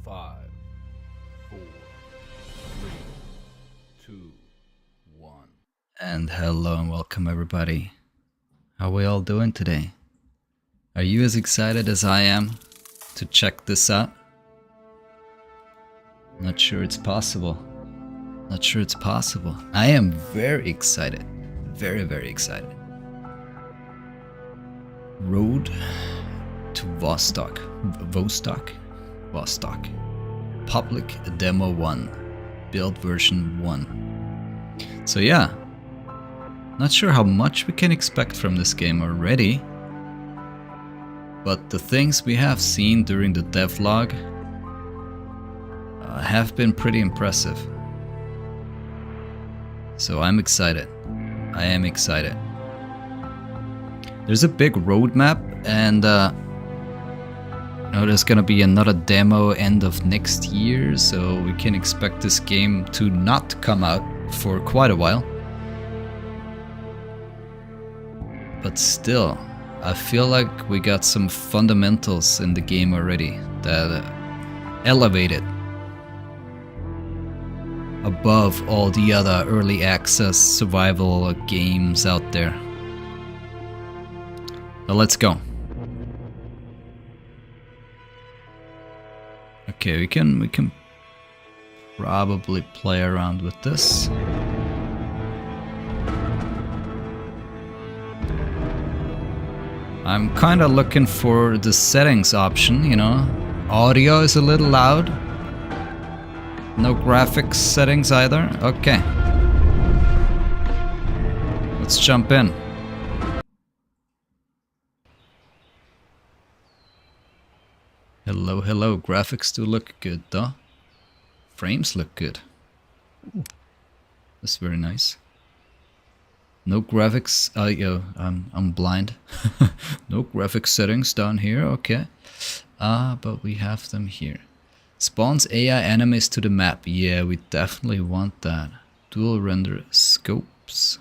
5, 4, 3, 2, 1. And hello and welcome everybody. How are we all doing today? Are you as excited as I am to check this out? Not sure it's possible. Not sure it's possible. I am very excited. Very, very excited. Road to Vostok. Vostok? Vostok. Public Demo 1. Build version 1. So yeah. Not sure how much we can expect from this game already. but the things we have seen during the devlog have been pretty impressive. So I'm excited. I am excited. There's a big roadmap, and there's gonna be another demo end of next year, so we can expect this game to not come out for quite a while. But still, I feel like we got some fundamentals in the game already that elevate it above all the other early access survival games out there. Well, let's go. Okay, we can probably play around with this. I'm kind of looking for the settings option, you know. Audio is a little loud. No graphics settings either. Okay. Let's jump in. Hello, hello. Graphics do look good, though. Frames look good. Ooh. That's very nice. No graphics. I'm blind. No graphics settings down here. Okay. But we have them here. Spawns AI enemies to the map. Yeah, we definitely want that. Dual render scopes.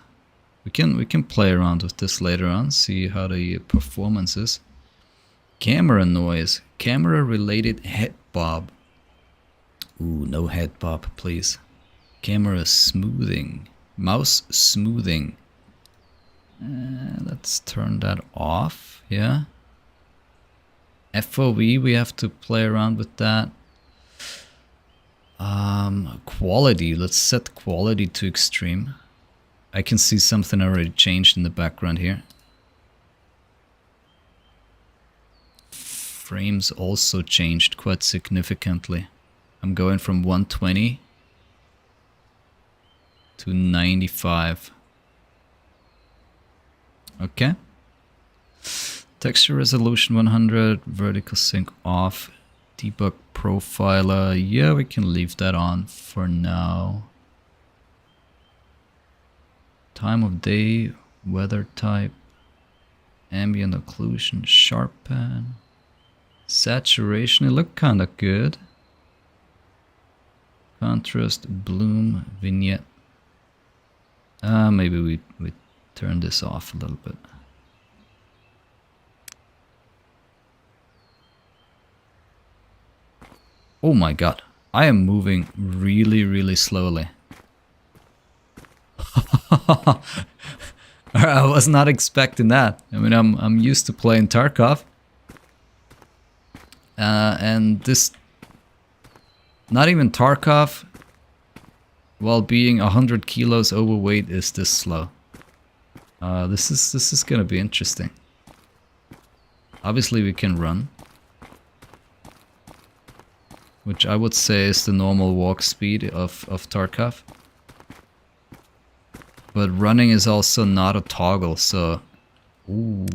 We can play around with this later on. See how the performance is. Camera noise. Camera related head bob. Ooh, no head bob, please. Camera smoothing. Mouse smoothing. Let's turn that off. Yeah. FOV, we have to play around with that. Quality. Let's set quality to extreme. I can see something already changed in the background here. Frames also changed quite significantly. I'm going from 120 to 95. Okay. Texture resolution 100, vertical sync off, debug profiler. Yeah, we can leave that on for now. Time of day, weather type, ambient occlusion, sharpen, saturation. It looked kind of good. Contrast, bloom, vignette. Maybe we turn this off a little bit. Oh my god, I am moving really, really slowly. I was not expecting that. I mean, I'm used to playing Tarkov. And this, not even Tarkov, while being 100 kilos overweight, is this slow. This is gonna be interesting. Obviously we can run, which I would say is the normal walk speed of Tarkov. But running is also not a toggle, so ooh,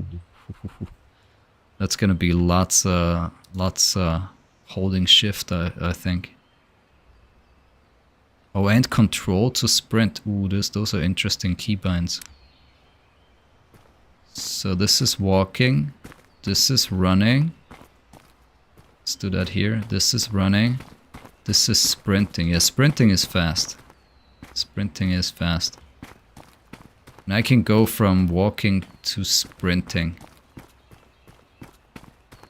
that's gonna be lots holding shift, I think. Oh, and control to sprint. Ooh, those are interesting keybinds. So this is walking, this is running. Let's do that here. This is running, this is sprinting. Yeah, sprinting is fast. Sprinting is fast. And I can go from walking to sprinting.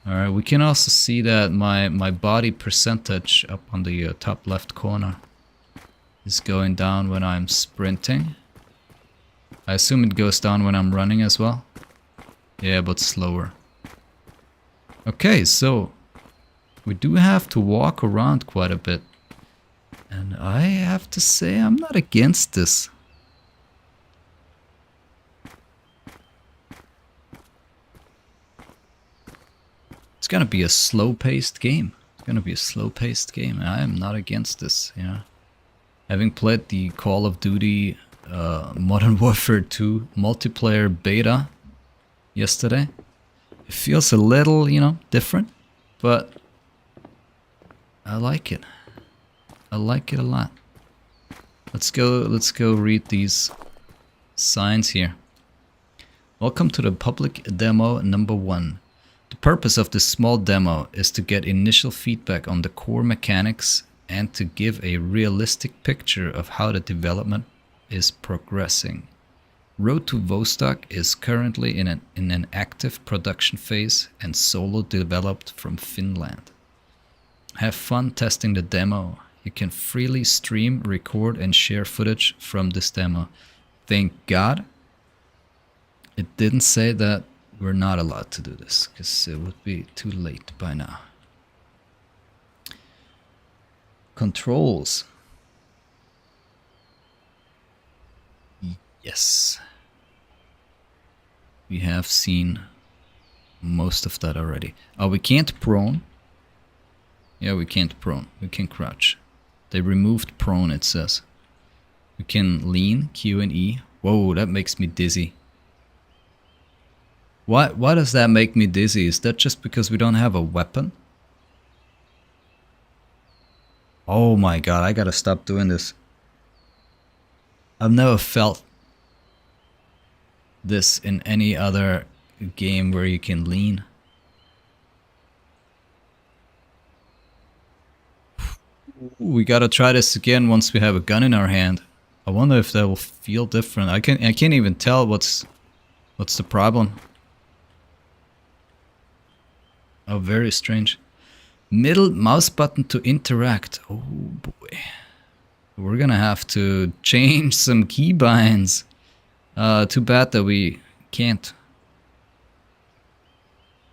Alright, we can also see that my body percentage up on the top left corner is going down when I'm sprinting. I assume it goes down when I'm running as well. Yeah, but slower. Okay, so we do have to walk around quite a bit. And I have to say I'm not against this. It's gonna be a slow-paced game. It's gonna be a slow-paced game. I am not against this, you know. Having played the Call of Duty Modern Warfare 2 multiplayer beta yesterday, It feels a little, you know, different, but I like it. I like it a lot. Let's go read these signs here. Welcome to the public demo number 1. The purpose of this small demo is to get initial feedback on the core mechanics and to give a realistic picture of how the development is progressing. Road to Vostok is currently in an active production phase and solo developed from Finland. Have fun testing the demo. You can freely stream, record and share footage from this demo. Thank God it didn't say that we're not allowed to do this, because it would be too late by now. Controls. Yes. We have seen most of that already. Oh, we can't prone. Yeah, we can't prone. We can crouch. They removed prone, it says. We can lean, Q and E. Whoa, that makes me dizzy. Why does that make me dizzy? Is that just because we don't have a weapon? Oh my god, I gotta stop doing this. I've never felt this in any other game where you can lean. We gotta try this again once we have a gun in our hand. I wonder if that will feel different. I can't even tell what's the problem. Oh, very strange. Middle mouse button to interact. Oh boy. We're gonna have to change some keybinds. Too bad that we can't.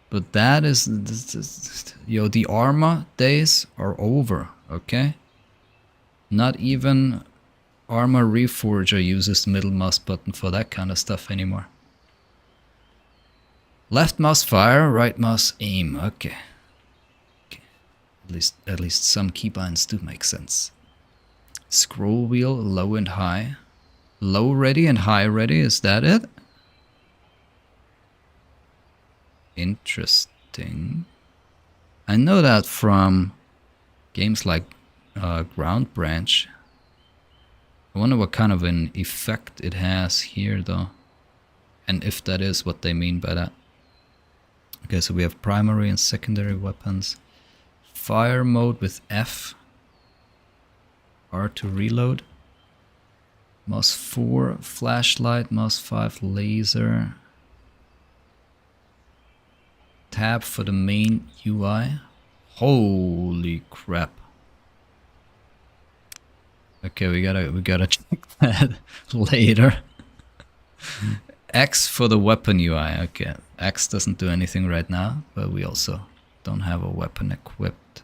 But that is... Yo, the Arma days are over, okay? Not even Arma Reforger uses the middle mouse button for that kind of stuff anymore. Left mouse fire, right mouse aim. Okay. Okay. At least some keybinds do make sense. Scroll wheel, low and high. Low ready and high ready, is that it? Interesting. I know that from games like Ground Branch. I wonder what kind of an effect it has here though. And if that is what they mean by that. Okay, so we have primary and secondary weapons. Fire mode with F. R to reload. Mouse 4 flashlight, mouse 5 laser. Tab for the main UI. Holy crap. Okay, we gotta check that later. X for the weapon UI. Okay, X doesn't do anything right now, but we also don't have a weapon equipped.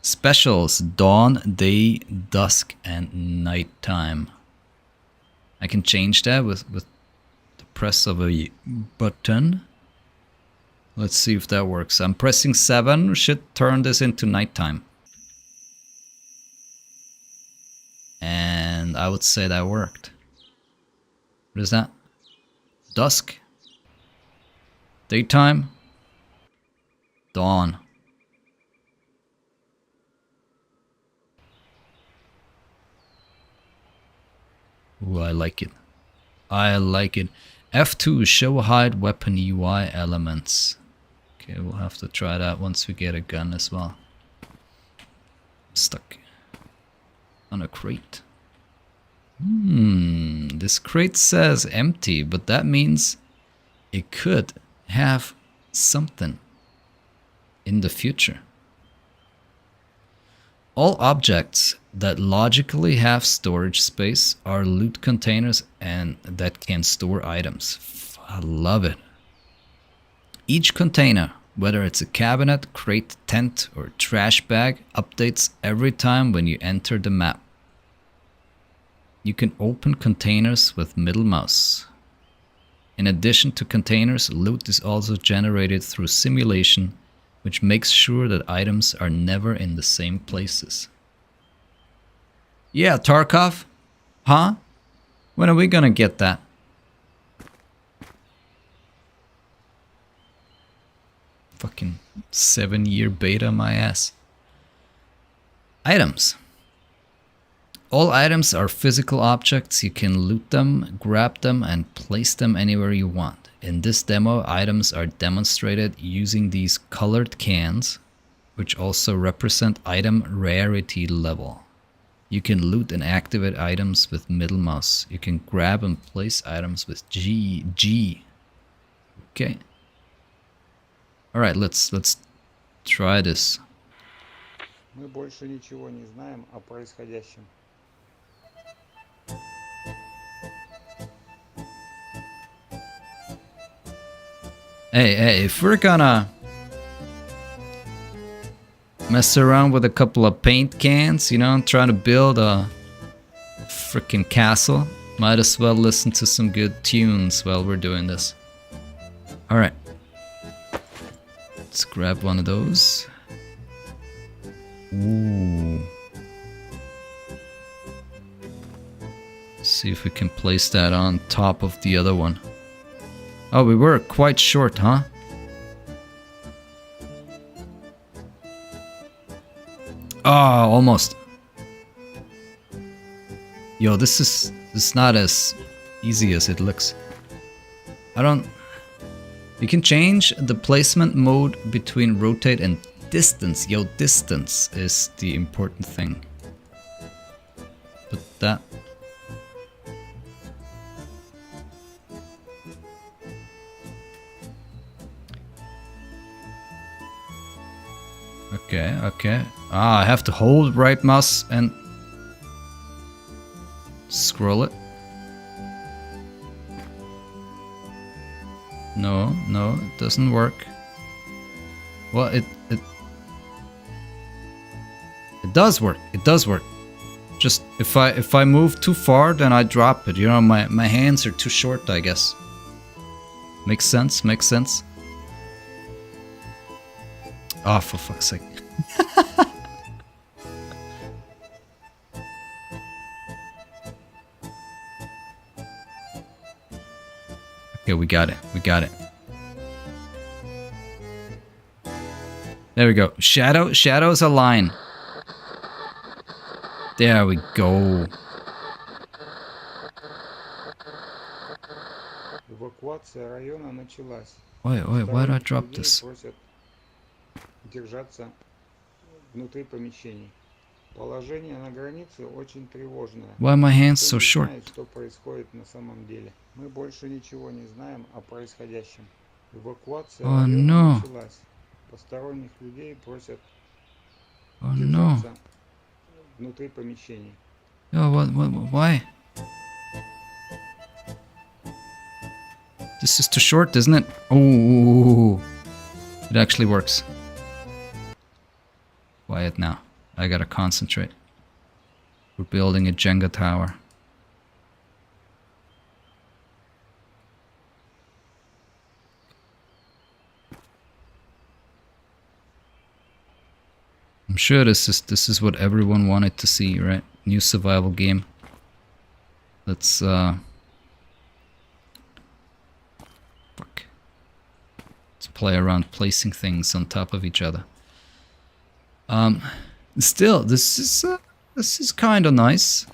Specials: dawn, day, dusk, and nighttime. I can change that with the press of a button. Let's see if that works. I'm pressing 7. Should turn this into nighttime. And I would say that worked. What is that? Dusk. Daytime. Dawn. Ooh, I like it. I like it. F2, show hide weapon UI elements. Okay, we'll have to try that once we get a gun as well. I'm stuck on a crate. This crate says empty, but that means it could have something in the future. All objects that logically have storage space are loot containers and that can store items. I love it. Each container, whether it's a cabinet, crate, tent, or trash bag, updates every time when you enter the map. You can open containers with middle mouse. In addition to containers, loot is also generated through simulation, which makes sure that items are never in the same places. Yeah, Tarkov? Huh? When are we gonna get that? fucking 7-year beta, my ass. Items. All items are physical objects. You can loot them, grab them, and place them anywhere you want. In this demo, items are demonstrated using these colored cans, which also represent item rarity level. You can loot and activate items with middle mouse. You can grab and place items with G. Okay. Alright, let's try this. Мы больше ничего не знаем о происходящем. Hey, if we're gonna mess around with a couple of paint cans, you know, trying to build a freaking castle, might as well listen to some good tunes while we're doing this. Alright. Let's grab one of those. Ooh. See if we can place that on top of the other one. Oh, we were quite short, huh? Oh, almost. Yo, this is not as easy as it looks. You can change the placement mode between rotate and distance. Yo, distance is the important thing. But that... Okay. Ah, I have to hold right mouse and scroll it. No, it doesn't work. Well, it does work. It does work. Just if I move too far, then I drop it. You know, my hands are too short, I guess. Makes sense. Makes sense. Oh, for fuck's sake. Okay, we got it. There we go. Shadows align. There we go. Эвакуация района началась. Wait, why did I drop this? Просят держаться внутри помещений. Положение на границе очень тревожное. Why are my hands so short? Не знает, что происходит на самом деле. Мы больше ничего не знаем о происходящем. Эвакуация района началась. Посторонних людей просят держаться внутри помещений. Oh, why? This is too short, isn't it? Oh, it actually works. Quiet now. I gotta concentrate. We're building a Jenga tower. I'm sure this is what everyone wanted to see, right? New survival game. Let's fuck. Let's play around placing things on top of each other. Still, this is kind of nice.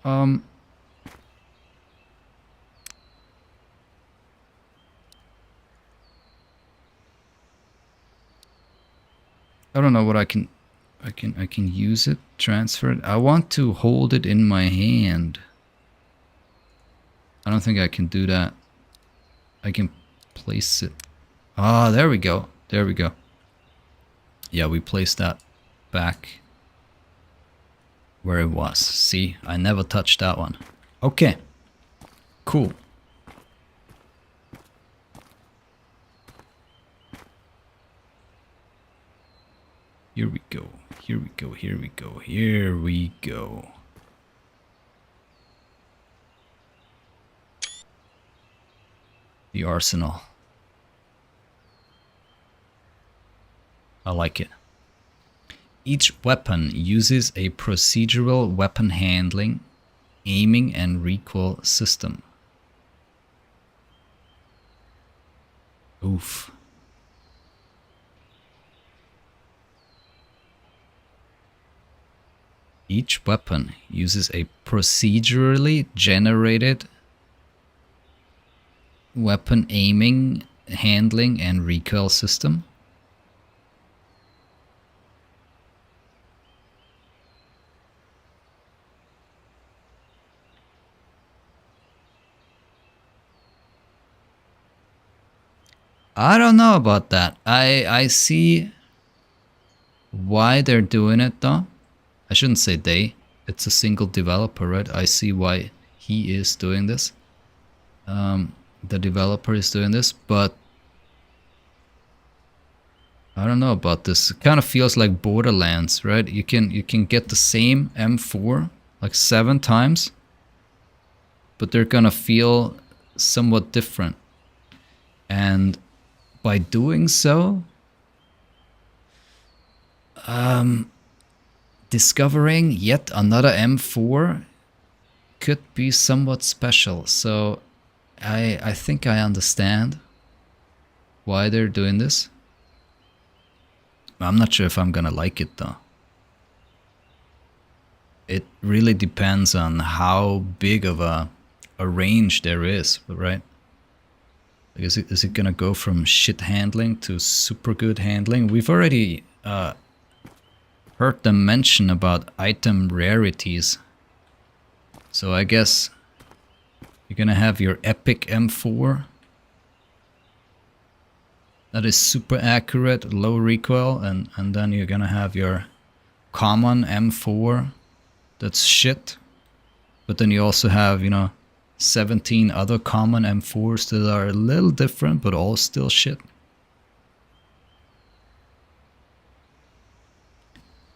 I don't know what I can use it, transfer it. I want to hold it in my hand. I don't think I can do that. I can place it. Ah, there we go. There we go. Yeah, we placed that back where it was. See, I never touched that one. Okay. Cool. Here we go. Here we go. Here we go. Here we go. The arsenal. I like it. Each weapon uses a procedural weapon handling, aiming, and recoil system. Oof. Each weapon uses a procedurally generated weapon aiming, handling, and recoil system. I don't know about that. I see why they're doing it though. I shouldn't say they. It's a single developer, right? I see why he is doing this. The developer is doing this, but I don't know about this. It kind of feels like Borderlands, right? You can get the same M4 like 7 times, but they're gonna feel somewhat different. And by doing so, discovering yet another M4 could be somewhat special. So I think I understand why they're doing this. I'm not sure if I'm gonna like it though. It really depends on how big of a range there is, right? Like is it gonna go from shit handling to super good handling? We've already heard them mention about item rarities. So I guess you're gonna have your epic M4 that is super accurate, low recoil, and then you're gonna have your common M4 that's shit. But then you also have, 17 other common M4s that are a little different, but all still shit.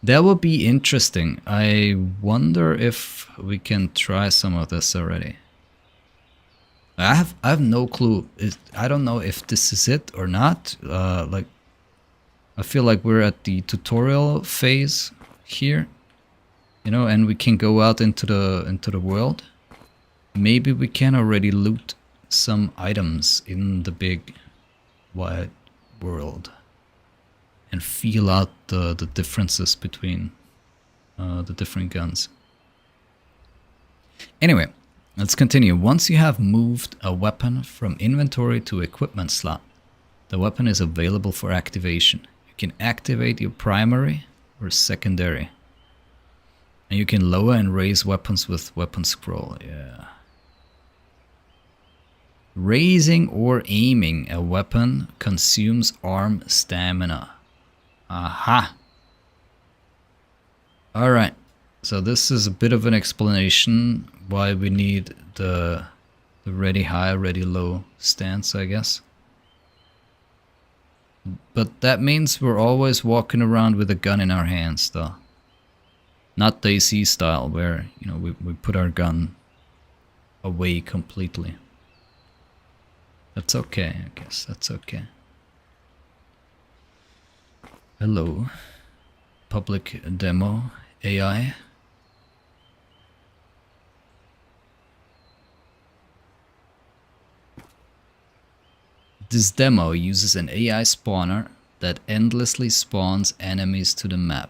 That would be interesting. I wonder if we can try some of this already. I have no clue. I don't know if this is it or not. Like, I feel like we're at the tutorial phase here, and we can go out into the world. Maybe we can already loot some items in the big wide world and feel out the differences between the different guns. Anyway, let's continue. Once you have moved a weapon from inventory to equipment slot, the weapon is available for activation. You can activate your primary or secondary. And you can lower and raise weapons with weapon scroll. Yeah. Raising or aiming a weapon consumes arm stamina. Aha! Alright, so this is a bit of an explanation why we need the ready high, ready low stance, I guess. But that means we're always walking around with a gun in our hands, though. Not DayZ style, where, we put our gun away completely. That's okay, I guess. That's okay. Hello. Public demo AI. This demo uses an AI spawner that endlessly spawns enemies to the map.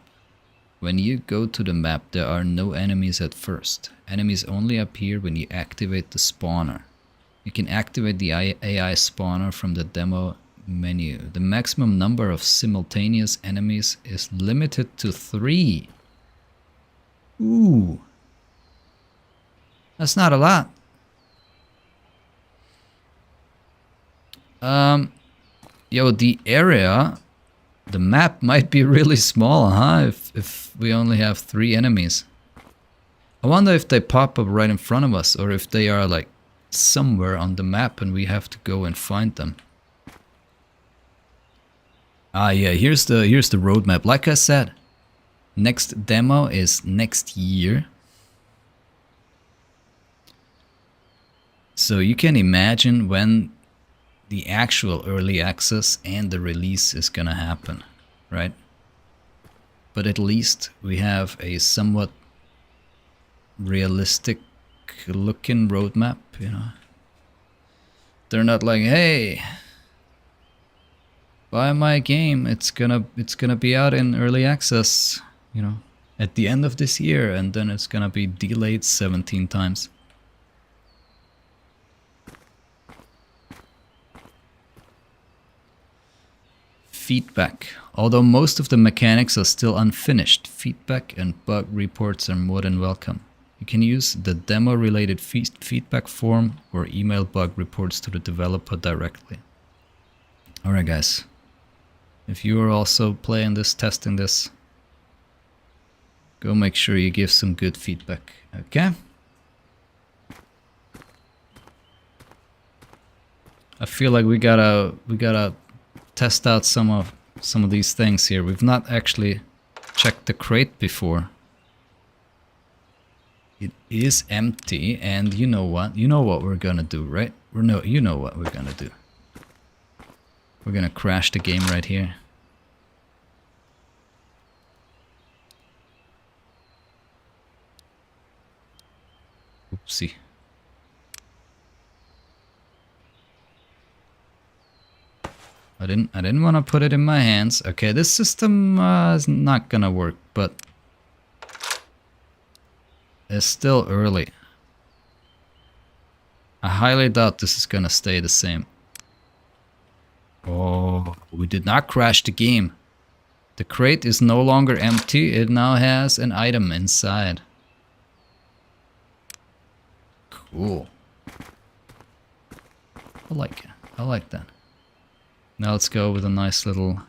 When you go to the map, there are no enemies at first. Enemies only appear when you activate the spawner. You can activate the AI spawner from the demo menu. The maximum number of simultaneous enemies is limited to 3. Ooh. That's not a lot. Yo, the area, the map might be really small, huh? If we only have 3 enemies. I wonder if they pop up right in front of us, or if they are like somewhere on the map and we have to go and find them. Ah, yeah, here's the roadmap. Like I said, next demo is next year. So you can imagine when the actual early access and the release is gonna happen, right? But at least we have a somewhat realistic looking roadmap, They're not like, hey, buy my game, it's gonna be out in early access, at the end of this year, and then it's gonna be delayed 17 times. Feedback. Although most of the mechanics are still unfinished, feedback and bug reports are more than welcome. You can use the demo-related feedback form or email bug reports to the developer directly. Alright guys, if you are also playing this, testing this, go make sure you give some good feedback, okay? I feel like we gotta test out some of these things here. We've not actually checked the crate before. It is empty, and you know what? You know what we're gonna do, right? You know what we're gonna do. We're gonna crash the game right here. Oopsie. I didn't want to put it in my hands. Okay, this system is not gonna work, but it's still early. I highly doubt this is gonna stay the same. Oh, we did not crash the game. The crate is no longer empty. It now has an item inside. Cool. I like it. I like that. Now let's go with a nice little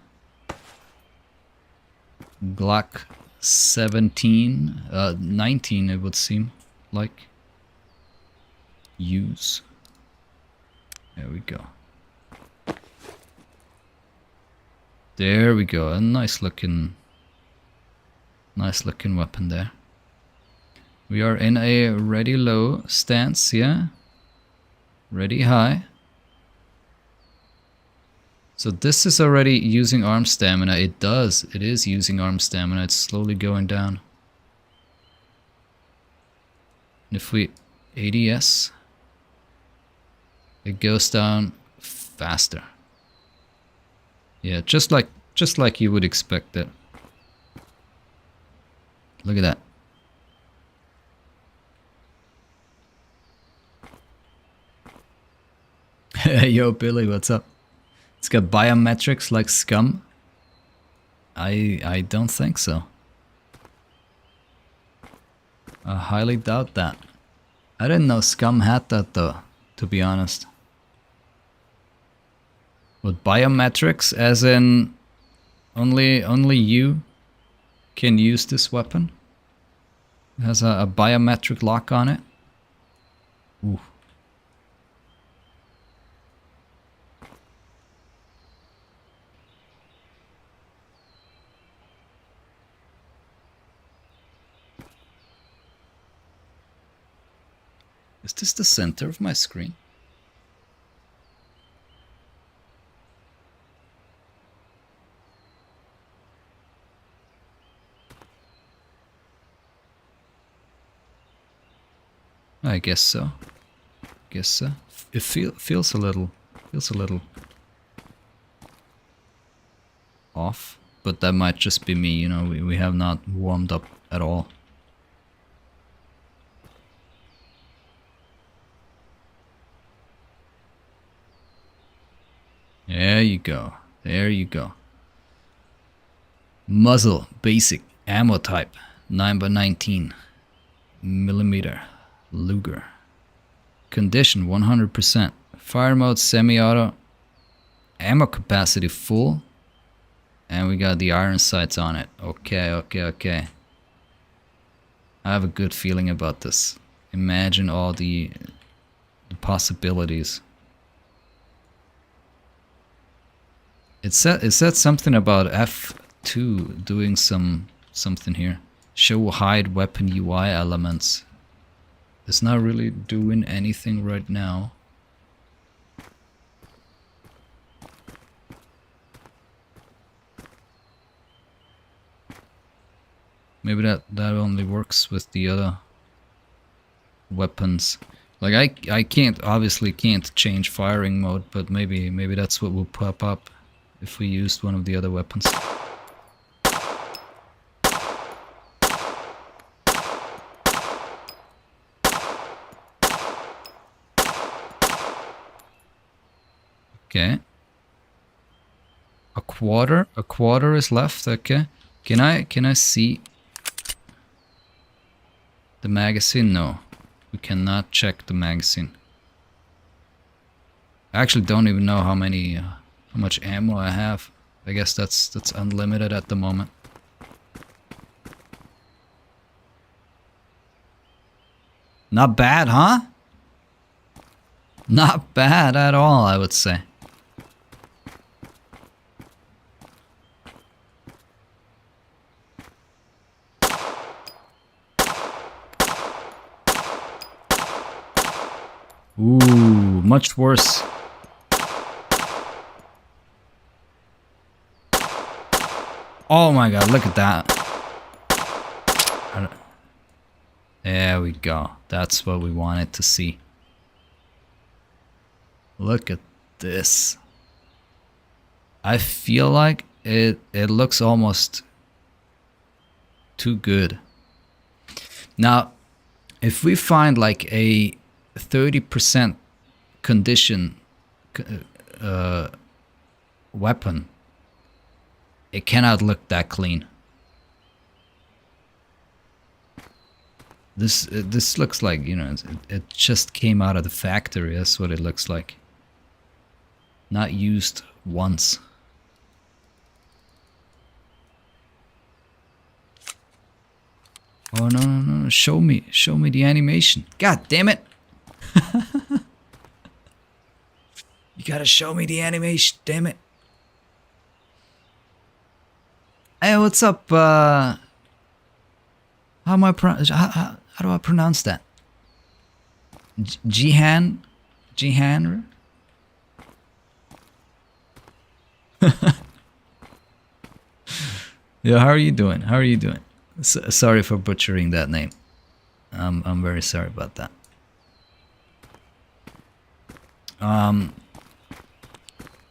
Glock 17, 19 it would seem like. Use. There we go. There we go. A nice looking weapon there. We are in a ready low stance, yeah? Ready high. So this is already using arm stamina. It is using arm stamina. It's slowly going down. And if we ADS, it goes down faster. Yeah, just like you would expect it. Look at that. Yo, Billy, what's up? It's got biometrics like Scum. I don't think so. I highly doubt that. I didn't know Scum had that though, to be honest. With biometrics, as in only you can use this weapon? It has a biometric lock on it? Ooh. Is this the center of my screen? I guess so. Guess so. It feels a little off, but that might just be me, you know, we have not warmed up at all. There you go. There you go. Muzzle, basic, ammo type, 9x19 millimeter, Luger. Condition, 100%. Fire mode, semi-auto. Ammo capacity, full. And we got the iron sights on it. Okay, okay, okay. I have a good feeling about this. Imagine all the possibilities. It said something about F2 doing something here. Show hide weapon UI elements. It's not really doing anything right now. Maybe that only works with the other weapons. Like I obviously can't change firing mode, but maybe that's what will pop up if we used one of the other weapons. quarter. A quarter is left. Okay. Can I see the magazine? No. We cannot check the magazine. I actually don't even know how much ammo I have. I guess that's unlimited at the moment. Not bad, huh? Not bad at all, I would say. Ooh, much worse. Oh my god, look at that. There we go. That's what we wanted to see. Look at this. I feel like it looks almost too good. Now, if we find like a 30% condition weapon, it cannot look that clean. This looks like, you know, it just came out of the factory. That's what it looks like. Not used once. Oh no, show me the animation. God damn it. You gotta show me the animation, damn it. Hey, what's up? How do I pronounce that? Jihan? Jihan? Yeah, how are you doing? How are you doing? Sorry for butchering that name. I'm very sorry about that.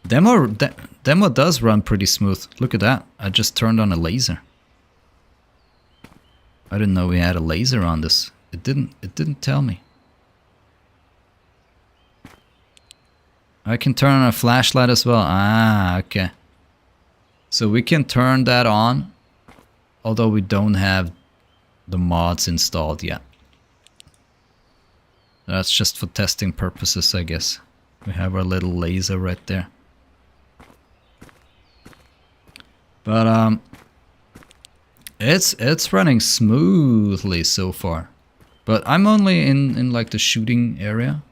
Demo does run pretty smooth. Look at that. I just turned on a laser. I didn't know we had a laser on this. It didn't tell me. I can turn on a flashlight as well. Ah, okay. So we can turn that on, although we don't have the mods installed yet. That's just for testing purposes, I guess. We have our little laser right there. But it's running smoothly so far. But I'm only in like the shooting area.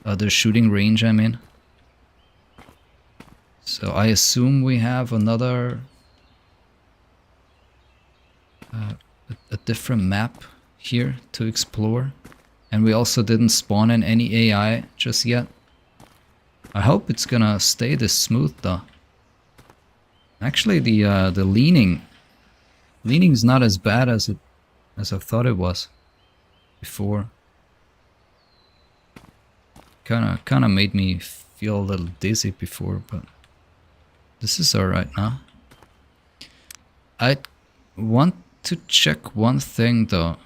The shooting range, I mean. So I assume we have another a different map here to explore. And we also didn't spawn in any AI just yet. I hope it's gonna stay this smooth though. Actually, the leaning's not as bad as I thought it was before. Kinda made me feel a little dizzy before, but this is alright now. I want to check one thing though.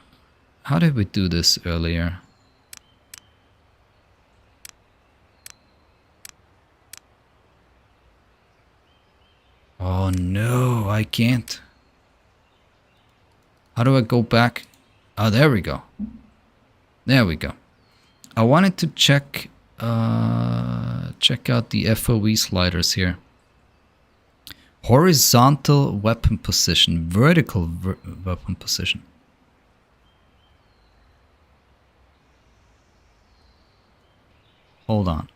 How did we do this earlier? Oh no, I can't. How do I go back? Oh, there we go. There we go. I wanted to check out the FOV sliders here. Horizontal weapon position, vertical weapon position. Hold on.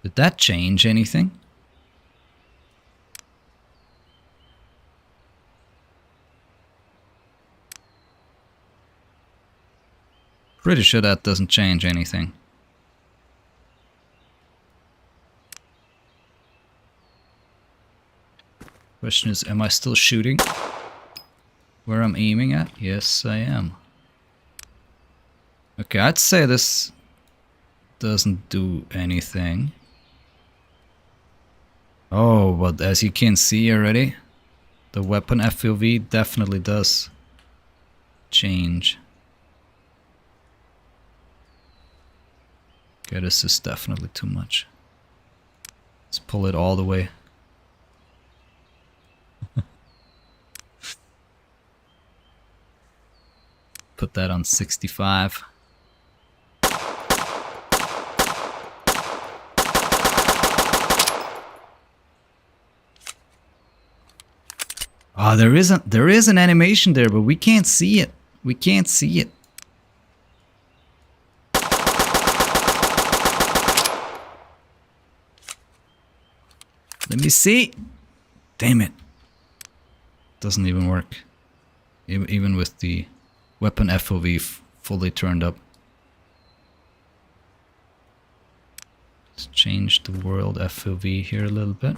Did that change anything? Pretty sure that doesn't change anything. Question is, am I still shooting where I'm aiming at? Yes, I am. Okay, I'd say this doesn't do anything. Oh, but as you can see already, the weapon FOV definitely does change. Okay, this is definitely too much. Let's pull it all the way. Put that on 65. Oh, there is an animation there, but we can't see it. We can't see it. Let me see. Damn it. Doesn't even work. Even with the weapon FOV fully turned up. Let's change the world FOV here a little bit.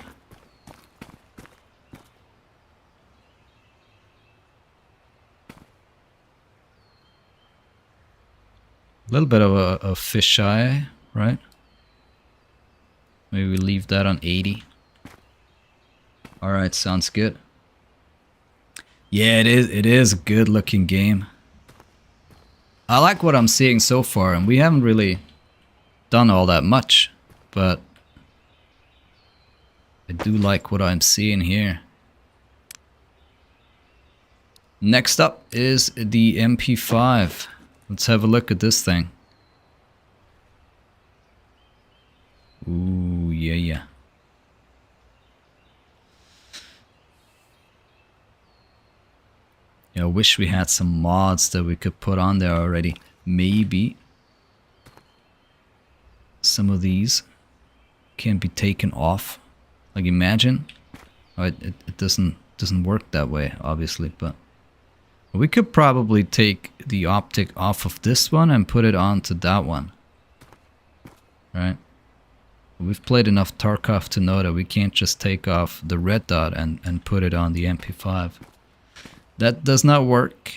A little bit of a fisheye, right? Maybe we leave that on 80. Alright, sounds good. Yeah, it is a good looking game. I like what I'm seeing so far, and we haven't really done all that much, but I do like what I'm seeing here. Next up is the MP5. Let's have a look at this thing. Ooh, yeah. Yeah, I wish we had some mods that we could put on there already. Maybe some of these can be taken off. Like, imagine. Oh, it doesn't work that way, obviously, but we could probably take the optic off of this one and put it onto that one. Right? We've played enough Tarkov to know that we can't just take off the red dot and put it on the MP5. That does not work.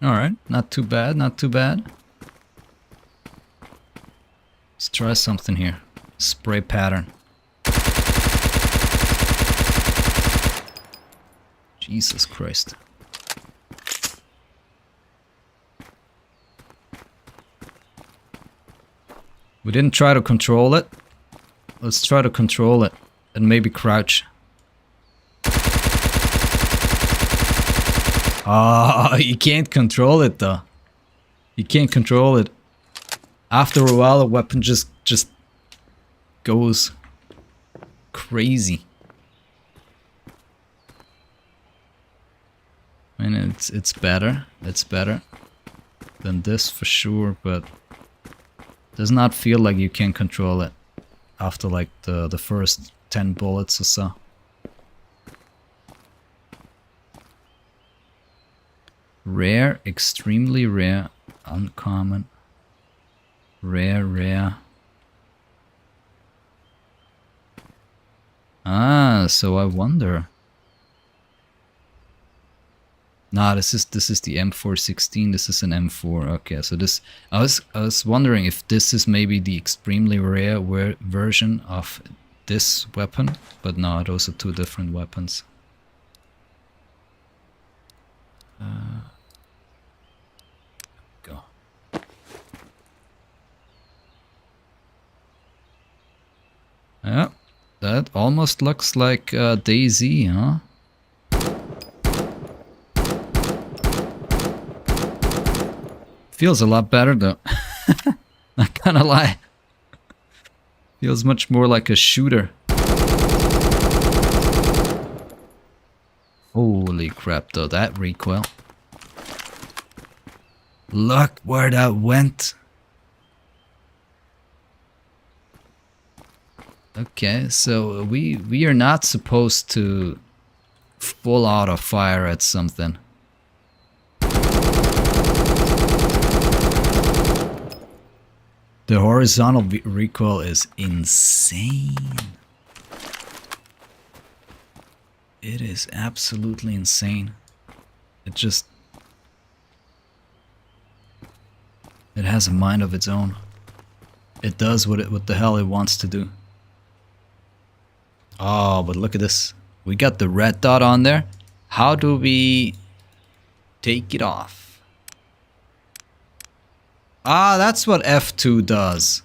Alright, not too bad, not too bad. Let's try something here. Spray pattern. Jesus Christ. We didn't try to control it. Let's try to control it and maybe crouch. Ah, you can't control it though. You can't control it. After a while, the weapon just goes crazy. I mean, it's better. It's better than this for sure, but does not feel like you can control it after like the first 10 bullets or so. Rare, extremely rare, uncommon, rare. Ah, so I wonder. Nah, this is the M416. This is an M4. Okay, so this I was wondering if this is maybe the extremely rare version of this weapon, but no, those are two different weapons. Go. Yeah, that almost looks like DayZ, huh? Feels a lot better though. Not gonna lie. Feels much more like a shooter. Holy crap though, that recoil. Look where that went. Okay, so we are not supposed to full auto fire at something. The horizontal recoil is insane. It is absolutely insane. It just... It has a mind of its own. It does what the hell it wants to do. Oh, but look at this. We got the red dot on there. How do we take it off? Ah, that's what F2 does.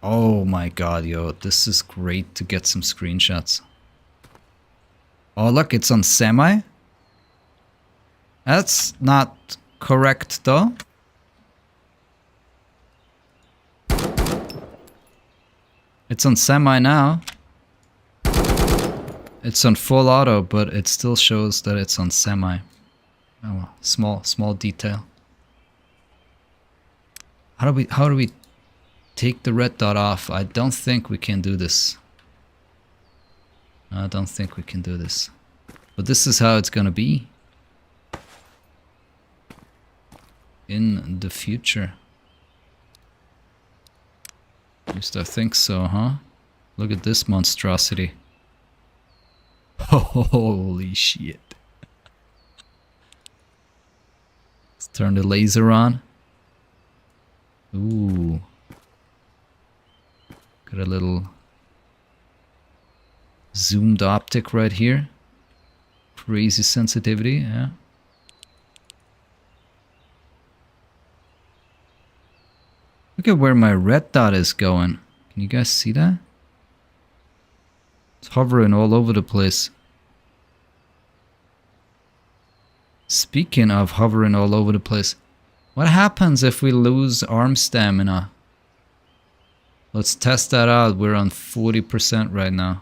Oh my god, yo. This is great to get some screenshots. Oh, look, it's on semi. That's not correct, though. It's on semi now. It's on full auto, but it still shows that it's on semi. Oh, well, small detail. How do we take the red dot off? I don't think we can do this. I don't think we can do this. But this is how it's gonna be in the future. At least I think so, huh? Look at this monstrosity. Holy shit. Let's turn the laser on. Ooh. Got a little zoomed optic right here. Crazy sensitivity, yeah. Look at where my red dot is going. Can you guys see that? It's hovering all over the place. Speaking of hovering all over the place, what happens if we lose arm stamina? Let's test that out. We're on 40% right now.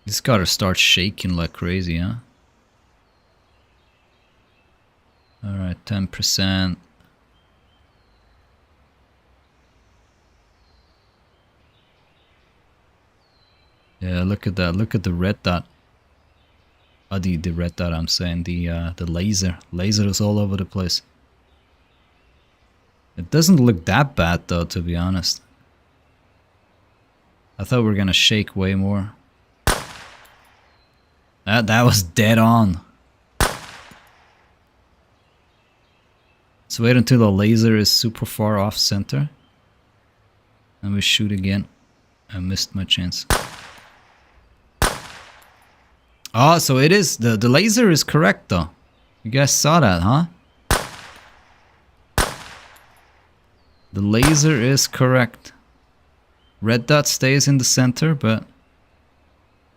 This gotta start shaking like crazy, huh? Alright, 10%. Yeah, look at that. Look at the red dot. Oh, the red dot, I'm saying. The laser. Laser is all over the place. It doesn't look that bad, though, to be honest. I thought we were gonna shake way more. That was dead on. Let's wait until the laser is super far off center. And we shoot again. I missed my chance. Oh, so it is. The laser is correct, though. You guys saw that, huh? The laser is correct. Red dot stays in the center, but...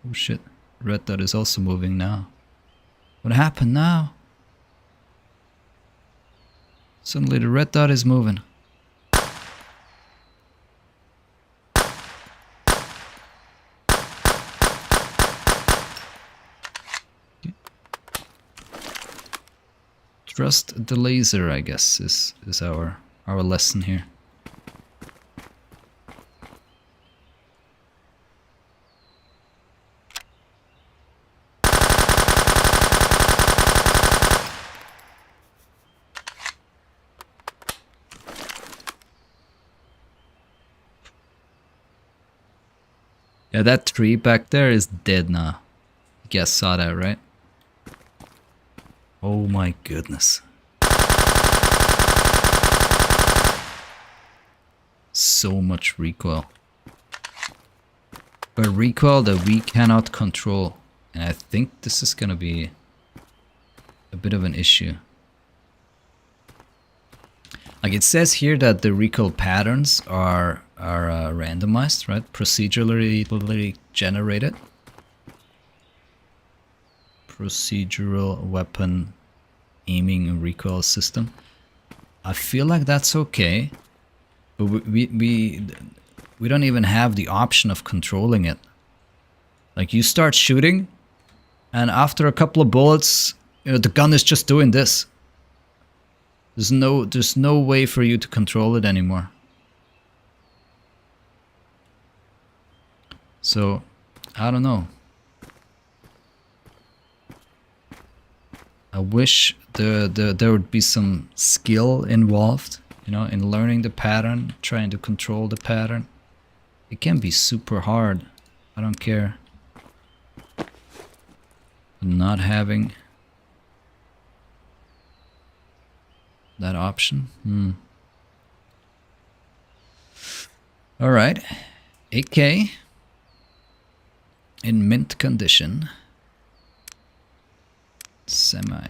Oh shit. Red dot is also moving now. What happened now? Suddenly the red dot is moving. Trust the laser, I guess, is our lesson here. Yeah, that tree back there is dead now. You guys saw that, right? Oh my goodness. So much recoil. But recoil that we cannot control. And I think this is gonna be a bit of an issue. Like it says here that the recoil patterns are randomized, right? Procedurally generated. Procedural weapon aiming and recoil system. I feel like that's okay, but we don't even have the option of controlling it. Like you start shooting, and after a couple of bullets, you know, the gun is just doing this. There's no way for you to control it anymore. So, I don't know. I wish there would be some skill involved, you know, in learning the pattern, trying to control the pattern. It can be super hard. I don't care. Not having that option. Alright. AK in mint condition. Semi.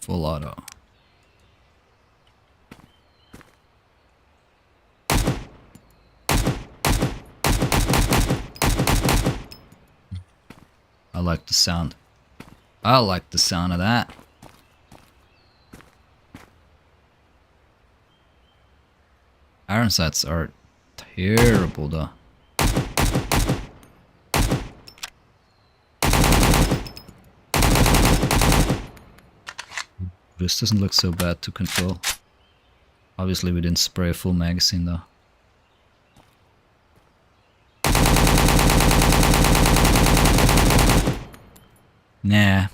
Full auto. I like the sound. I like the sound of that. Iron sights are terrible though. This doesn't look so bad to control. Obviously we didn't spray a full magazine though. Nah,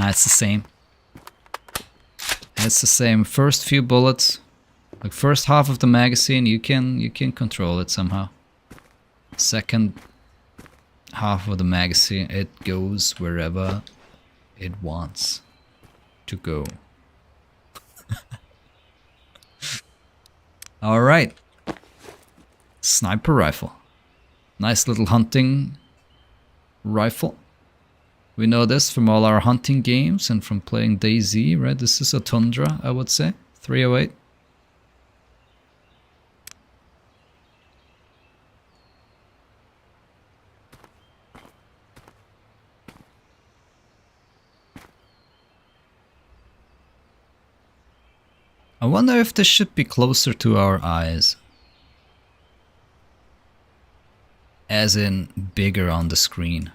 it's the same. It's the same. First few bullets, like first half of the magazine, you can control it somehow. Second half of the magazine, it goes wherever it wants to go. All right, sniper rifle, nice little hunting rifle. We know this from all our hunting games and from playing DayZ, right? This is a Tundra, I would say. 308. I wonder if this should be closer to our eyes. As in, bigger on the screen.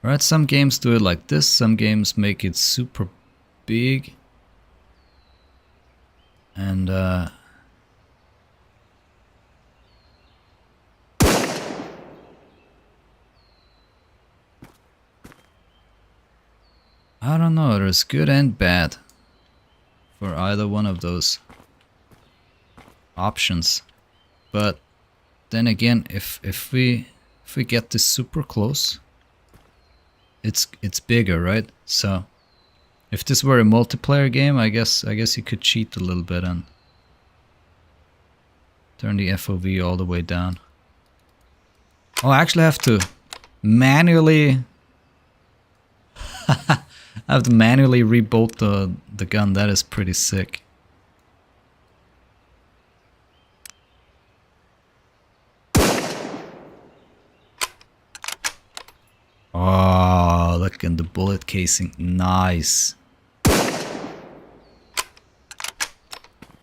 Right, some games do it like this, some games make it super big. And I don't know, there's good and bad for either one of those options. But then again, if we get this super close, it's bigger, right? So if this were a multiplayer game, I guess you could cheat a little bit and turn the FOV all the way down. Oh, I actually have to manually I have to manually reboot the gun. That is pretty sick. Oh, look at the bullet casing. Nice.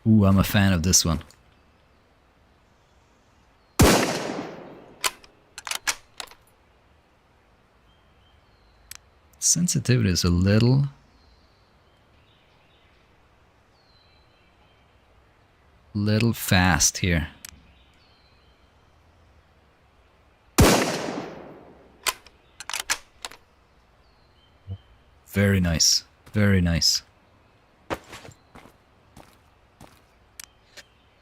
Ooh, I'm a fan of this one. Sensitivity is a little fast here. Very nice. Very nice.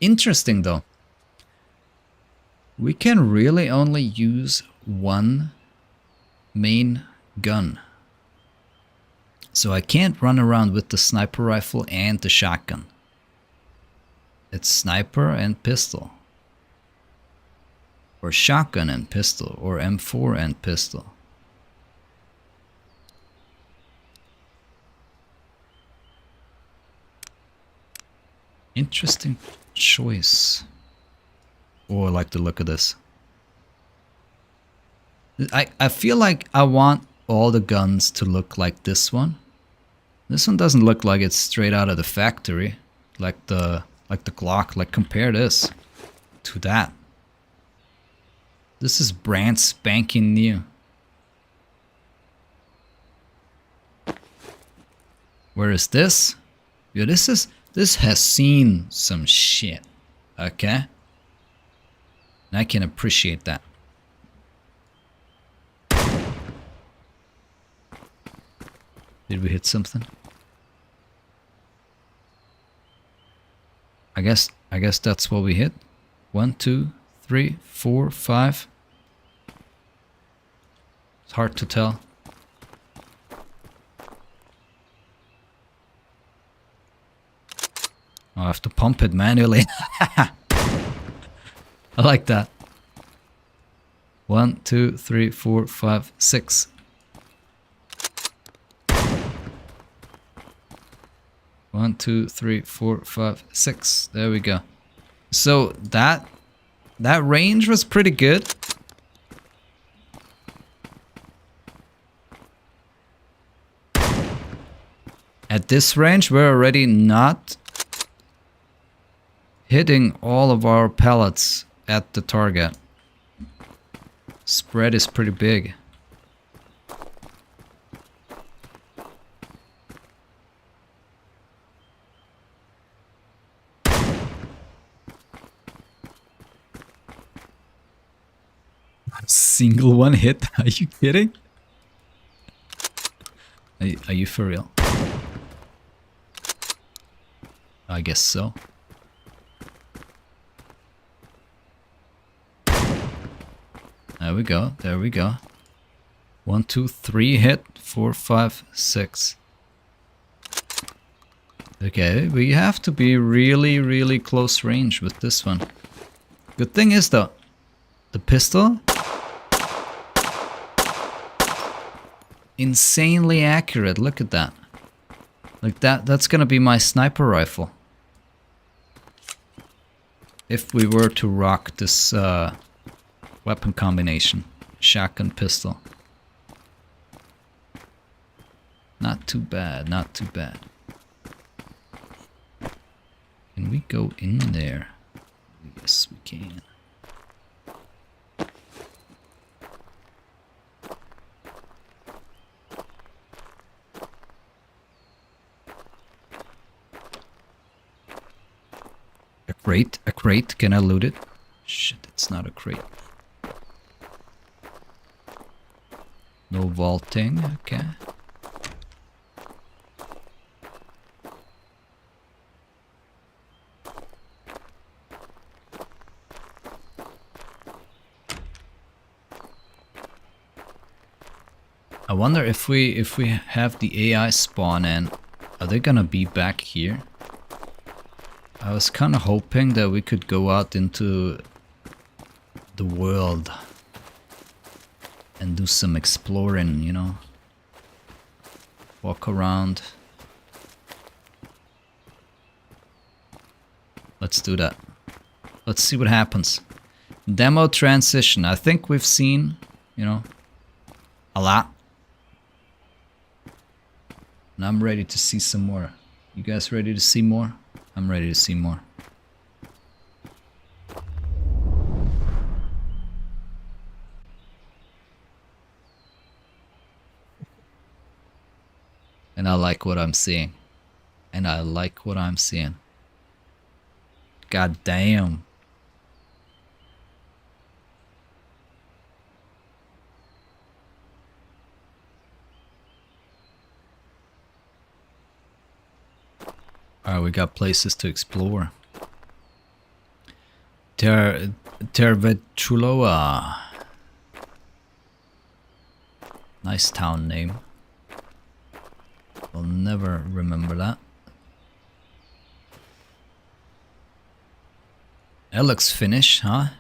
Interesting though. We can really only use one main gun. So I can't run around with the sniper rifle and the shotgun. It's sniper and pistol. Or shotgun and pistol. Or M4 and pistol. Interesting choice. Oh, I like the look of this. I feel like I want all the guns to look like this one. This one doesn't look like it's straight out of the factory. Like the Glock. Like compare this to that. This is brand spanking new. Whereas this? Yeah, this has seen some shit. Okay? And I can appreciate that. Did we hit something? I guess that's what we hit. 1, 2, 3, 4, 5. It's hard to tell. Oh, I have to pump it manually. I like that. 1, 2, 3, 4, 5, 6. 1, 2, 3, 4, 5, 6. There we go. So that range was pretty good. At this range, we're already not hitting all of our pellets at the target. Spread is pretty big. Single one hit? Are you kidding? Are you for real? I guess so. There we go. There we go. 1, 2, 3 hit. 4, 5, 6. Okay, we have to be really, really close range with this one. Good thing is though, the pistol, insanely accurate. Look at that. Like that's gonna be my sniper rifle. If we were to rock this weapon combination, shotgun pistol. Not too bad, not too bad. Can we go in there? Yes, we can. A crate, can I loot it? Shit, it's not a crate. No vaulting, okay. I wonder if we have the AI spawn in, are they gonna be back here? I was kind of hoping that we could go out into the world and do some exploring, you know? Walk around. Let's do that. Let's see what happens. Demo transition. I think we've seen, you know, a lot. And I'm ready to see some more. You guys ready to see more? I'm ready to see more. And I like what I'm seeing. And I like what I'm seeing. God damn. Alright, we got places to explore. Tervetuloa. Nice town name. I'll never remember that. That looks Finnish, huh?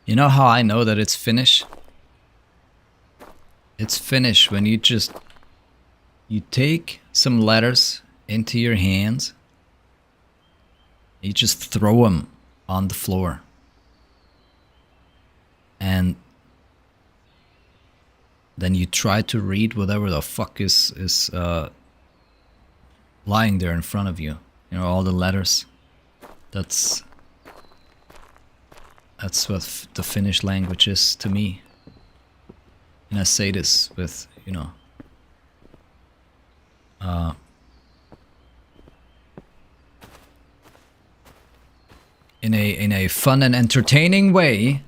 You know how I know that it's Finnish? It's Finnish when you take some letters into your hands, you just throw them on the floor, and then you try to read whatever the fuck is lying there in front of you. You know, all the letters. That's what the Finnish language is to me. And I say this with, you know, in a fun and entertaining way,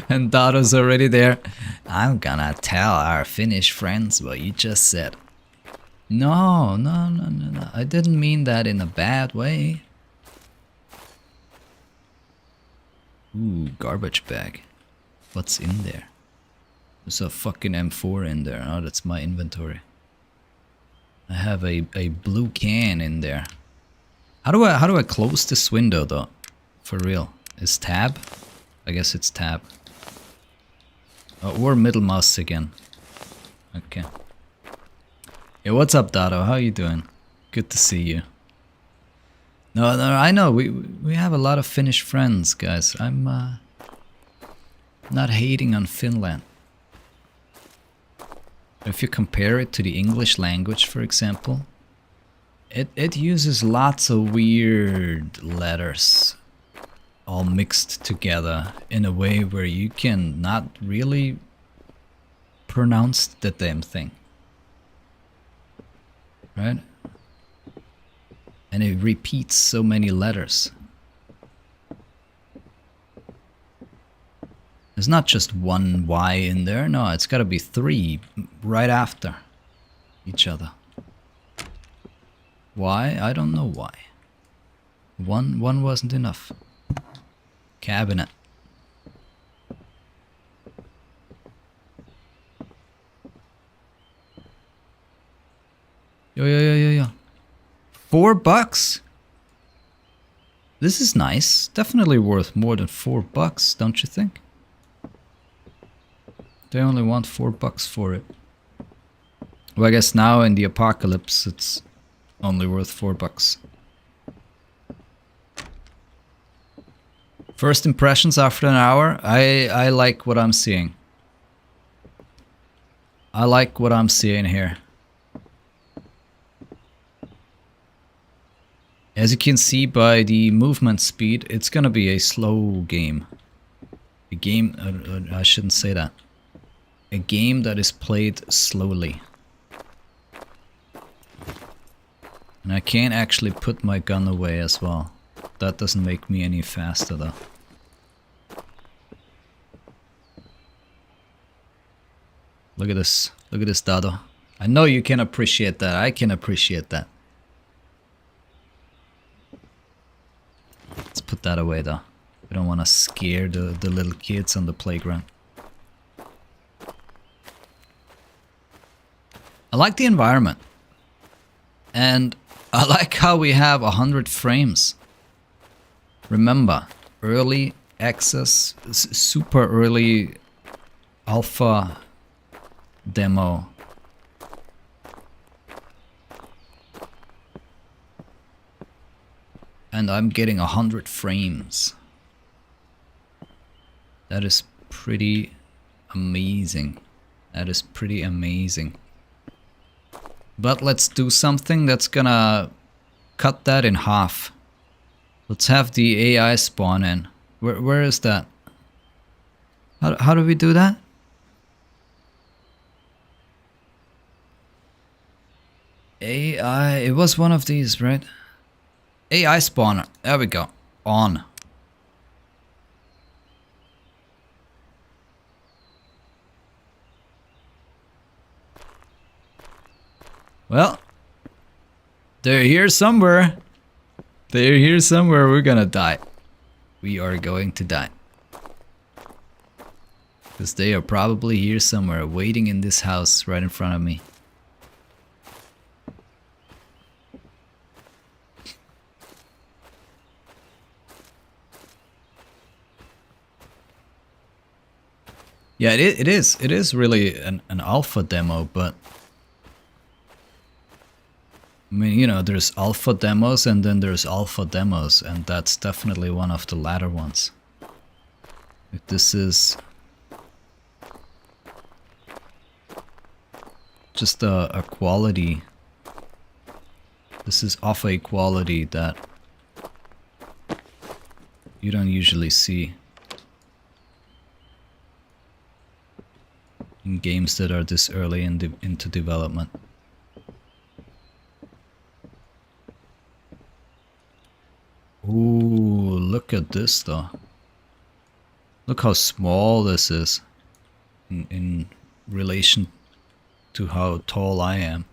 And Dado's already there. I'm gonna tell our Finnish friends what you just said. No, no, no, no, no. I didn't mean that in a bad way. Ooh, garbage bag. What's in there? There's a fucking M4 in there. Oh, that's my inventory. I have a blue can in there. How do I close this window though? For real. Is tab? I guess it's tab. Or middle mouse again. Okay. Yeah, what's up, Dado? How you doing? Good to see you. No, no, I know. We have a lot of Finnish friends, guys. I'm not hating on Finland. If you compare it to the English language, for example, it uses lots of weird letters all mixed together in a way where you can not really pronounce the damn thing. Right? And it repeats so many letters. There's not just one Y in there, no, it's gotta be 3 right after each other. Why? I don't know why. One wasn't enough. Cabinet. Yo. $4? This is nice. Definitely worth more than $4, don't you think? They only want $4 for it. Well, I guess now in the apocalypse it's only worth $4. First impressions after an hour? I like what I'm seeing. I like what I'm seeing here. As you can see by the movement speed, it's gonna be a slow game. A game, I shouldn't say that. A game that is played slowly. And I can't actually put my gun away as well. That doesn't make me any faster though. Look at this. Look at this, Dado. I know you can appreciate that. I can appreciate that. Let's put that away though. We don't want to scare the little kids on the playground. I like the environment. And I like how we have 100 frames. Remember, early access, super early alpha demo. And I'm getting 100 frames. That is pretty amazing. That is pretty amazing. But let's do something that's gonna cut that in half. Let's have the AI spawn in. Where is that? How do we do that? AI, it was one of these, right? AI spawner, there we go. On. Well, they're here somewhere. They're here somewhere. We're gonna die. We are going to die. Because they are probably here somewhere, waiting in this house right in front of me. Yeah, it is really an alpha demo, but I mean, you know, there's alpha demos and then there's alpha demos, and that's definitely one of the latter ones. Like this is just a quality. This is of a quality that you don't usually see in games that are this early into development. Ooh, look at this though. Look how small this is in relation to how tall I am.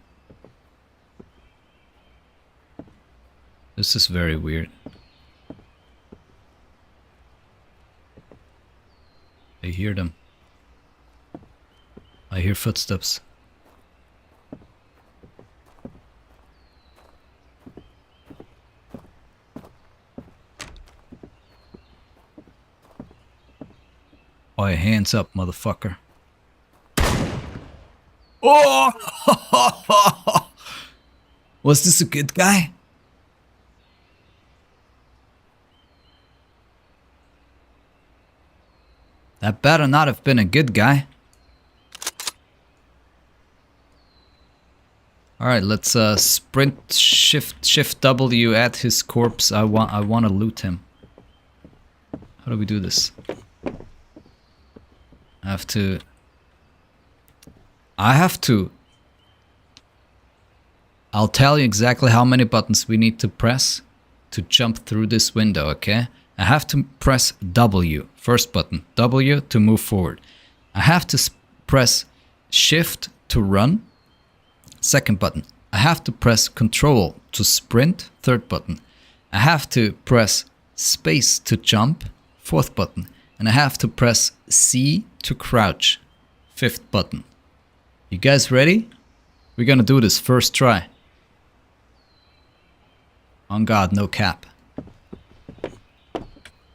This is very weird. I hear them. I hear footsteps. Oh, hands up, motherfucker. Oh! Was this a good guy? That better not have been a good guy. Alright, let's sprint shift W at his corpse. I want to loot him. How do we do this? I have to... I'll tell you exactly how many buttons we need to press to jump through this window, okay? I have to press W, first button. W to move forward. I have to press Shift to run, second button. I have to press Control to sprint, third button. I have to press Space to jump, fourth button. And I have to press C to crouch, fifth button. You guys ready? We're gonna do this first try. On God, no cap.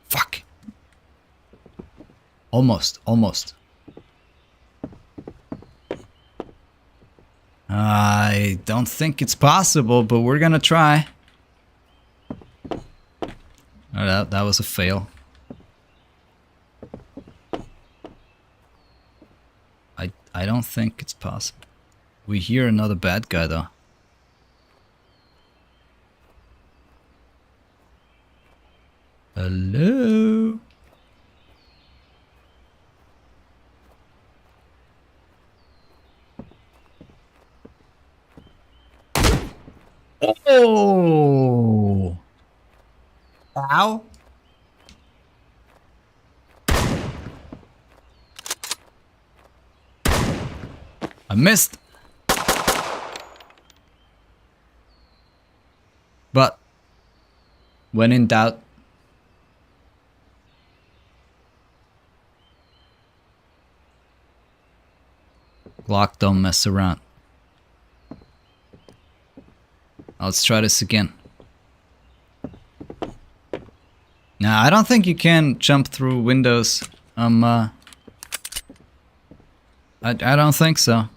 Fuck. Almost. I don't think it's possible, but we're gonna try. Oh, that was a fail. I don't think it's possible. We hear another bad guy though. Hello? Oh! Ow! I missed. But when in doubt, Glock, don't mess around. Let's try this again. Nah, I don't think you can jump through windows. I don't think so.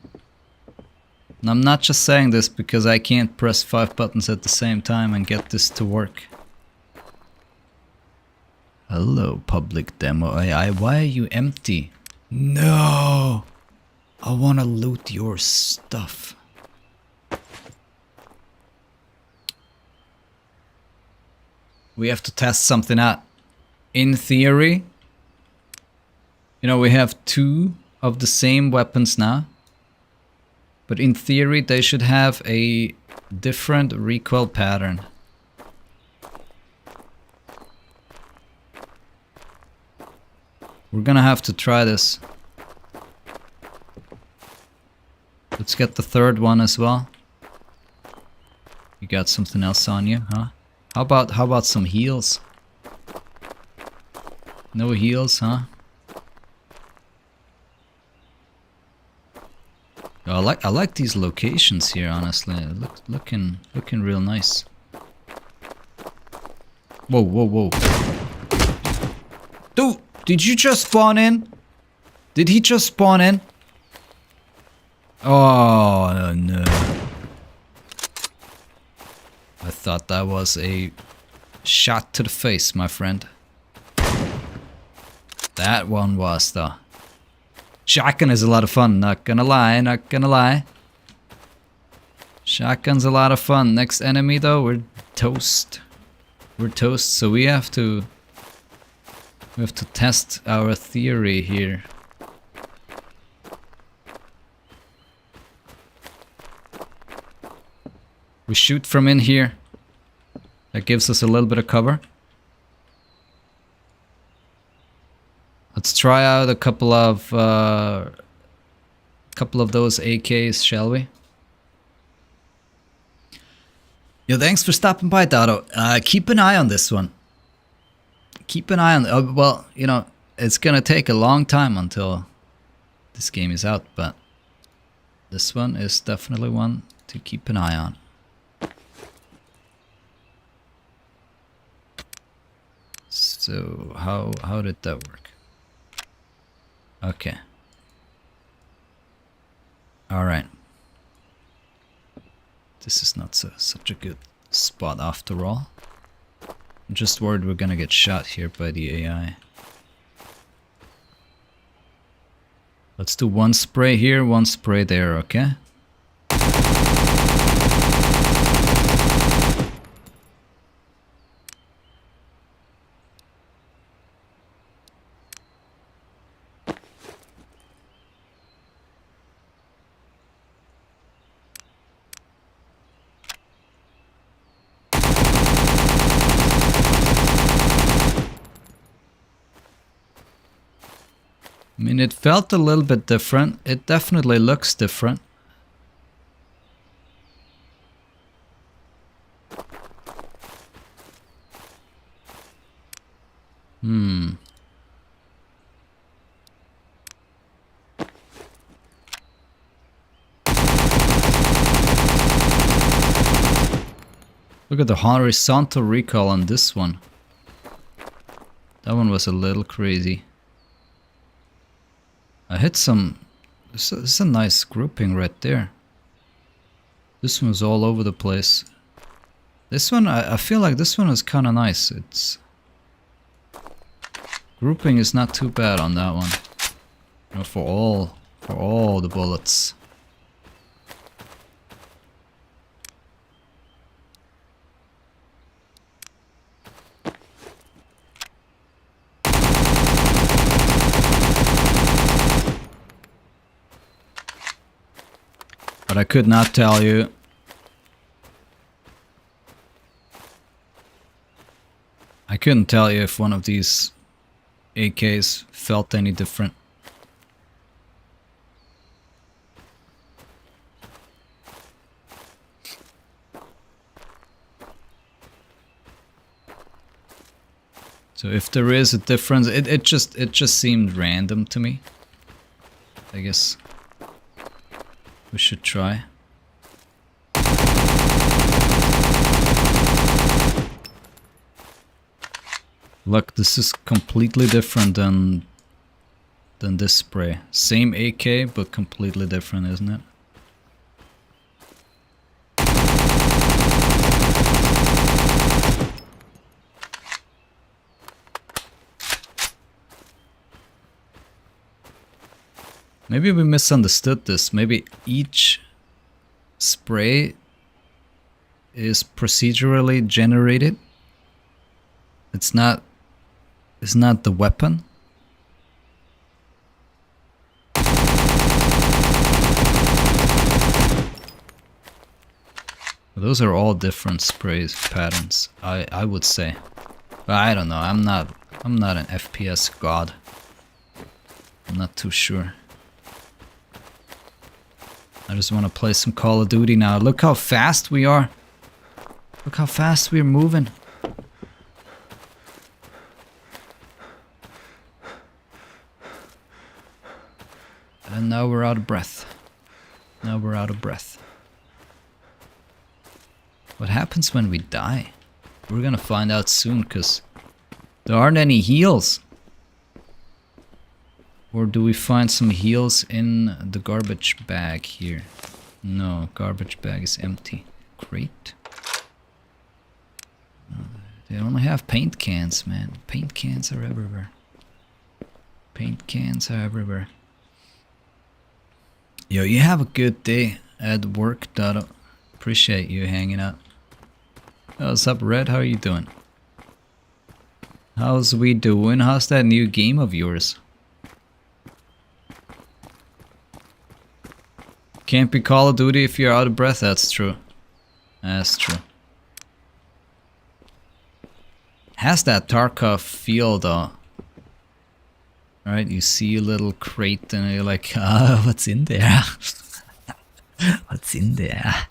And I'm not just saying this because I can't press 5 buttons at the same time and get this to work. Hello, public demo AI. Why are you empty? No! I wanna loot your stuff. We have to test something out. In theory, you know, we have 2 of the same weapons now. But in theory, they should have a different recoil pattern. We're gonna have to try this. Let's get the third one as well. You got something else on you, huh? How about some heals? No heals, huh? I like these locations here, honestly. Looking real nice. Whoa. Dude, did you just spawn in? Did he just spawn in? Oh no. I thought that was a shot to the face, my friend. That one was though. Shotgun is a lot of fun, not gonna lie. Shotgun's a lot of fun. Next enemy though, we're toast. So we have to test our theory here. We shoot from in here. That gives us a little bit of cover. Let's try out a couple of those AKs, shall we? Yo, thanks for stopping by, Dado. Keep an eye on this one. Keep an eye on... well, you know, it's gonna take a long time until this game is out, but this one is definitely one to keep an eye on. So, how did that work? Okay. Alright. This is not such a good spot after all. I'm just worried we're gonna get shot here by the AI. Let's do one spray here, one spray there, okay? I mean, it felt a little bit different. It definitely looks different. Look at the horizontal recoil on this one. That one was a little crazy. I hit some... This is a nice grouping right there. This one was all over the place. This one, I feel like this one is kind of nice. It's... Grouping is not too bad on that one. You know, for all the bullets. But I could not tell you. I couldn't tell you if one of these AKs felt any different. So if there is a difference, it just seemed random to me. I guess we should try. Look, this is completely different than this spray. Same AK, but completely different, isn't it? Maybe we misunderstood this. Maybe each spray is procedurally generated. It's not the weapon. Those are all different sprays patterns, I would say. But I don't know. I'm not an FPS god. I'm not too sure. I just want to play some Call of Duty now. Look how fast we are. Look how fast we're moving. And now we're out of breath. Now we're out of breath. What happens when we die? We're gonna find out soon, because there aren't any heals. Or do we find some heals in the garbage bag here? No, garbage bag is empty. Great. They only have paint cans, man. Paint cans are everywhere. Paint cans are everywhere. Yo, you have a good day at work, Dado. Appreciate you hanging out. Oh, what's up, Red? How are you doing? How's we doing? How's that new game of yours? Can't be Call of Duty if you're out of breath. That's true. That's true. Has that Tarkov feel though. Right? You see a little crate and you're like, ah, what's in there? What's in there?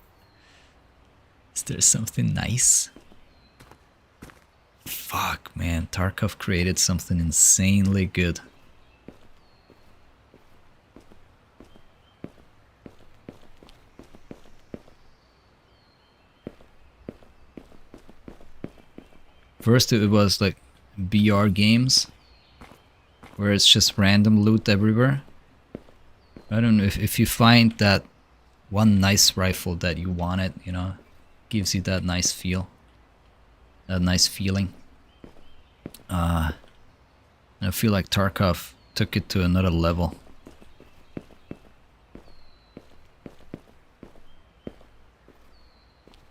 Is there something nice? Fuck, man. Tarkov created something insanely good. First it was like BR games, where it's just random loot everywhere. I don't know if you find that one nice rifle that you wanted, you know, gives you that nice feel, that nice feeling. And I feel like Tarkov took it to another level.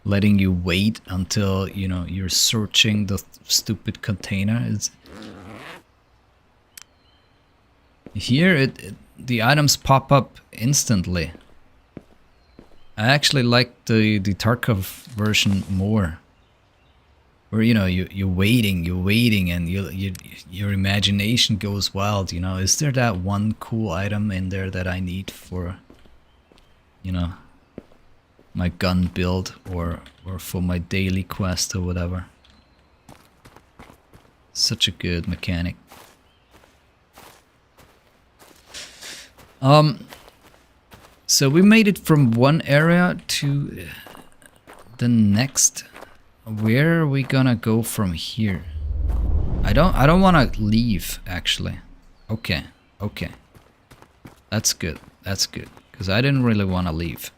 Letting you wait until, you know, you're searching the stupid container. Here the items pop up instantly. I actually like the Tarkov version more. Where, you know, you're waiting and your imagination goes wild, you know. Is there that one cool item in there that I need for, you know, my gun build or for my daily quest or whatever. Such a good mechanic. So we made it from one area to the next. Where are we gonna go from here? I don't want to leave actually. Okay. That's good. Because I didn't really want to leave.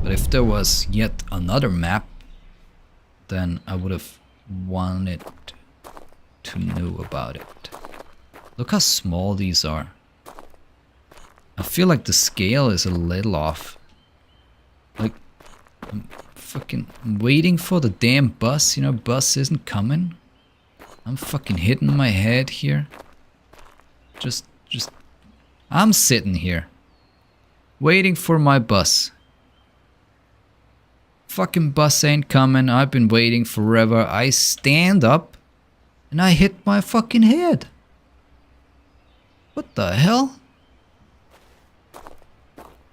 But if there was yet another map, then I would have wanted to know about it. Look how small these are. I feel like the scale is a little off. Like, I'm fucking waiting for the damn bus, you know, bus isn't coming. I'm fucking hitting my head here. Just, I'm sitting here, waiting for my bus. Fucking bus ain't coming. I've been waiting forever. I stand up and I hit my fucking head. What the hell?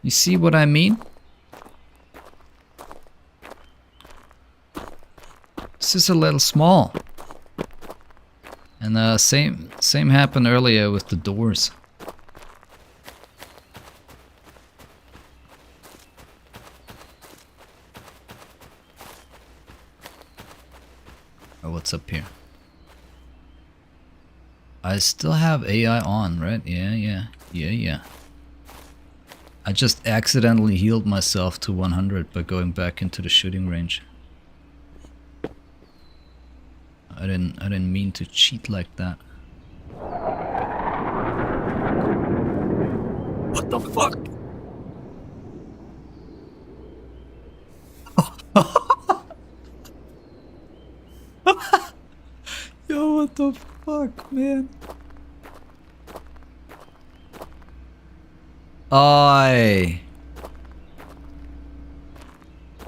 You see what I mean? This is a little small. And same happened earlier with the doors. Oh, what's up here? I still have AI on, right? Yeah. I just accidentally healed myself to 100 by going back into the shooting range. I didn't mean to cheat like that. What the fuck? Yo, what the fuck, man?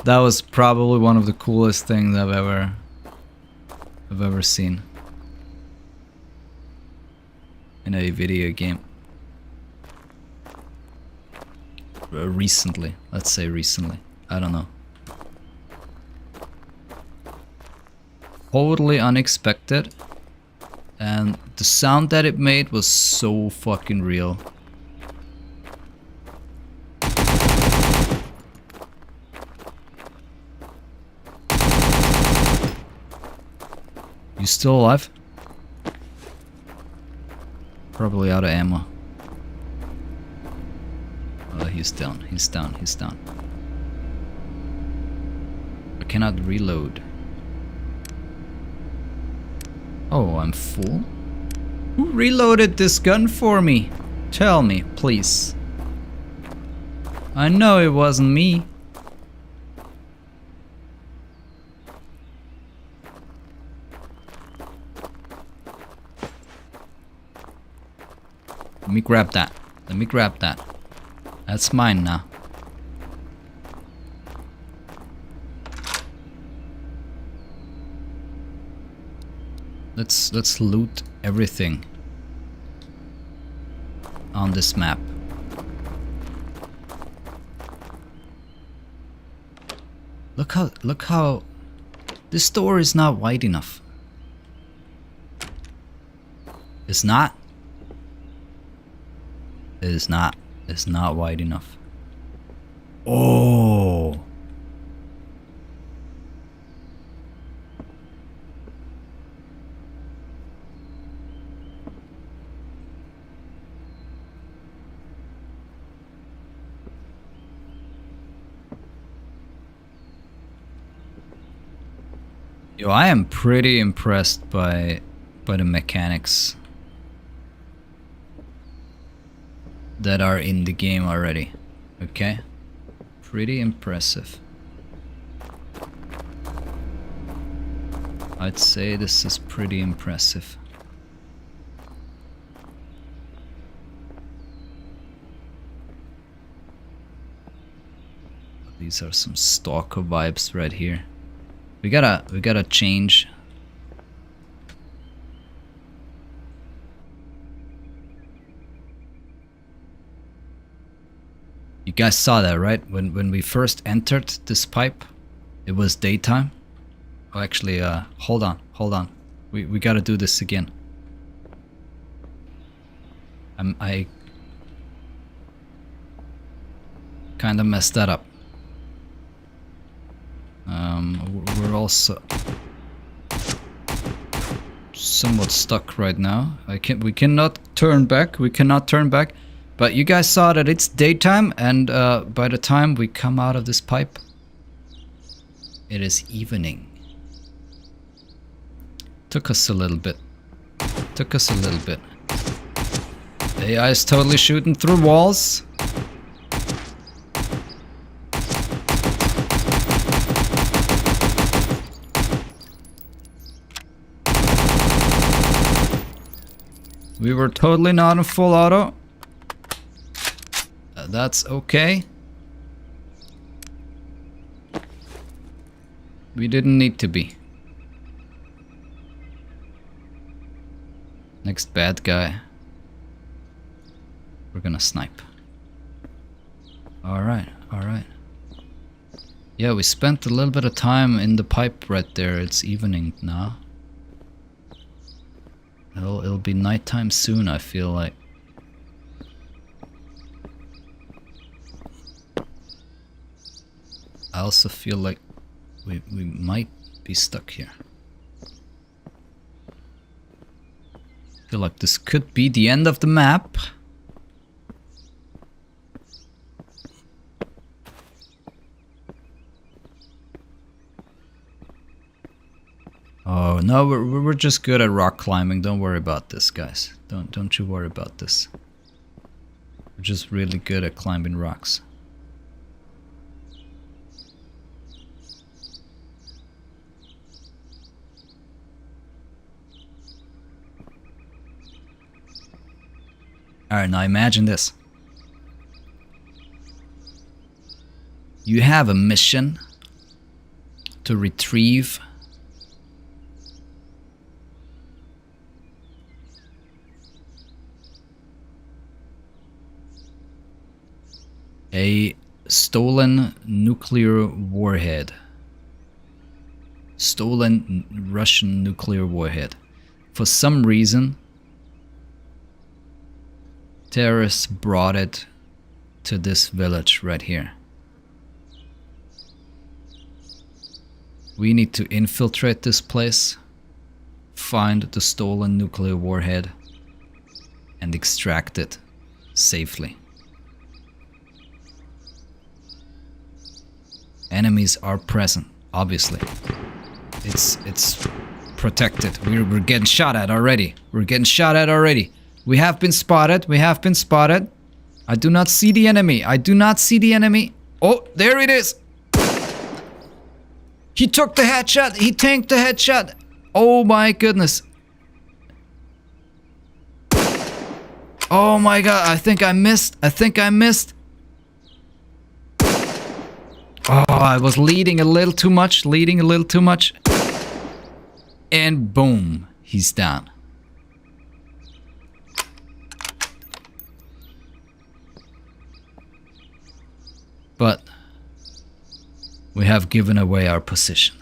That was probably one of the coolest things I've ever seen in a video game. Recently, let's say recently. I don't know. Totally unexpected, and the sound that it made was so fucking real. You still alive? Probably out of ammo. Oh, he's down. I cannot reload. Oh, I'm full? Who reloaded this gun for me? Tell me, please. I know it wasn't me. Let me grab that. That's mine now. Let's loot everything on this map. Look how this door is not wide enough. It's not. It is not. It's not wide enough. Oh. Yo, I am pretty impressed by the mechanics that are in the game already. Okay? Pretty impressive. I'd say this is pretty impressive. These are some Stalker vibes right here. We gotta change. You guys saw that, right? When we first entered this pipe, it was daytime. Oh, actually, hold on. We gotta do this again. I kind of messed that up. We're also somewhat stuck right now. We cannot turn back. But you guys saw that it's daytime, and by the time we come out of this pipe, it is evening. Took us a little bit. The AI is totally shooting through walls. We were totally not in full auto. That's okay. We didn't need to be. Next bad guy. We're gonna snipe. Alright. Yeah, we spent a little bit of time in the pipe right there. It's evening now. It'll be nighttime soon, I feel like. I also feel like we might be stuck here. I feel like this could be the end of the map. Oh no, we're just good at rock climbing. Don't worry about this, guys. Don't you worry about this. We're just really good at climbing rocks. Alright, now imagine this. You have a mission to retrieve a stolen nuclear warhead. Stolen Russian nuclear warhead. For some reason, terrorists brought it to this village right here. We need to infiltrate this place, find the stolen nuclear warhead, and extract it safely. Enemies are present, obviously. It's protected. We're getting shot at already. We have been spotted. I do not see the enemy. Oh, there it is. He took the headshot. He tanked the headshot. Oh my goodness. Oh my god, I think I missed. Oh, I was leading a little too much. And boom. He's down. But we have given away our position.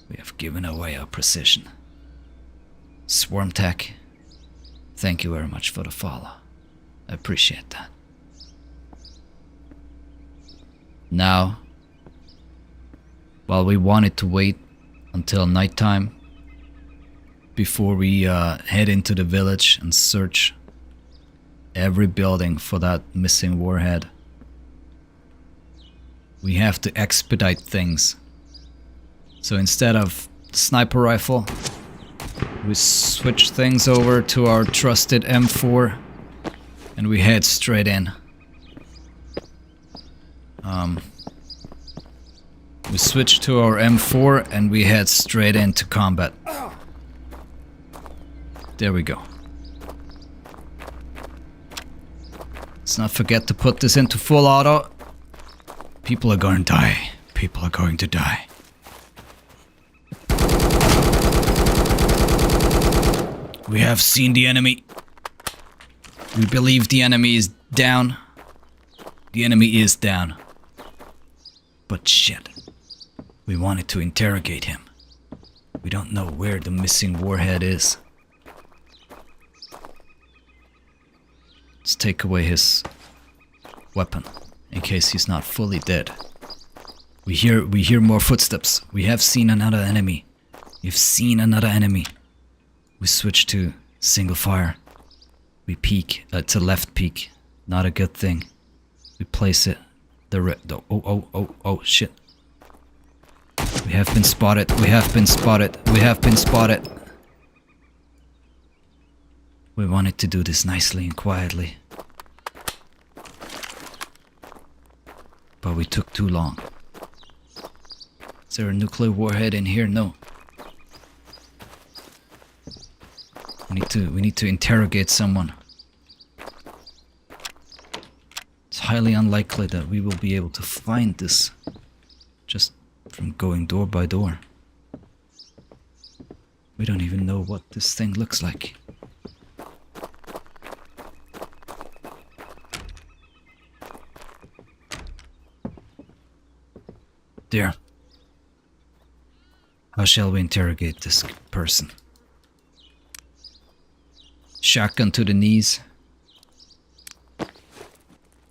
We have given away our position. Swarm Tech, thank you very much for the follow. I appreciate that. Now, while we wanted to wait until nighttime before we head into the village and search every building for that missing warhead, we have to expedite things. So instead of the sniper rifle, we switch things over to our trusted M4 and we head straight in. We switch to our M4 and we head straight into combat. There we go. Let's not forget to put this into full auto. People are going to die. People are going to die. We have seen the enemy. We believe the enemy is down. The enemy is down. But shit. We wanted to interrogate him. We don't know where the missing warhead is. Let's take away his weapon in case he's not fully dead. We hear more footsteps. We have seen another enemy. We've seen another enemy. We switch to single fire. We peek. It's a left peek. Not a good thing. We place it. Oh, shit. We have been spotted. We have been spotted. We have been spotted. We wanted to do this nicely and quietly. But we took too long. Is there a nuclear warhead in here? No. We need to interrogate someone. It's highly unlikely that we will be able to find this just from going door by door. We don't even know what this thing looks like. There. How shall we interrogate this person? Shotgun to the knees.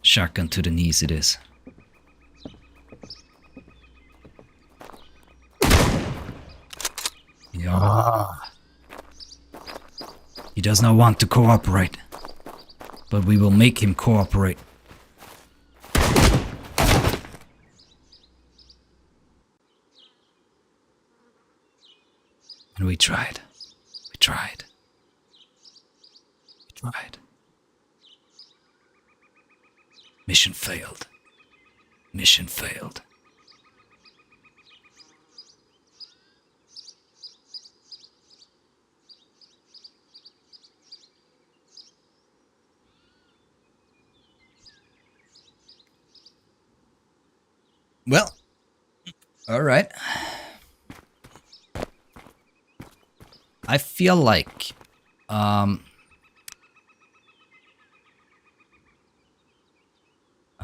Shotgun to the knees it is. Yeah. He does not want to cooperate. But we will make him cooperate. And we tried. We tried. We tried. Mission failed. Mission failed. Well, all right. I feel like I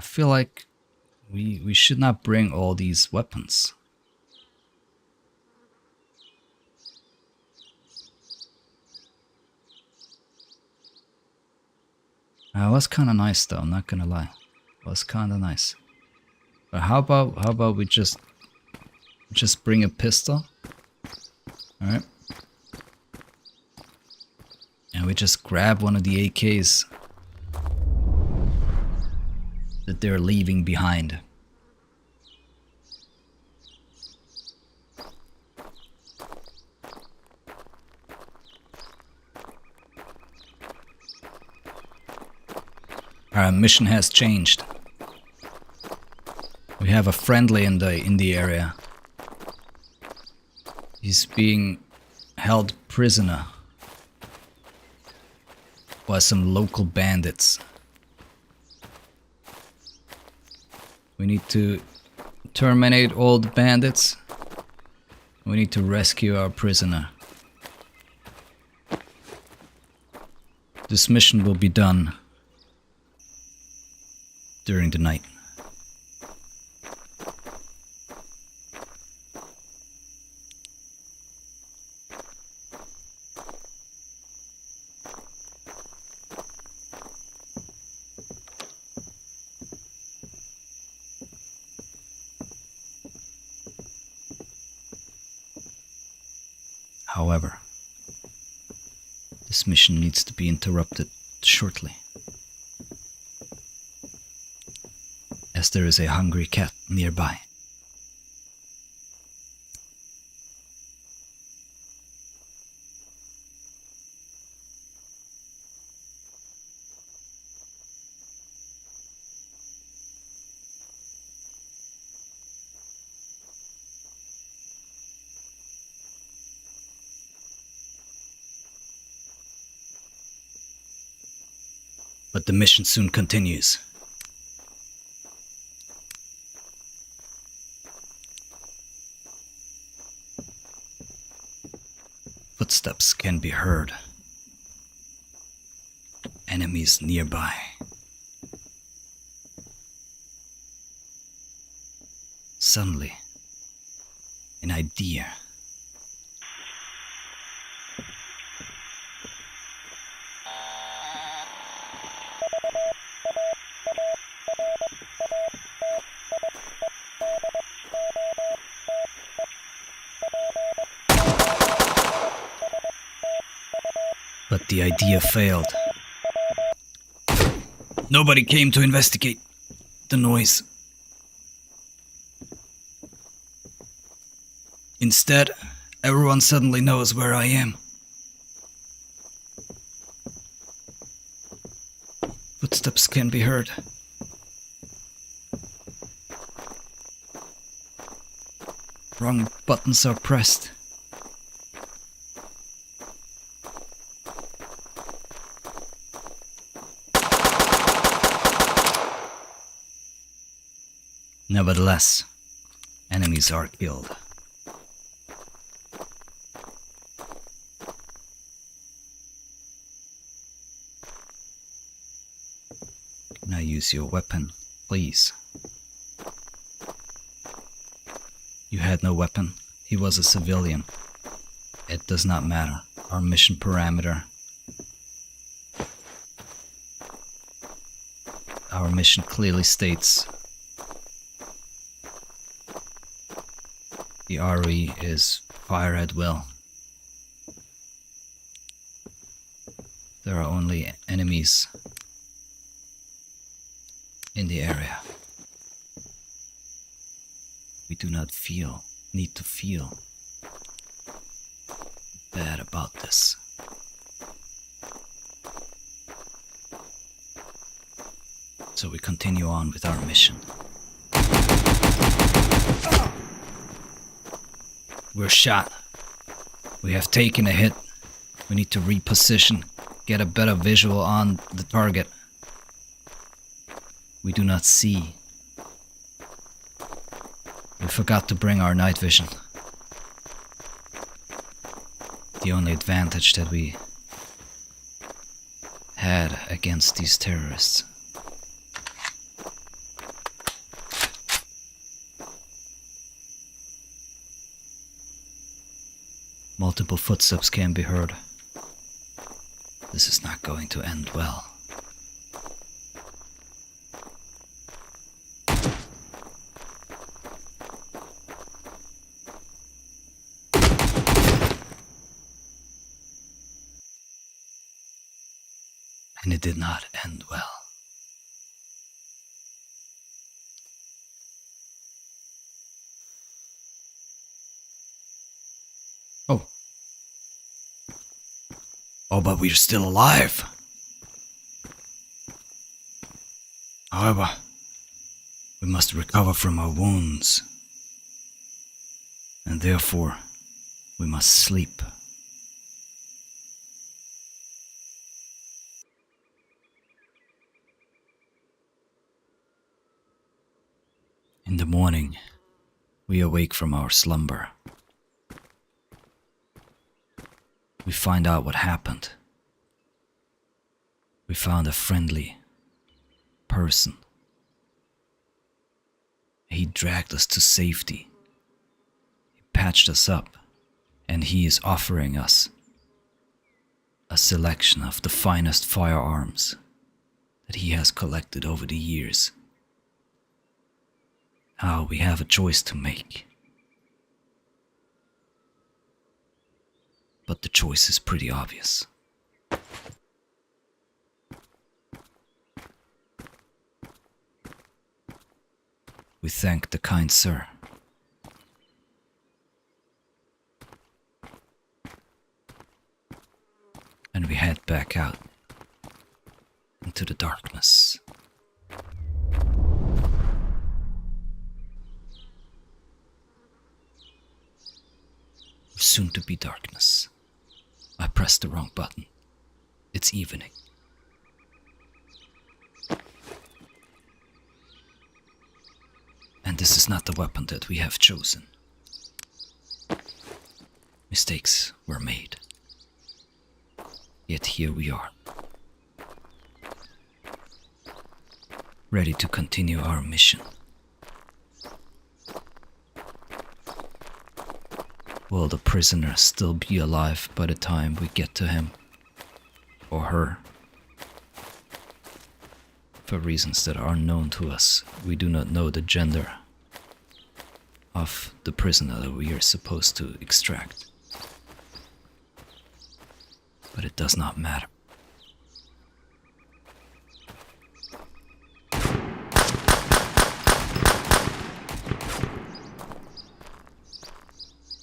feel like we should not bring all these weapons. It was kind of nice though, I'm not gonna lie. It was kind of nice. But how about we just bring a pistol? All right. And we just grab one of the AKs that they're leaving behind. Our mission has changed. We have a friendly in the area. He's being held prisoner by some local bandits. We need to terminate all the bandits. We need to rescue our prisoner. This mission will be done during the night. However, this mission needs to be interrupted shortly, as there is a hungry cat nearby. But the mission soon continues. Footsteps can be heard. Enemies nearby. Suddenly, an idea. But the idea failed. Nobody came to investigate the noise. Instead, everyone suddenly knows where I am. Footsteps can be heard. Wrong buttons are pressed. Nevertheless, enemies are killed. Can I use your weapon, please? You had no weapon. He was a civilian. It does not matter. Our mission parameter. Our mission clearly states the RE is fire at will. There are only enemies in the area. We do not need to feel bad about this. So we continue on with our mission. We're shot. We have taken a hit. We need to reposition, get a better visual on the target. We do not see. We forgot to bring our night vision. The only advantage that we had against these terrorists. Multiple footsteps can be heard. This is not going to end well. And it did not end well. Oh, but we're still alive. However, we must recover from our wounds. And therefore, we must sleep. In the morning, we awake from our slumber. We find out what happened. we found a friendly person. He dragged us to safety. He patched us up, and he is offering us a selection of the finest firearms that he has collected over the years. Now we have a choice to make. But the choice is pretty obvious. We thank the kind sir. And we head back out into the darkness. Soon to be darkness. I pressed the wrong button. It's evening. And this is not the weapon that we have chosen. Mistakes were made. Yet here we are. Ready to continue our mission. Will the prisoner still be alive by the time we get to him? Or her? For reasons that are unknown to us, we do not know the gender of the prisoner that we are supposed to extract. But it does not matter.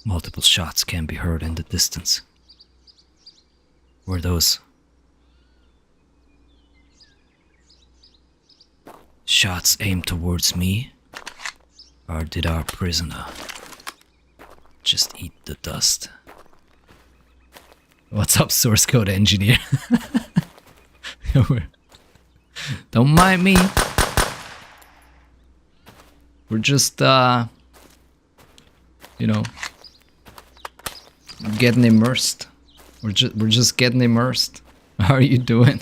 Multiple shots can be heard in the distance. Were those shots aimed towards me? Or did our prisoner just eat the dust? What's up, source code engineer? Don't mind me. We're just, getting immersed. We're just getting immersed. How are you doing?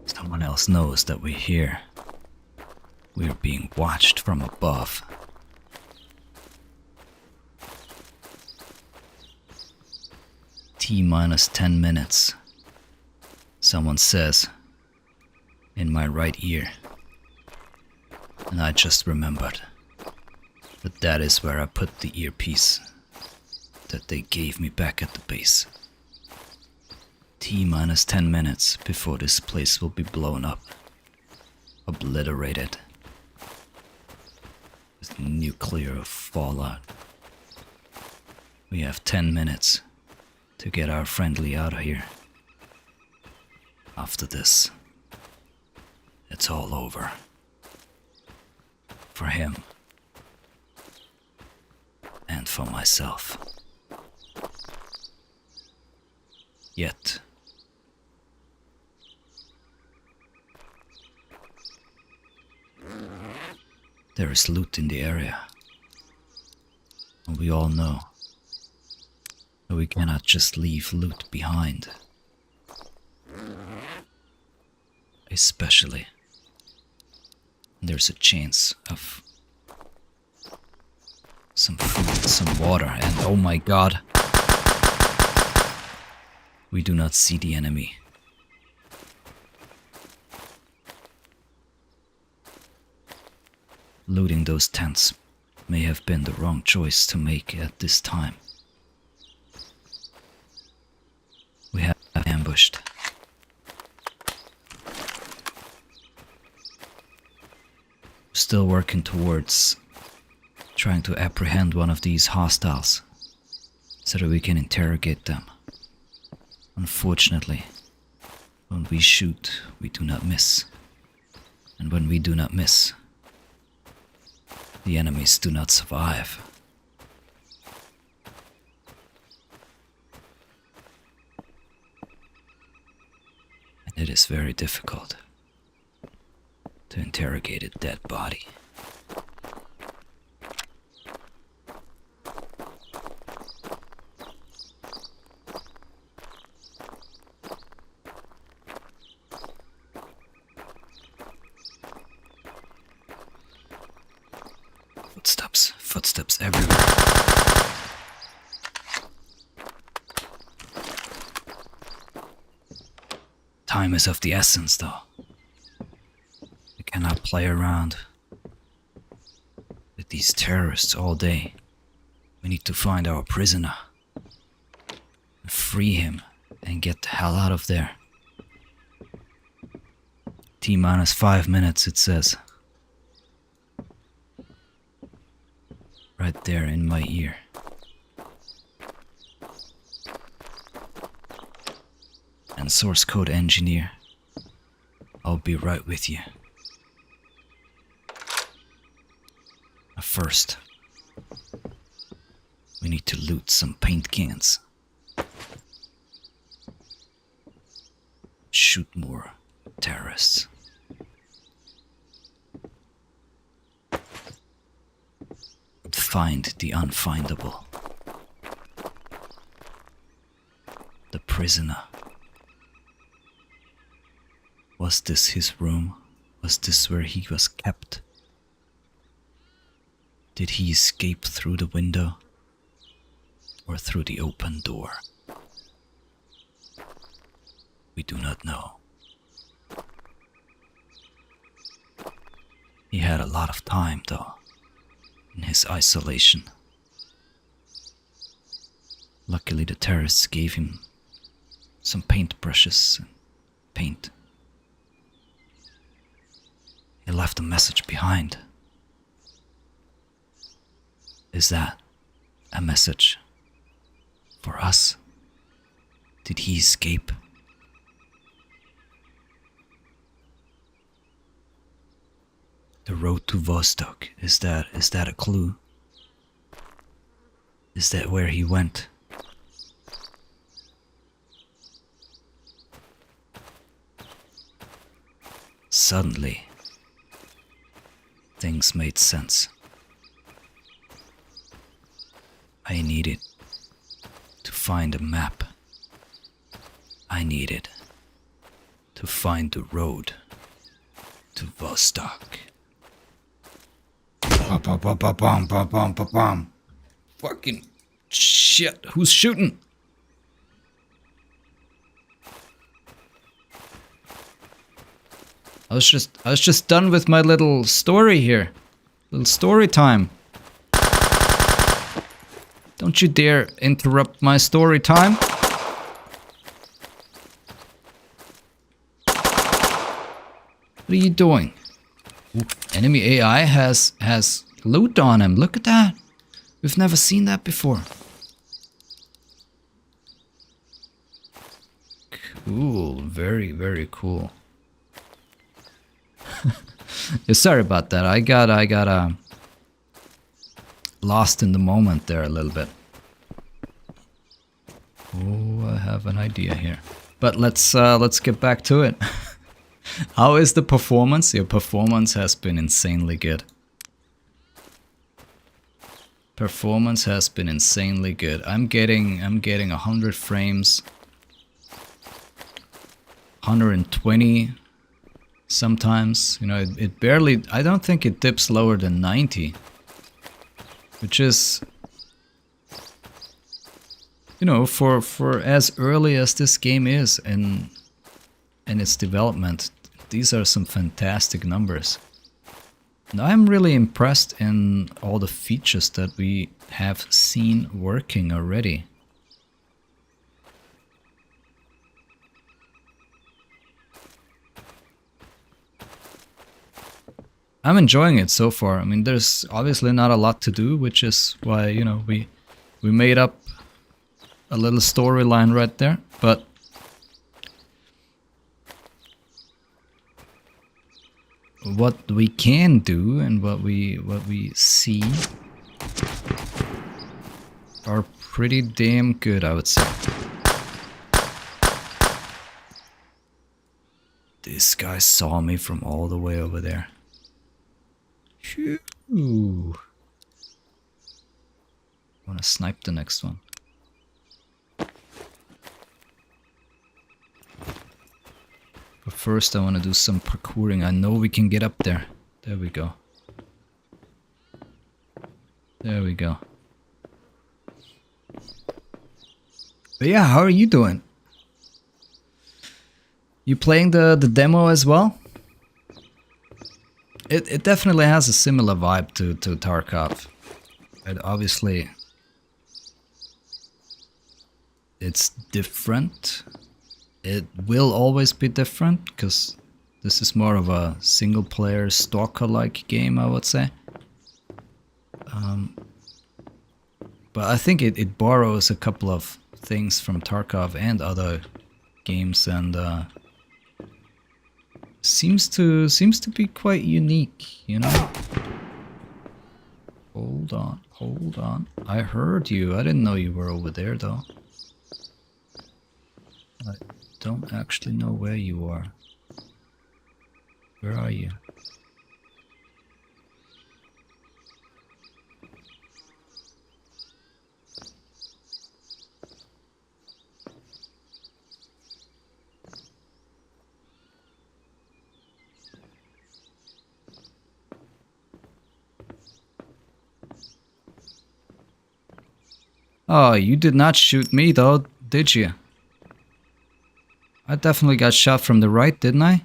Someone else knows that we're here. We're being watched from above. T-minus 10 minutes. Someone says in my right ear. And I just remembered that that is where I put the earpiece that they gave me back at the base. T-minus 10 minutes before this place will be blown up. Obliterated. With nuclear fallout. We have 10 minutes to get our friendly out of here. After this, it's all over. For him. And for myself. Yet, there is loot in the area. And we all know that we cannot just leave loot behind. Especially when there's a chance of some food, some water, and oh my god, we do not see the enemy. Looting those tents may have been the wrong choice to make at this time. We have ambushed. Still working towards trying to apprehend one of these hostiles so that we can interrogate them. Unfortunately, When we shoot, we do not miss. And when we do not miss, the enemies do not survive. And it is very difficult to interrogate a dead body. Footsteps everywhere. Time is of the essence, though. We cannot play around with these terrorists all day. We need to find our prisoner, free him, and get the hell out of there. T-minus 5 minutes, it says. Right there in my ear. And source code engineer, I'll be right with you. First, we need to loot some paint cans. Shoot more terrorists. Find the unfindable. The prisoner. Was this his room? Was this where he was kept? Did he escape through the window? Or through the open door? We do not know. He had a lot of time, though, in his isolation. Luckily, the terrorists gave him some paintbrushes and paint. He left a message behind. Is that a message for us? Did he escape? The road to Vostok, is that a clue? Is that where he went? Suddenly, things made sense. I needed to find a map. I needed to find the road to Vostok. Bum. Fucking shit, who's shooting? I was just done with my little story here. Little story time. Don't you dare interrupt my story time. What are you doing? Ooh, enemy AI has loot on him. Look at that. We've never seen that before. Cool. Very, very cool. Yeah, sorry about that. I got lost in the moment there a little bit. Oh, I have an idea here. But let's get back to it. How is the performance? Your performance has been insanely good. Performance has been insanely good. I'm getting 100 frames. 120 sometimes. You know, it barely, I don't think it dips lower than 90. Which is, you know, for as early as this game is in its development, these are some fantastic numbers. And I'm really impressed in all the features that we have seen working already. I'm enjoying it so far. I mean, there's obviously not a lot to do, which is why, you know, we made up a little storyline right there, but what we can do and what we see are pretty damn good, I would say. This guy saw me from all the way over there. Phew. Wanna snipe the next one. But first I wanna do some parkouring. I know we can get up there. There we go. There we go. But yeah, how are you doing? You playing the demo as well? It definitely has a similar vibe to Tarkov. But obviously it's different. It will always be different because this is more of a single player Stalker-like game, I would say. But I think it borrows a couple of things from Tarkov and other games, and seems to be quite unique, you know. Hold on. I heard you. I didn't know you were over there though. I don't actually know where you are. Where are you? Oh, you did not shoot me though, did you? I definitely got shot from the right, didn't I?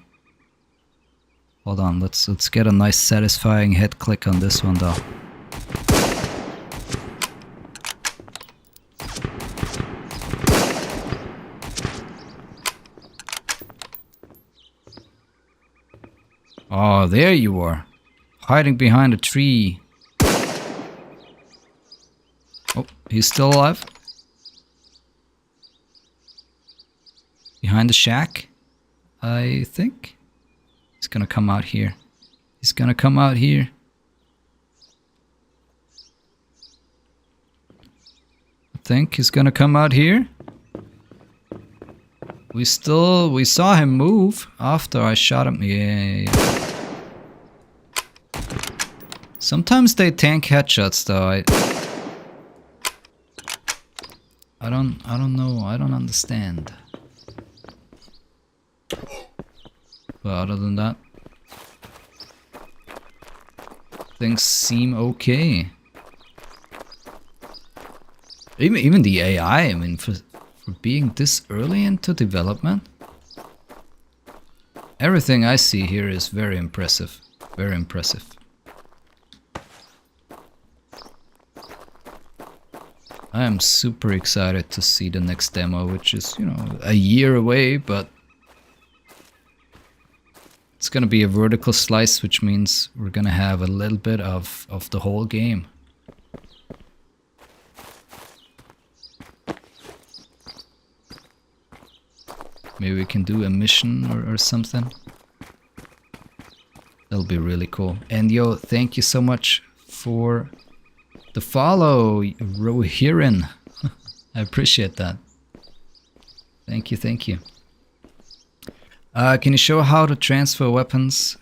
Hold on, let's get a nice satisfying head click on this one though. Oh, there you are. Hiding behind a tree. Oh, he's still alive. Behind the shack, I think. He's gonna come out here. He's gonna come out here. I think he's gonna come out here. We saw him move after I shot him. Yeah. Sometimes they tank headshots though. I don't know. I don't understand. But other than that, things seem okay. Even the AI, I mean, for being this early into development, everything I see here is very impressive. Very impressive. I am super excited to see the next demo, which is, you know, a year away, but it's gonna be a vertical slice, which means we're gonna have a little bit of the whole game. Maybe we can do a mission or something. That'll be really cool. And yo, thank you so much for the follow, Rohirin. I appreciate that. Thank you, thank you. Can you show how to transfer weapons?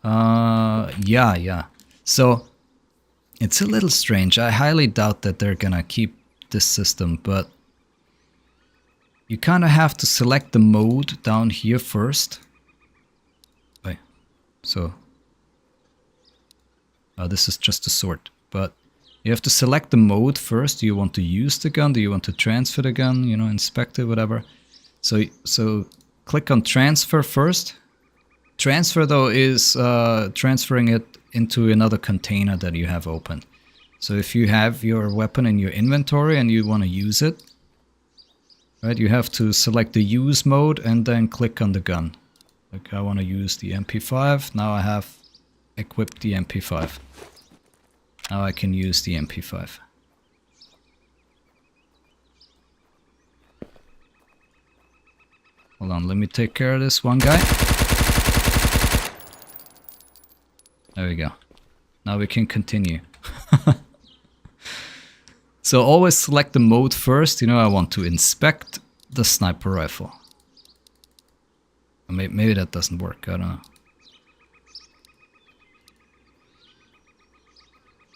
Yeah. So, it's a little strange. I highly doubt that they're gonna keep this system, but you kind of have to select the mode down here first. Wait, so... this is just a sword, but you have to select the mode first. Do you want to use the gun? Do you want to transfer the gun? You know, inspect it, whatever. So click on transfer first. Transfer though is transferring it into another container that you have opened. So if you have your weapon in your inventory and you want to use it, right, you have to select the use mode and then click on the gun. Like I want to use the MP5. Now I have equipped the MP5. Now I can use the MP5. Hold on, let me take care of this one guy. There we go. Now we can continue. So always select the mode first. You know, I want to inspect the sniper rifle. Maybe that doesn't work, I don't know.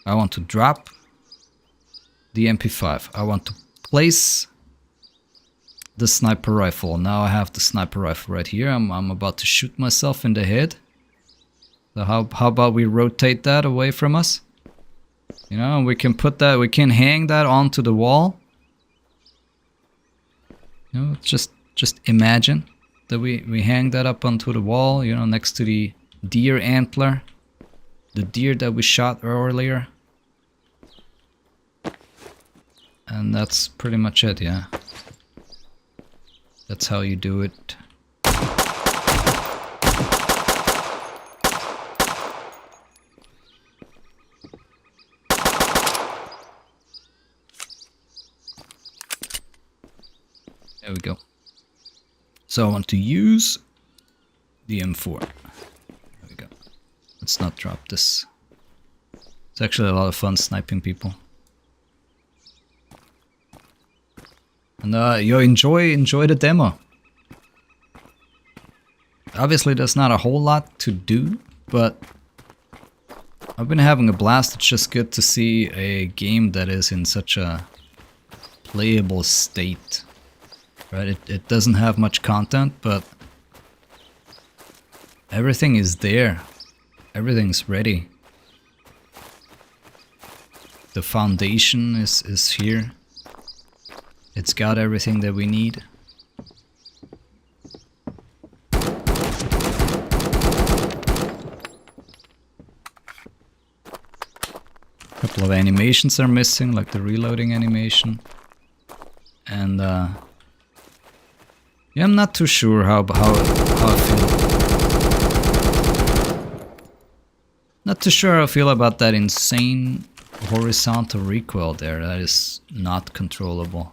I want to drop the MP5. I want to place the sniper rifle. Now I have the sniper rifle right here. I'm about to shoot myself in the head. So how about we rotate that away from us? You know, we can put that, we can hang that onto the wall. You know, just imagine that we hang that up onto the wall, you know, next to the deer antler. The deer that we shot earlier. And that's pretty much it, yeah. That's how you do it. There we go. So I want to use the M4. There we go. Let's not drop this. It's actually a lot of fun sniping people. And you enjoy the demo. Obviously there's not a whole lot to do, but I've been having a blast. It's just good to see a game that is in such a playable state. Right? It doesn't have much content, but everything is there. Everything's ready. The foundation is here. It's got everything that we need. A couple of animations are missing, like the reloading animation. And yeah, I'm not too sure how I feel. Not too sure how I feel about that insane horizontal recoil there. That is not controllable.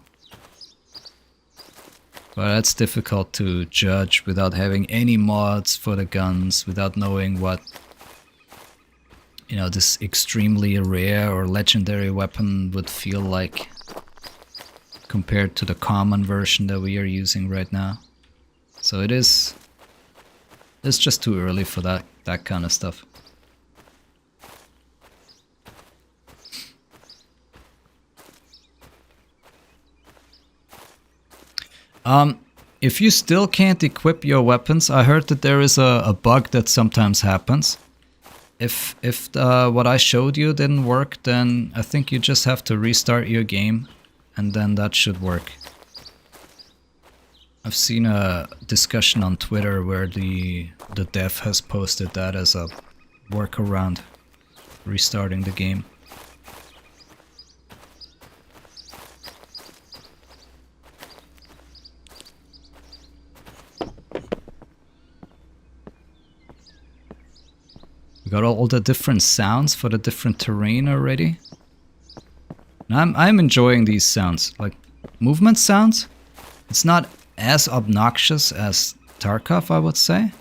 But that's difficult to judge without having any mods for the guns, without knowing what, you know, this extremely rare or legendary weapon would feel like compared to the common version that we are using right now. So it's just too early for that kind of stuff. If you still can't equip your weapons, I heard that there is a bug that sometimes happens. If what I showed you didn't work, then I think you just have to restart your game, and then that should work. I've seen a discussion on Twitter where the dev has posted that as a workaround, restarting the game. We got all the different sounds for the different terrain already. And I'm enjoying these sounds, like movement sounds. It's not as obnoxious as Tarkov, I would say,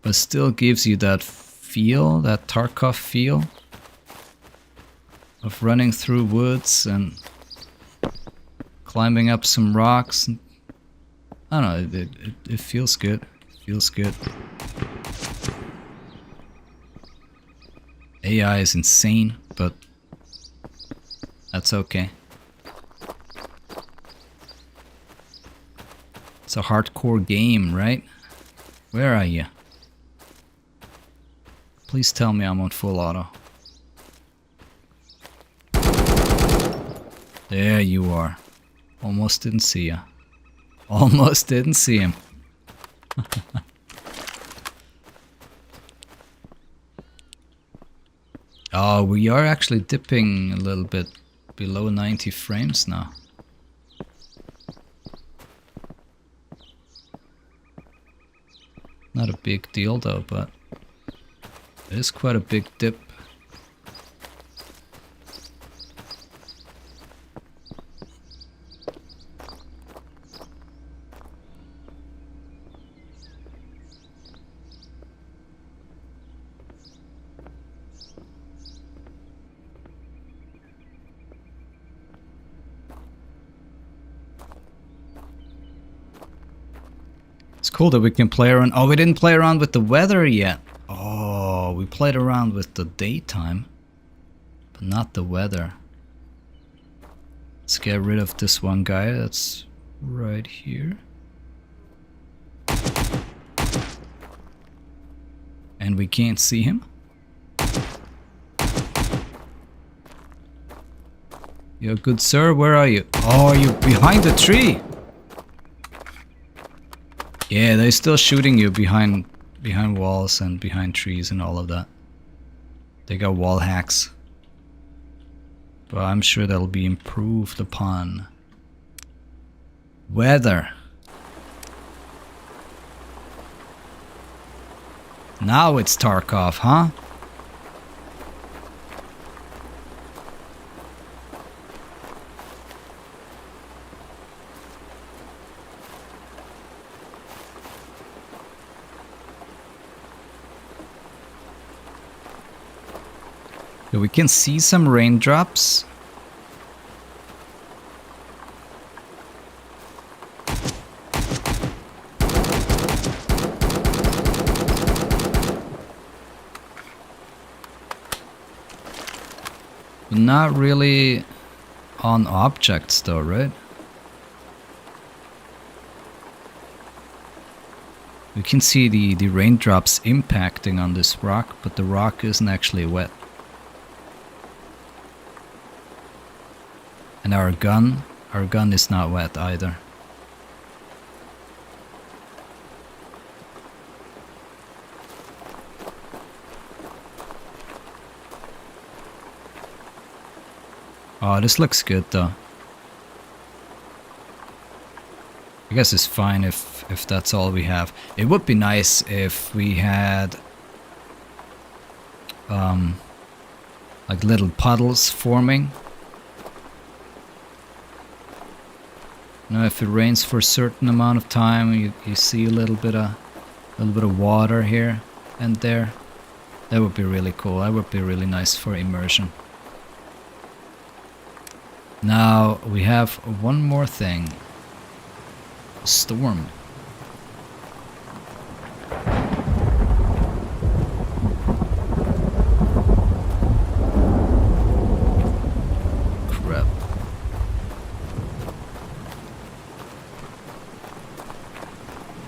but still gives you that feel, that Tarkov feel of running through woods and climbing up some rocks. I don't know, it feels good. It feels good. AI is insane, but that's okay. It's a hardcore game, right? Where are you? Please tell me I'm on full auto. There you are. Almost didn't see ya. Almost didn't see him. Oh, we are actually dipping a little bit below 90 frames now. Not a big deal though, but it is quite a big dip. cool that we can play around. Oh, we didn't play around with the weather yet. Oh, we played around with the daytime, but not the weather. Let's get rid of this one guy that's right here. And we can't see him. Yo, good sir, where are you? Oh, are you behind the tree? Yeah, they're still shooting you behind walls and behind trees and all of that. They got wall hacks. But I'm sure that'll be improved upon. Weather. Now it's Tarkov, huh? So we can see some raindrops. But not really on objects though, right? We can see the raindrops impacting on this rock, but the rock isn't actually wet. And our gun is not wet either. Oh, this looks good though. I guess it's fine if that's all we have. It would be nice if we had like little puddles forming. You know, if it rains for a certain amount of time, you see a little bit of water here and there. That would be really cool. That would be really nice for immersion. Now we have one more thing. Storm. Crap.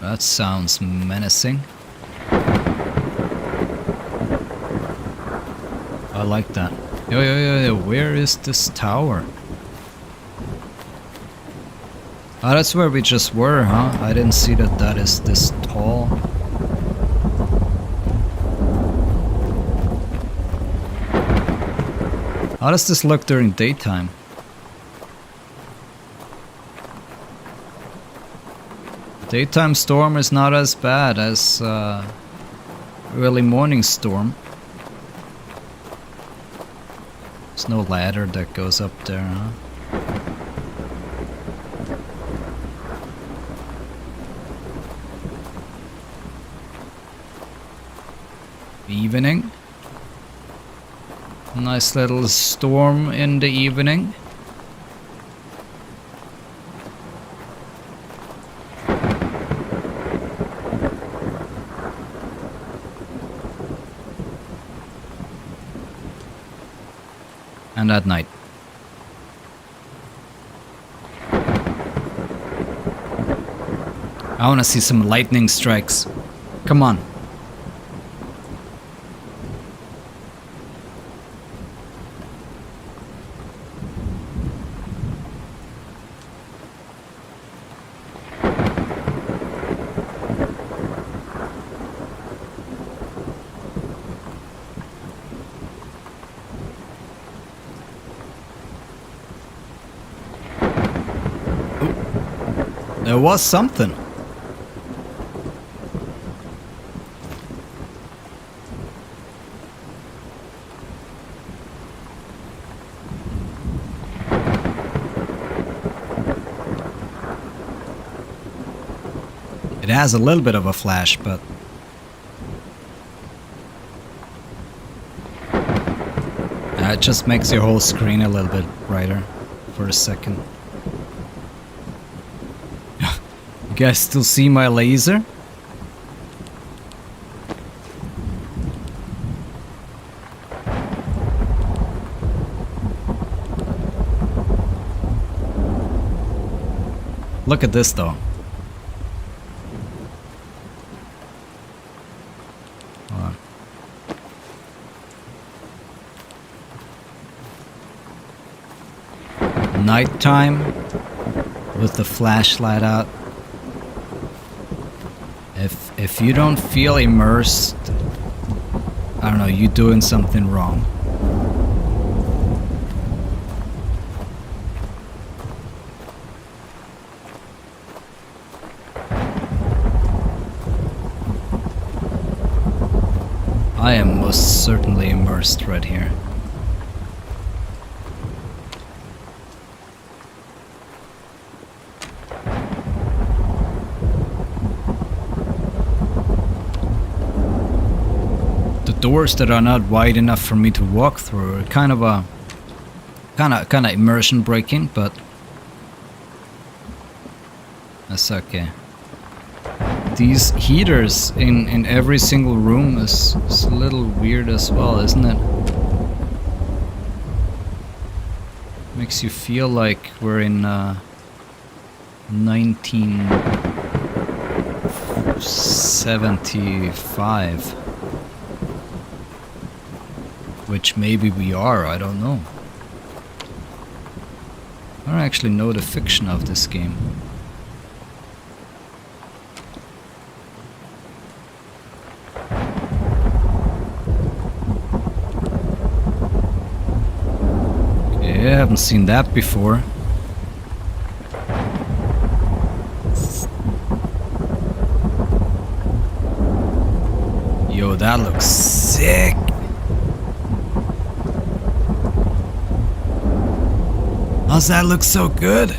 That sounds menacing. I like that. Yo, where is this tower? Oh, that's where we just were, huh? I didn't see that is this tall. How does this look during daytime? Daytime storm is not as bad as early morning storm. There's no ladder that goes up there, huh? Evening. Nice little storm in the evening. And at night. I want to see some lightning strikes. Come on. There was something. It has a little bit of a flash, but it just makes your whole screen a little bit brighter for a second. You guys still see my laser? Look at this though. Hold on. Nighttime with the flashlight out. If you don't feel immersed, I don't know, you're doing something wrong. I am most certainly immersed right here. The doors that are not wide enough for me to walk through are kind of immersion breaking, but that's okay. These heaters in every single room is a little weird as well, isn't it? Makes you feel like we're in 1975. Which maybe we are, I don't know. I don't actually know the fiction of this game. I haven't seen that before. Yo, that looks sick. How's that look so good?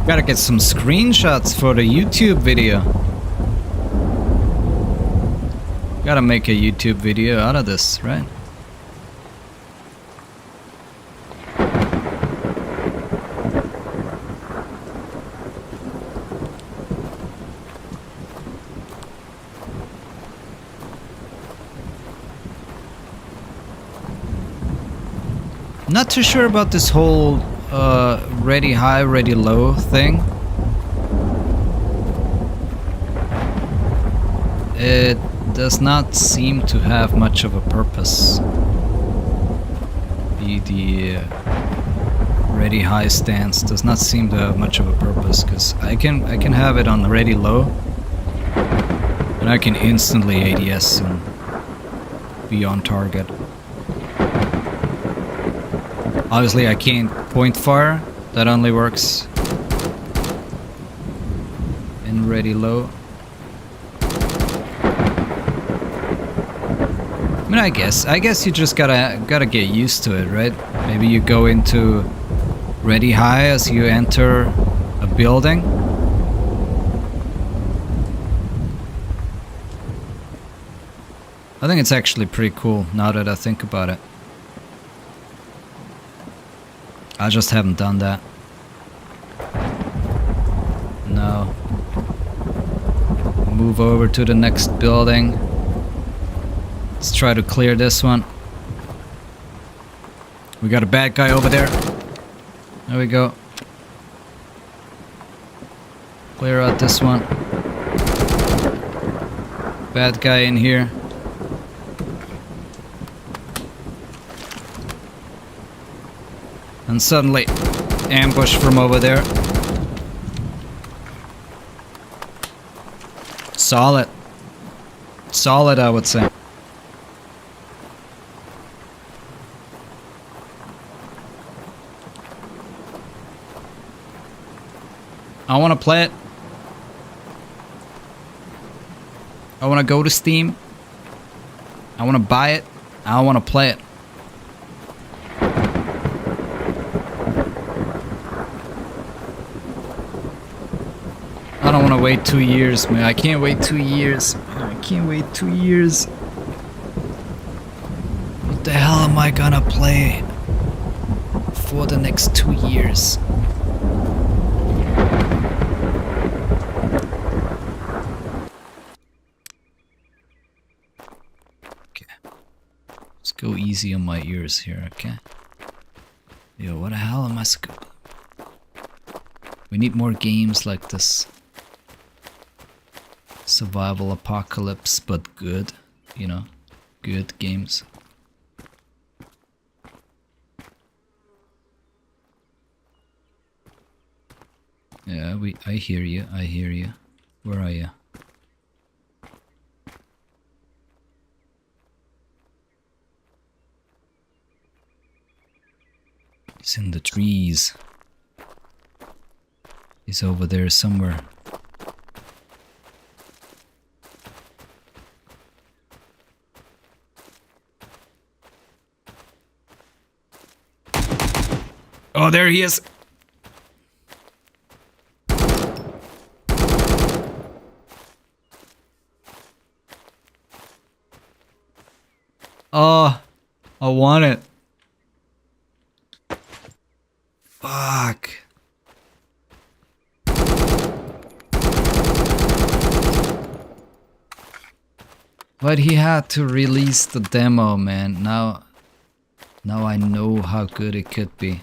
Gotta get some screenshots for the YouTube video. Gotta make a YouTube video out of this, right? Not too sure about this whole ready high, ready low thing. It does not seem to have much of a purpose. The ready high stance does not seem to have much of a purpose, because I can have it on the ready low and I can instantly ADS and be on target. Obviously I can't point fire, that only works in ready low. I mean, I guess you just gotta get used to it, right? Maybe you go into ready high as you enter a building. I think it's actually pretty cool now that I think about it. I just haven't done that. No. Move over to the next building. Let's try to clear this one. We got a bad guy over there. There we go. Clear out this one. Bad guy in here. And suddenly, ambush from over there. Solid. Solid, I would say. I want to play it. I want to go to Steam. I want to buy it. I want to play it. I don't want to wait 2 years, man. I can't wait 2 years. I can't wait 2 years. What the hell am I gonna play for the next 2 years? Okay. Let's go easy on my ears here, okay? Yo, what the hell am I scooping? We need more games like this. Survival apocalypse, but good, you know, good games. Yeah, I hear you, I hear you. Where are you? He's in the trees. He's over there somewhere. Oh, there he is! Oh, I want it. Fuck. But he had to release the demo, man. Now I know how good it could be.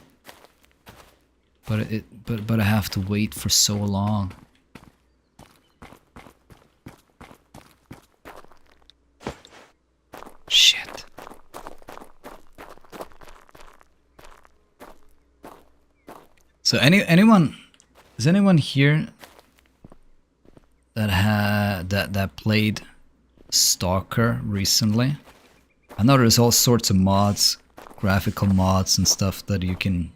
But I have to wait for so long. Shit. So is anyone here that played Stalker recently? I know there's all sorts of mods, graphical mods and stuff that you can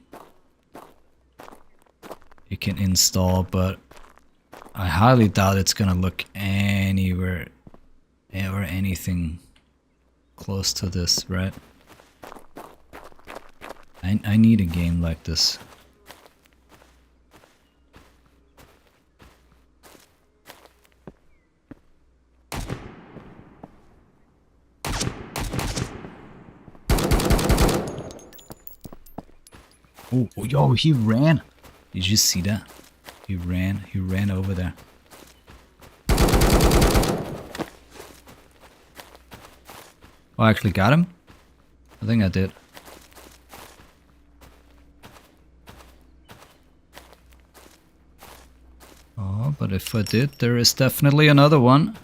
install, but I highly doubt it's gonna look anywhere or anything close to this, right? I need a game like this. Oh, yo, he ran. Did you see that? He ran over there. Oh, I actually got him? I think I did. Oh, but if I did, there is definitely another one.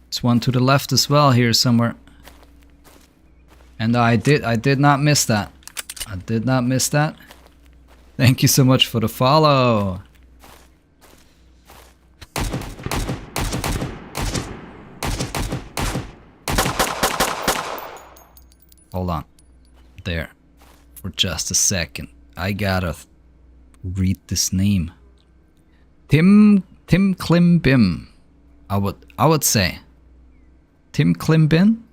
There's one to the left as well here somewhere. And I did not miss that. I did not miss that. Thank you so much for the follow. Hold on. There. For just a second. I gotta read this name. Tim Klimbim. I would say. Tim Klimbin?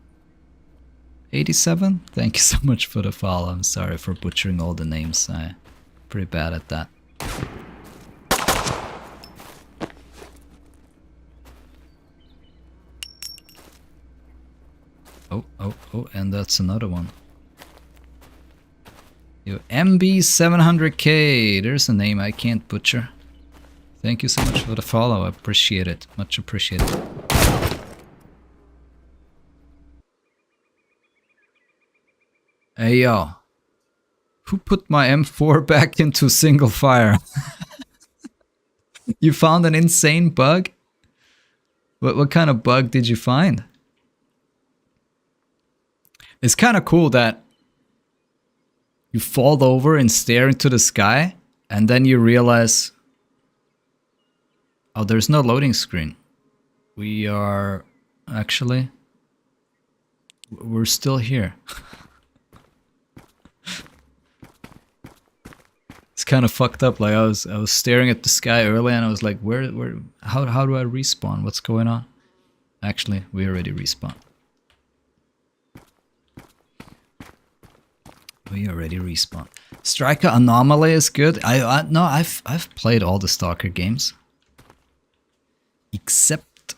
87? Thank you so much for the follow. I'm sorry for butchering all the names. I'm pretty bad at that. Oh, and that's another one. Yo, MB700K. There's a name I can't butcher. Thank you so much for the follow. I appreciate it. Much appreciated. Hey yo, who put my M4 back into single fire? You found an insane bug? What kind of bug did you find? It's kind of cool that you fall over and stare into the sky, and then you realize, oh, there's no loading screen. We are actually, we're still here. It's kind of fucked up. Like I was staring at the sky earlier, and I was like, how do I respawn? What's going on? Actually, we already respawned. we already respawned. Striker Anomaly is good. No, I've played all the Stalker games. Except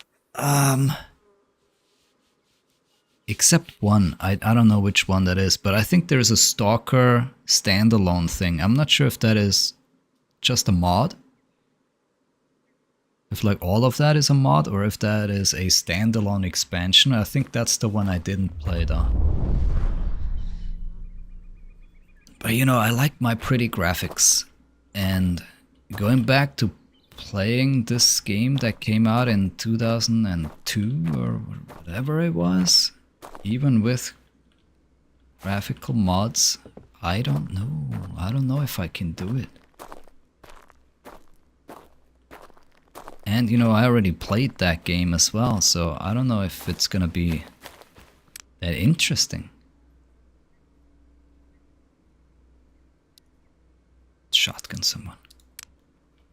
one. I don't know which one that is, but I think there's a Stalker standalone thing. I'm not sure if that is just a mod. If like all of that is a mod, or if that is a standalone expansion. I think that's the one I didn't play though. But you know, I like my pretty graphics, and going back to playing this game that came out in 2002 or whatever it was, even with graphical mods, I don't know if I can do it. And you know, I already played that game as well, so I don't know if it's gonna be that interesting. Shotgun someone.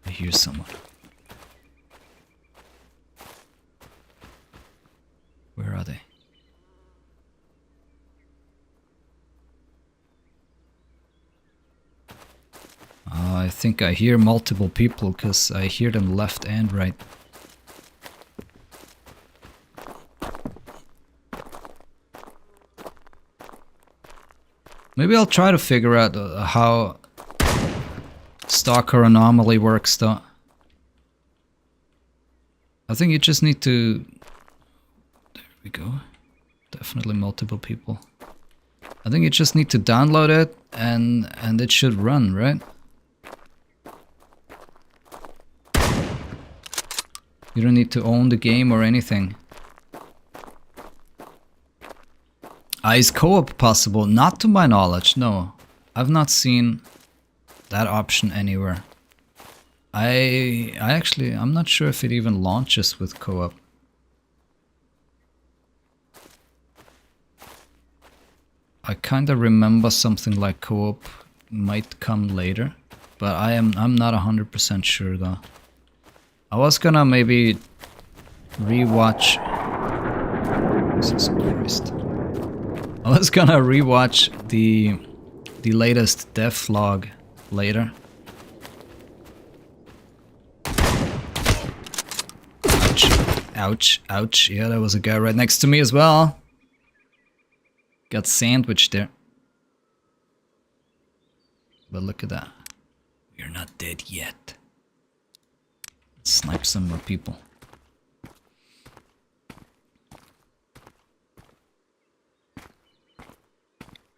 I hear someone. Where are they? I think I hear multiple people because I hear them left and right. Maybe I'll try to figure out how Stalker Anomaly works though. I think you just need to... There we go. Definitely multiple people. I think you just need to download it and it should run, right? You don't need to own the game or anything. Is co-op possible? Not to my knowledge, no. I've not seen that option anywhere. I'm not sure if it even launches with co-op. I kinda remember something like co-op might come later, but I'm not 100% sure though. I was gonna maybe rewatch... Jesus Christ. I was gonna rewatch the latest dev log later. Ouch. Ouch. Ouch. Yeah, there was a guy right next to me as well. Got sandwiched there. But look at that. We're not dead yet. Snipe some more people.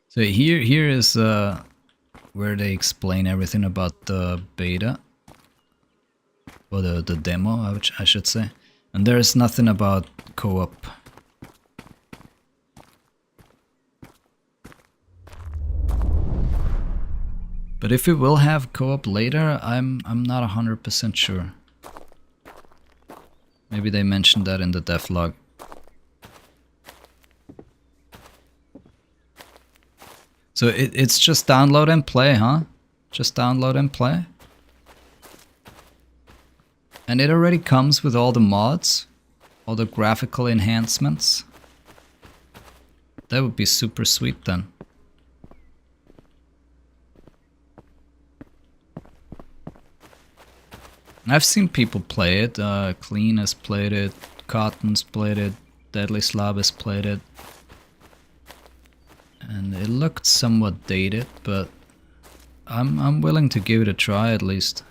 So here is where they explain everything about the beta. Or the demo, I should say. And there's nothing about co-op. But if it will have co-op later, I'm not 100% sure. Maybe they mentioned that in the devlog. So it's just download and play, huh? Just download and play? And it already comes with all the mods? All the graphical enhancements? That would be super sweet then. I've seen people play it. Clean has played it, Cotton's played it, Deadly Slab has played it. And it looked somewhat dated, but I'm willing to give it a try at least.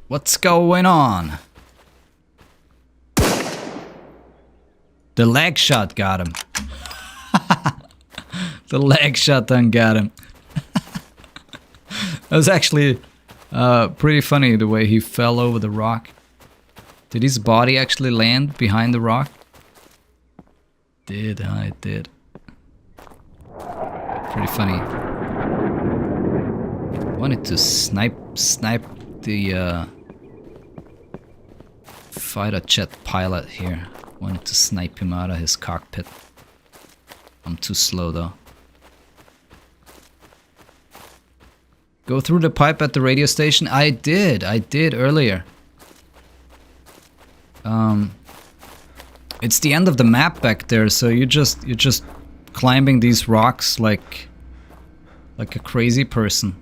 What's going on? The leg shot got him. The leg shot done got him. That was actually pretty funny the way he fell over the rock. Did his body actually land behind the rock? It did. Pretty funny. Wanted to snipe the fighter jet pilot here. Wanted to snipe him out of his cockpit. I'm too slow though. Go through the pipe at the radio station? I did earlier. It's the end of the map back there, so you're just climbing these rocks like a crazy person.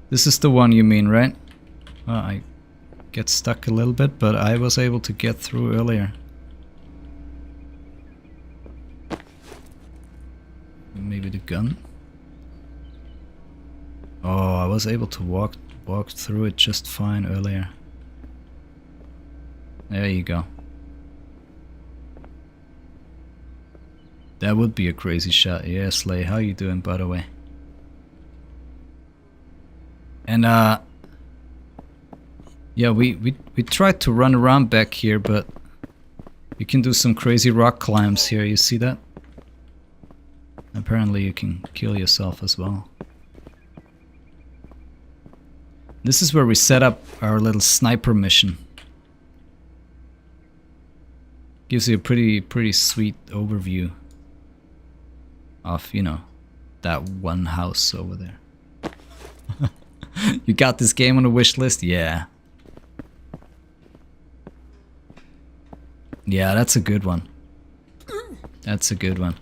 This is the one you mean, right? Well, I get stuck a little bit, but I was able to get through earlier. Maybe the gun? Oh, I was able to walk through it just fine earlier. There you go. That would be a crazy shot. Yeah, Slay, how you doing, by the way? And yeah, we tried to run around back here, but you can do some crazy rock climbs here. You see that? Apparently you can kill yourself as well. This is where we set up our little sniper mission. Gives you a pretty sweet overview of, you know, that one house over there. You got this game on the wish list? Yeah. Yeah, that's a good one. That's a good one.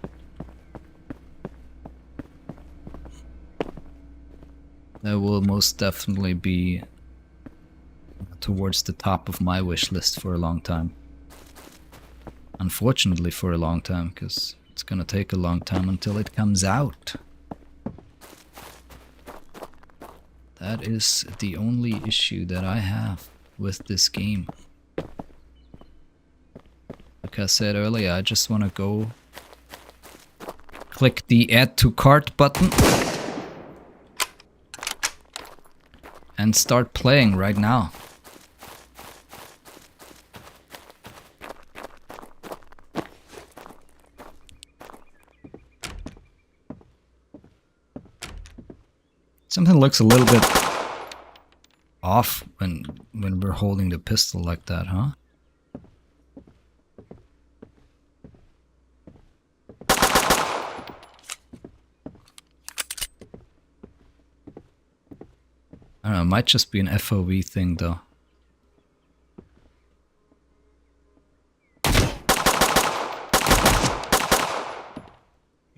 That will most definitely be towards the top of my wish list for a long time. Unfortunately for a long time, because it's gonna take a long time until it comes out. That is the only issue that I have with this game. Like I said earlier, I just want to go click the add to cart button and start playing right now. Something looks a little bit off when we're holding the pistol like that, huh? I don't know, it might just be an FOV thing though.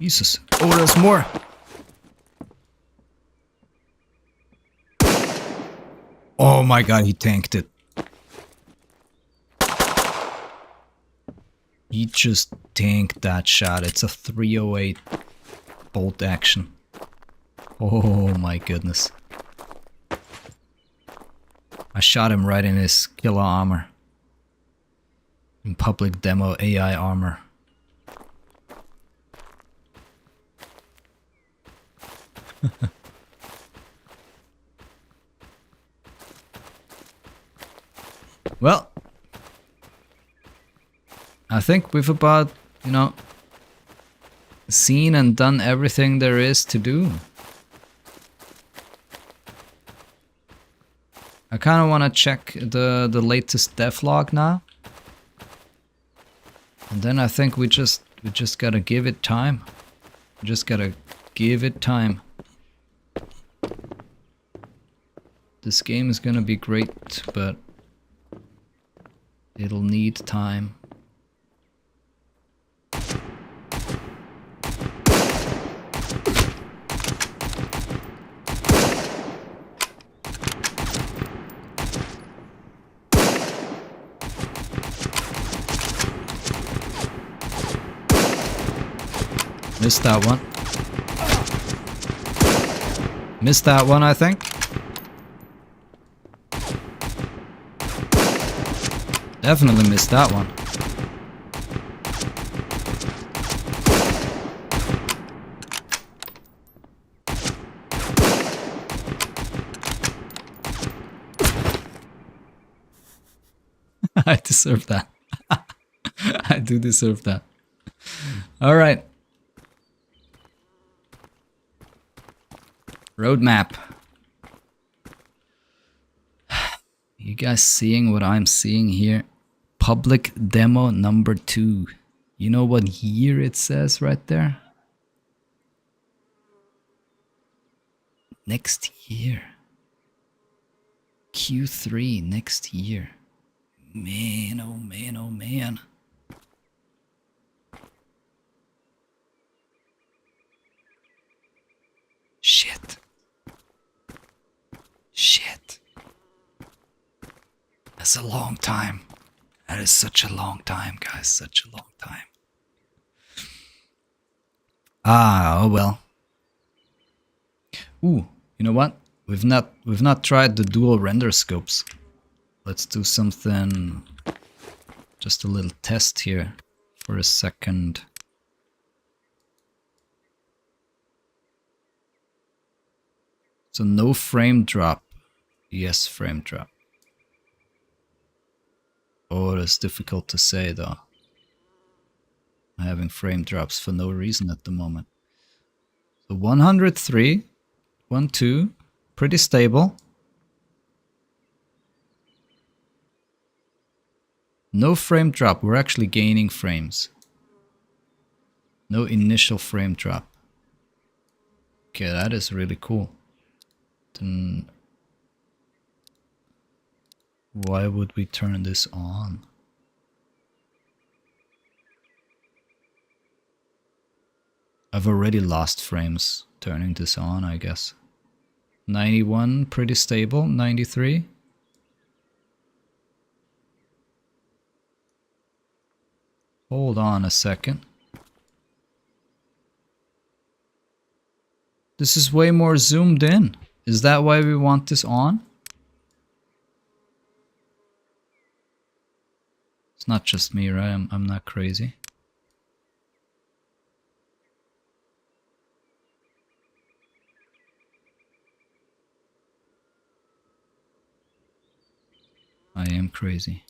Jesus. Oh, there's more! Oh my god, he tanked it. He just tanked that shot. It's a 308 bolt action. Oh my goodness. I shot him right in his killer armor. In public demo AI armor. Well, I think we've about, you know, seen and done everything there is to do. I kind of want to check the latest devlog now. And then I think we just gotta give it time. We just gotta give it time. This game is gonna be great, but it'll need time. Missed that one. Missed that one, I think. Definitely missed that one. I deserve that. I do deserve that. All right. Roadmap. You guys seeing what I'm seeing here? Public demo number 2. You know what year it says right there? Next year. Q3 next year. Man, oh man, oh man. Shit. Shit. That's a long time. That is such a long time, guys. Such a long time. Ah, oh well. Ooh, you know what? We've not tried the dual render scopes. Let's do something, just a little test here for a second. So no frame drop. Yes, frame drop. Oh, that's difficult to say though. I'm having frame drops for no reason at the moment. So 103, 1-2, pretty stable. No frame drop, we're actually gaining frames. No initial frame drop. Okay, that is really cool. Then why would we turn this on? I've already lost frames turning this on, I guess. 91, pretty stable. 93. Hold on a second. This is way more zoomed in. Is that why we want this on? It's not just me, right? I'm not crazy. I am crazy.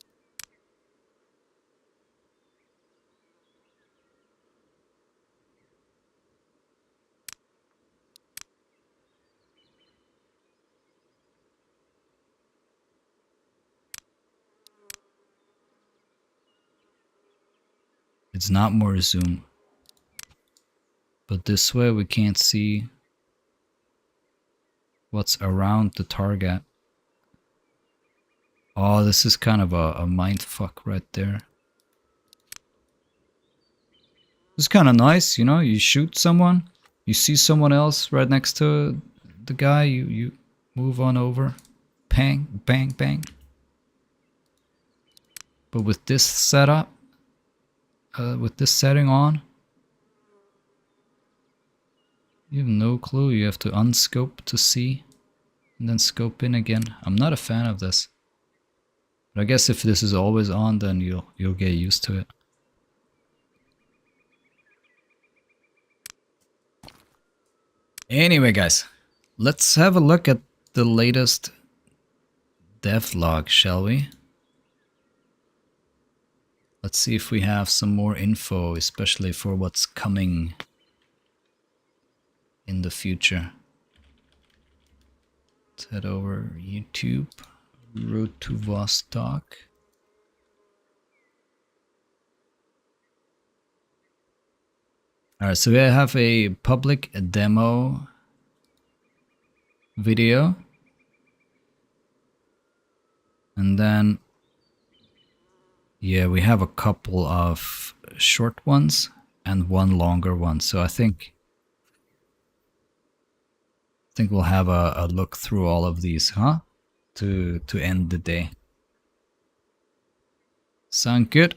It's not more zoom. But this way we can't see what's around the target. Oh, this is kind of a mind fuck right there. It's kind of nice, you know, you shoot someone, you see someone else right next to the guy, you move on over, bang, bang, bang. But with this setup, with this setting on, you have no clue. You have to unscope to see, and then scope in again. I'm not a fan of this. But I guess if this is always on, then you'll get used to it. Anyway, guys, let's have a look at the latest devlog, shall we? Let's see if we have some more info, especially for what's coming in the future. Let's head over YouTube, Road to Vostok. Alright, so we have a public demo video. And then, yeah, we have a couple of short ones and one longer one. So I think we'll have a look through all of these, huh? To end the day. Sound good?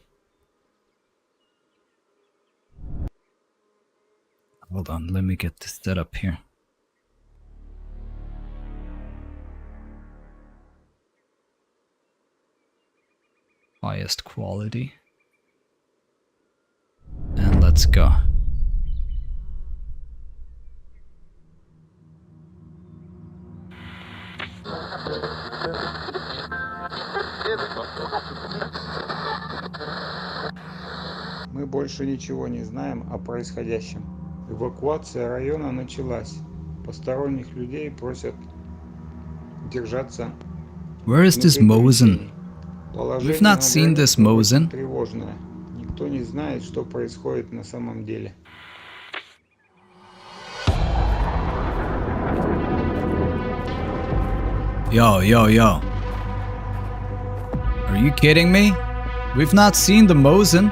Hold on, let me get this set up here. Highest quality. And let's go. Мы больше ничего не знаем о происходящем. Эвакуация района началась. Посторонних людей просят держаться Where is this внутри Mosin? помещений. We've Положение not на seen this границе очень Mosin. тревожное. Никто не знает, что происходит на самом деле. Yo, yo, yo. Are you kidding me? We've not seen the Mosin.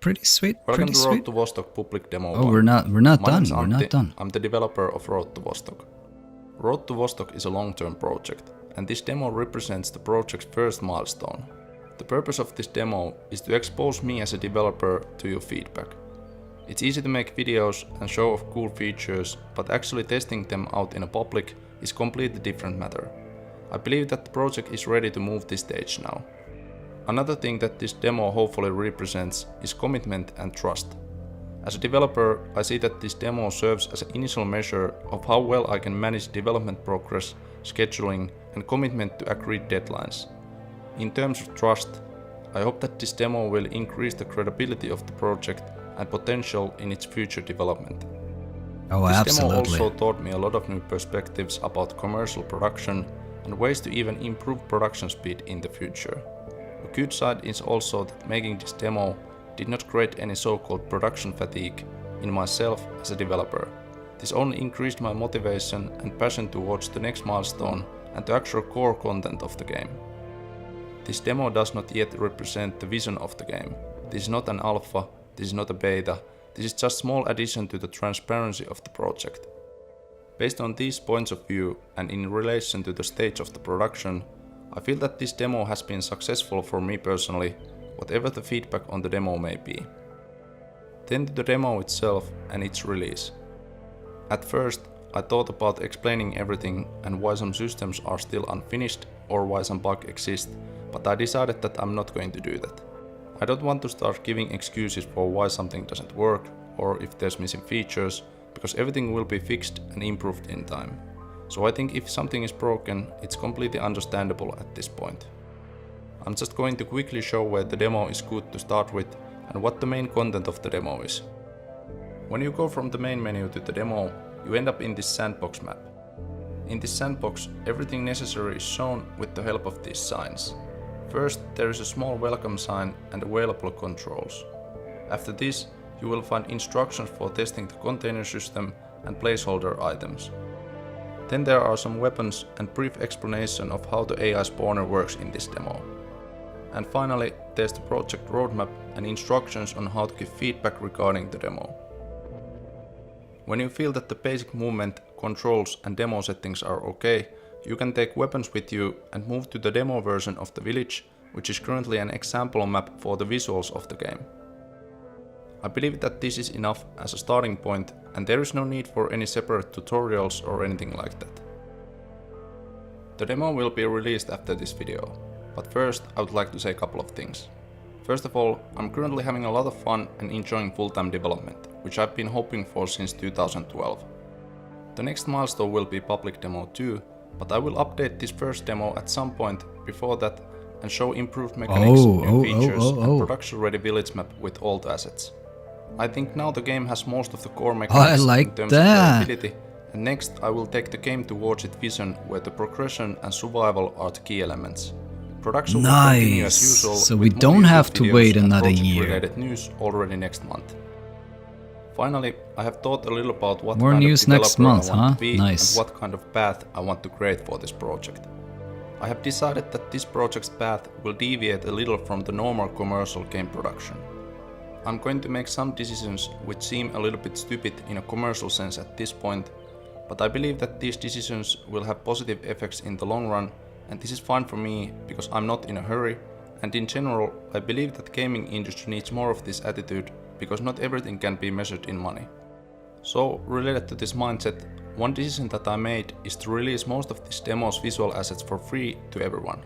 Pretty sweet. Welcome Pretty to sweet. Road to Vostok public demo. Oh, 1. we're not My done. name is We're Antti. not done. I'm the developer of Road to Vostok. Road to Vostok is a long-term project, and this demo represents the project's first milestone. The purpose of this demo is to expose me as a developer to your feedback. It's easy to make videos and show off cool features, but actually testing them out in a public is completely different matter. I believe that the project is ready to move this stage now. Another thing that this demo hopefully represents is commitment and trust. As a developer, I see that this demo serves as an initial measure of how well I can manage development progress, scheduling, and commitment to agreed deadlines. In terms of trust, I hope that this demo will increase the credibility of the project and potential in its future development. Oh, This absolutely. demo also taught me a lot of new perspectives about commercial production and ways to even improve production speed in the future. A good side is also that making this demo did not create any so-called production fatigue in myself as a developer. This only increased my motivation and passion towards the next milestone and the actual core content of the game. This demo does not yet represent the vision of the game. This is not an alpha, this is not a beta, this is just a small addition to the transparency of the project. Based on these points of view and in relation to the stage of the production, I feel that this demo has been successful for me personally, whatever the feedback on the demo may be. Then to the demo itself and its release. At first, I thought about explaining everything and why some systems are still unfinished or why some bugs exist, but I decided that I'm not going to do that. I don't want to start giving excuses for why something doesn't work or if there's missing features, because everything will be fixed and improved in time. So I think if something is broken, it's completely understandable at this point. I'm just going to quickly show where the demo is good to start with and what the main content of the demo is. When you go from the main menu to the demo, you end up in this sandbox map. In this sandbox, everything necessary is shown with the help of these signs. First, there is a small welcome sign and available controls. After this, you will find instructions for testing the container system and placeholder items. Then there are some weapons and brief explanation of how the AI spawner works in this demo. And finally, there's the project roadmap and instructions on how to give feedback regarding the demo. When you feel that the basic movement, controls and demo settings are okay, you can take weapons with you and move to the demo version of the village, which is currently an example map for the visuals of the game. I believe that this is enough as a starting point and there is no need for any separate tutorials or anything like that. The demo will be released after this video, but first I would like to say a couple of things. First of all, I'm currently having a lot of fun and enjoying full-time development, which I've been hoping for since 2012. The next milestone will be public demo 2, but I will update this first demo at some point. Before that, and show improved mechanics, new features, and oh. production-ready village map with old assets. I think now the game has most of the core mechanics in terms of playability, and next I will take the game towards its vision where the progression and survival are the key elements. Production will continue as usual, so with we don't have to wait another year. Related news already next month. Finally, I have thought a little about what More kind news of developer next month, I want to be Nice. and what kind of path I want to create for this project. I have decided that this project's path will deviate a little from the normal commercial game production. I'm going to make some decisions which seem a little bit stupid in a commercial sense at this point, but I believe that these decisions will have positive effects in the long run, and this is fine for me because I'm not in a hurry, and in general I believe that gaming industry needs more of this attitude because not everything can be measured in money. So, related to this mindset, one decision that I made is to release most of this demo's visual assets for free to everyone.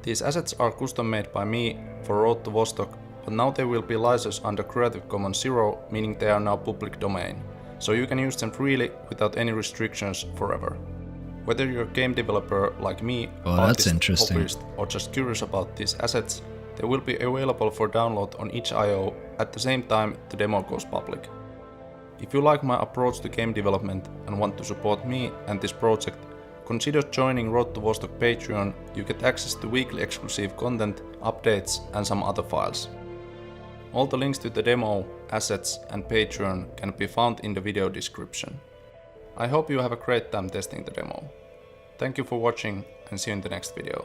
These assets are custom made by me for Road to Vostok, but now they will be licensed under Creative Commons Zero, meaning they are now public domain, so you can use them freely without any restrictions forever. Whether you're a game developer like me, that's interesting, hobbyist, or just curious about these assets, they will be available for download on itch.io at the same time the demo goes public. If you like my approach to game development and want to support me and this project, consider joining Road to Vostok Patreon. You get access to weekly exclusive content, updates and some other files. All the links to the demo, assets and Patreon can be found in the video description. I hope you have a great time testing the demo. Thank you for watching and see you in the next video.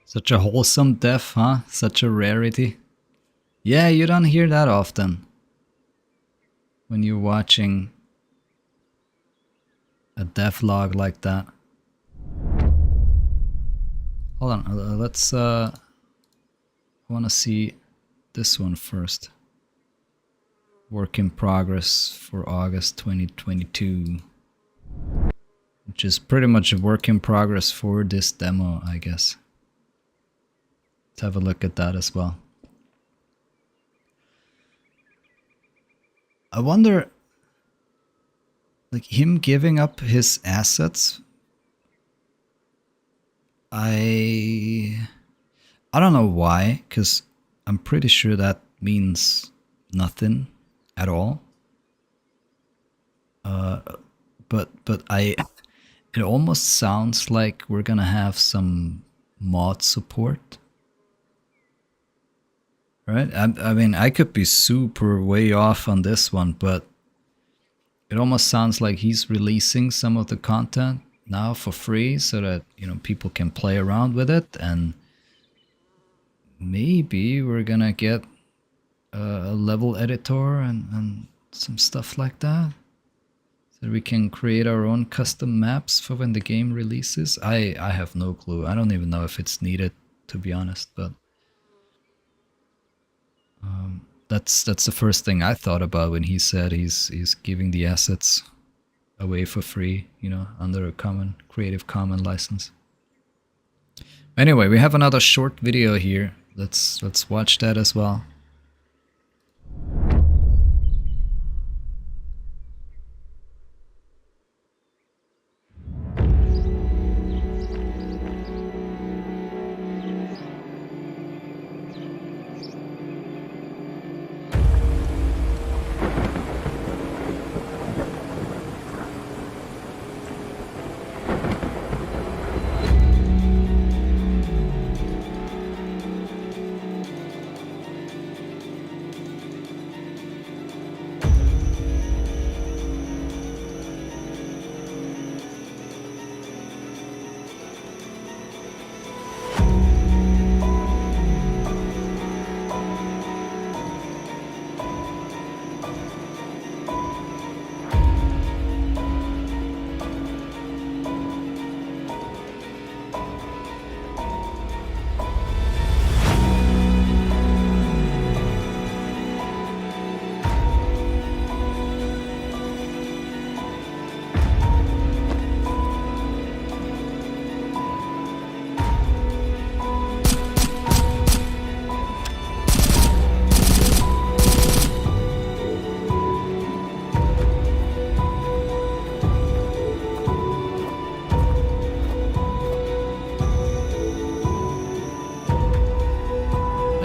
Such a wholesome death, huh? Such a rarity. Yeah, you don't hear that often when you're watching a devlog like that. Hold on, let's I wanna see this one first. Work in progress for August 2022. Which is pretty much a work in progress for this demo, I guess. Let's have a look at that as well. I wonder, like him giving up his assets, I don't know why, because I'm pretty sure that means nothing at all. But it almost sounds like we're gonna have some mod support. Right? I mean, I could be super way off on this one, but it almost sounds like he's releasing some of the content now for free so that, you know, people can play around with it, and maybe we're gonna get a level editor and some stuff like that, so we can create our own custom maps for when the game releases. I have no clue. I don't even know if it's needed, to be honest, but that's the first thing I thought about when he said he's giving the assets away for free, you know, under a Creative Commons license. Anyway, we have another short video here. Let's watch that as well.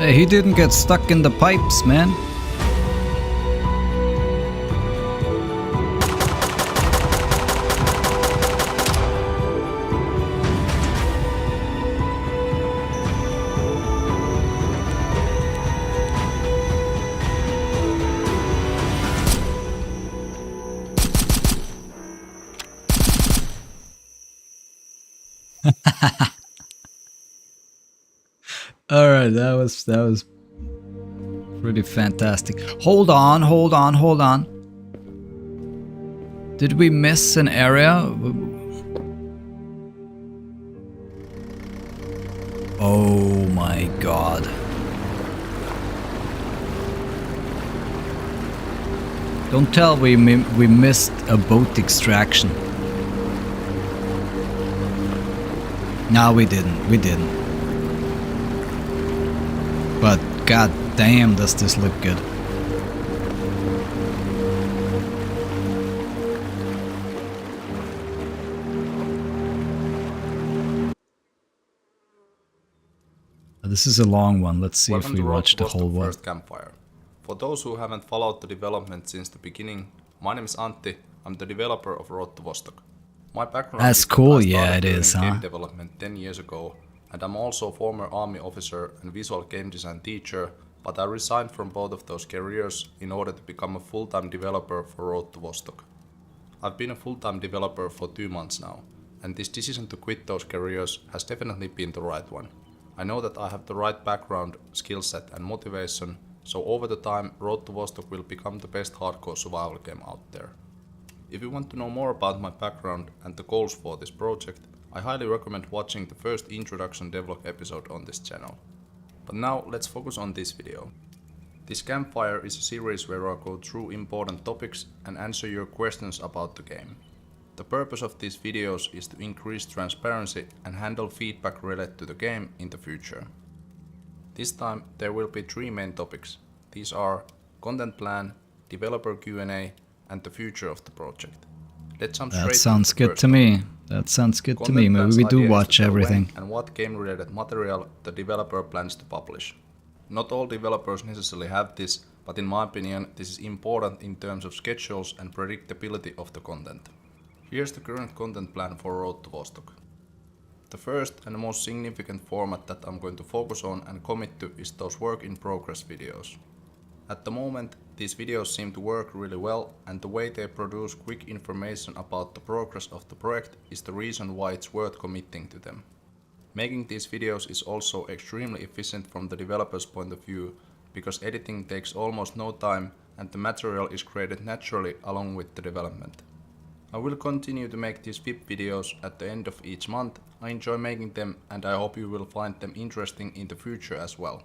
Hey, he didn't get stuck in the pipes, man. All right, that was pretty fantastic. Hold on. Did we miss an area? Oh my god. Don't tell we missed a boat extraction. No, we didn't. But god damn, does this look good. This is a long one. Let's see if we watch the whole one. First campfire. For those who haven't followed the development since the beginning, my name is Antti. I'm the developer of Road to Vostok. My background That's is cool, that I yeah, started it is, doing huh? game development 10 years ago, and I'm also a former army officer and visual game design teacher, but I resigned from both of those careers in order to become a full-time developer for Road to Vostok. I've been a full-time developer for 2 months now, and this decision to quit those careers has definitely been the right one. I know that I have the right background, skill set and motivation, so over the time Road to Vostok will become the best hardcore survival game out there. If you want to know more about my background and the goals for this project, I highly recommend watching the first introduction devlog episode on this channel. But now let's focus on this video. This campfire is a series where I go through important topics and answer your questions about the game. The purpose of these videos is to increase transparency and handle feedback related to the game in the future. This time there will be 3 main topics. These are content plan, developer Q&A and the future of the project. Let's jump straight into the first topic. That sounds good to me. That sounds good to me. Maybe we do watch everything. And what game related material the developer plans to publish. Not all developers necessarily have this, but in my opinion this is important in terms of schedules and predictability of the content. Here's the current content plan for Road to Vostok. The first and most significant format that I'm going to focus on and commit to is those work in progress videos. At the moment, these videos seem to work really well, and the way they produce quick information about the progress of the project is the reason why it's worth committing to them. Making these videos is also extremely efficient from the developer's point of view, because editing takes almost no time and the material is created naturally along with the development. I will continue to make these VIP videos at the end of each month. I enjoy making them and I hope you will find them interesting in the future as well.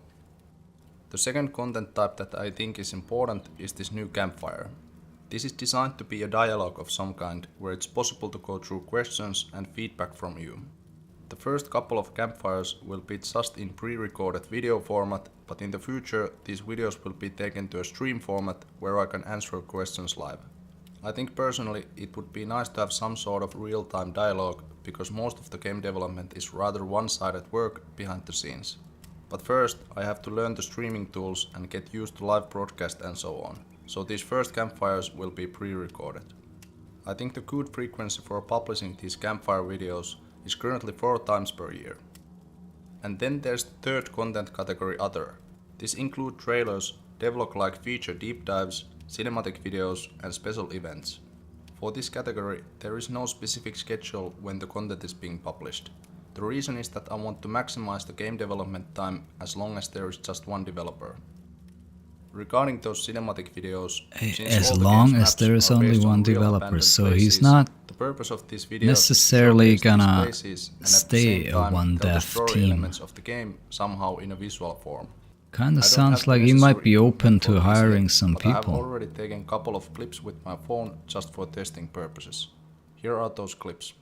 The second content type that I think is important is this new campfire. This is designed to be a dialogue of some kind where it's possible to go through questions and feedback from you. The first couple of campfires will be just in pre-recorded video format, but in the future these videos will be taken to a stream format where I can answer questions live. I think personally it would be nice to have some sort of real-time dialogue, because most of the game development is rather one-sided work behind the scenes. But first I have to learn the streaming tools and get used to live broadcast and so on, so these first campfires will be pre-recorded. I think the good frequency for publishing these campfire videos is currently 4 times per year. And then there's the third content category, other. This includes trailers, devlog-like feature deep dives, cinematic videos and special events. For this category there is no specific schedule when the content is being published. The reason is that I want to maximize the game development time as long as there is just one developer. Regarding those cinematic videos, as long as there is only one developer, so he's not necessarily gonna stay a one dev team. Of the game somehow in a visual form. Kinda sounds like he might be open to hiring some but I have people. already taken a couple of clips with my phone just for testing purposes. Here are those clips.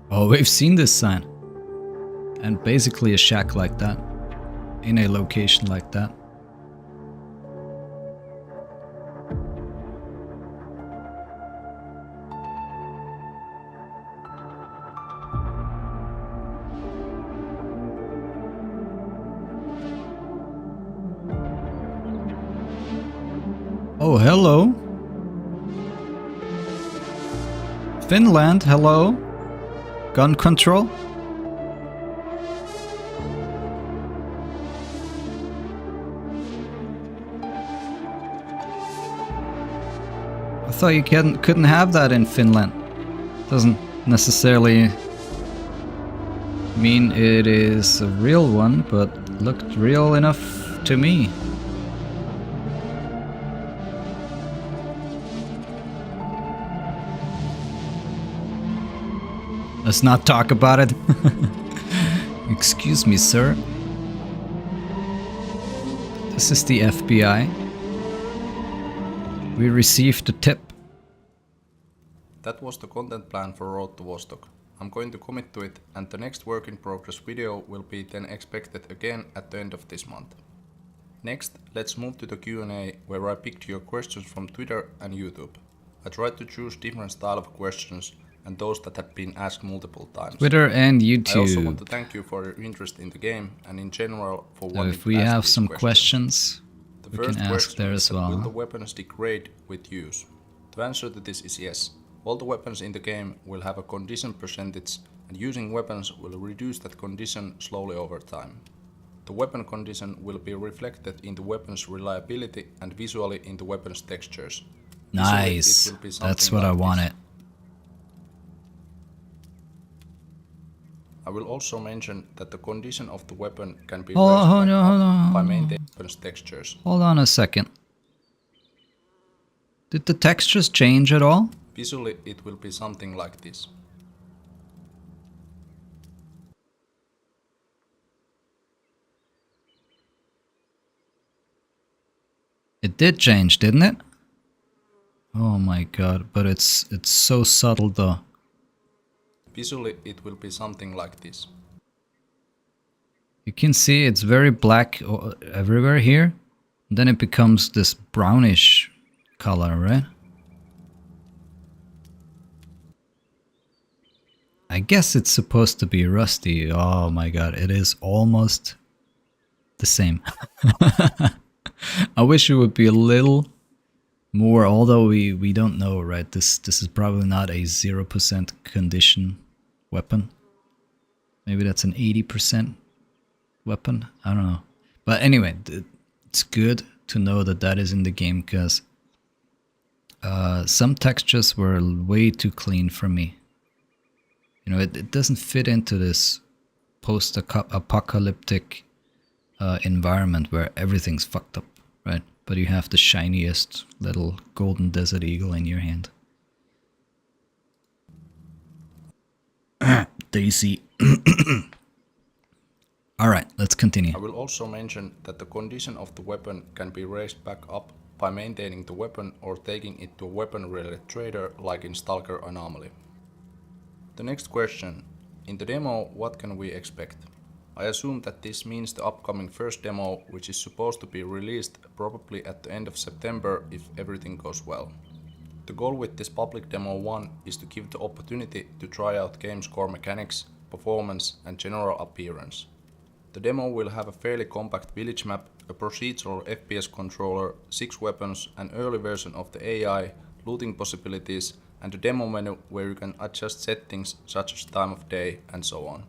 Oh, we've seen this sign. And basically a shack like that. In a location like that. Oh, hello. Finland, hello. Gun control. I thought you couldn't have that in Finland. Doesn't necessarily mean it is a real one, but looked real enough to me. Let's not talk about it. Excuse me, sir. This is the FBI. We received a tip. That was the content plan for Road to Vostok. I'm going to commit to it, and the next work in progress video will be then expected again at the end of this month. Next, let's move to the Q&A, where I picked your questions from Twitter and YouTube. I tried to choose different style of questions and those that have been asked multiple times. Twitter and YouTube. I also want to thank you for your interest in the game and in general for wanting to ask if we have some questions. We can ask there as well. Will the weapons degrade with use? The answer to this is yes. All the weapons in the game will have a condition percentage, and using weapons will reduce that condition slowly over time. The weapon condition will be reflected in the weapon's reliability and visually in the weapon's textures. Nice. That's what I wanted. I will also mention that the condition of the weapon can be hold raised on. by maintaining weapon's textures. Hold on a second. Did the textures change at all? Visually, it will be something like this. It did change, didn't it? Oh my god, but it's so subtle though. Visually, it will be something like this. You can see it's very black everywhere here. Then it becomes this brownish color, right? I guess it's supposed to be rusty. Oh my god, it is almost the same. I wish it would be a little more, although we don't know, right? This is probably not a 0% condition weapon. Maybe that's an 80% weapon. I don't know. But anyway, it's good to know that that is in the game, because some textures were way too clean for me. You know, it doesn't fit into this post-apocalyptic environment where everything's fucked up, right? But you have the shiniest little golden desert eagle in your hand. Daisy. Alright, let's continue. I will also mention that the condition of the weapon can be raised back up by maintaining the weapon or taking it to a weapon-related trader like in Stalker Anomaly. The next question. In the demo, what can we expect? I assume that this means the upcoming first demo, which is supposed to be released probably at the end of September if everything goes well. The goal with this public demo 1 is to give the opportunity to try out game's core mechanics, performance and general appearance. The demo will have a fairly compact village map, a procedural FPS controller, 6 weapons, an early version of the AI, looting possibilities, and a demo menu where you can adjust settings such as time of day and so on.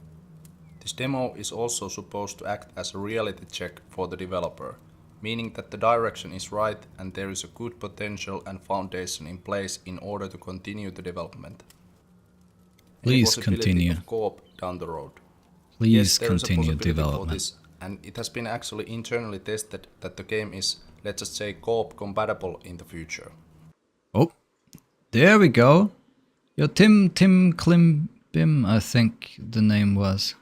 This demo is also supposed to act as a reality check for the developer, meaning that the direction is right and there is a good potential and foundation in place in order to continue the development. Please continue. Of co-op down the road. Please Yes, continue for development. this, and it has been actually internally tested that the game is, let's just say, co-op compatible in the future. Oh, there we go. Yo, Tim Klimbim, I think the name was.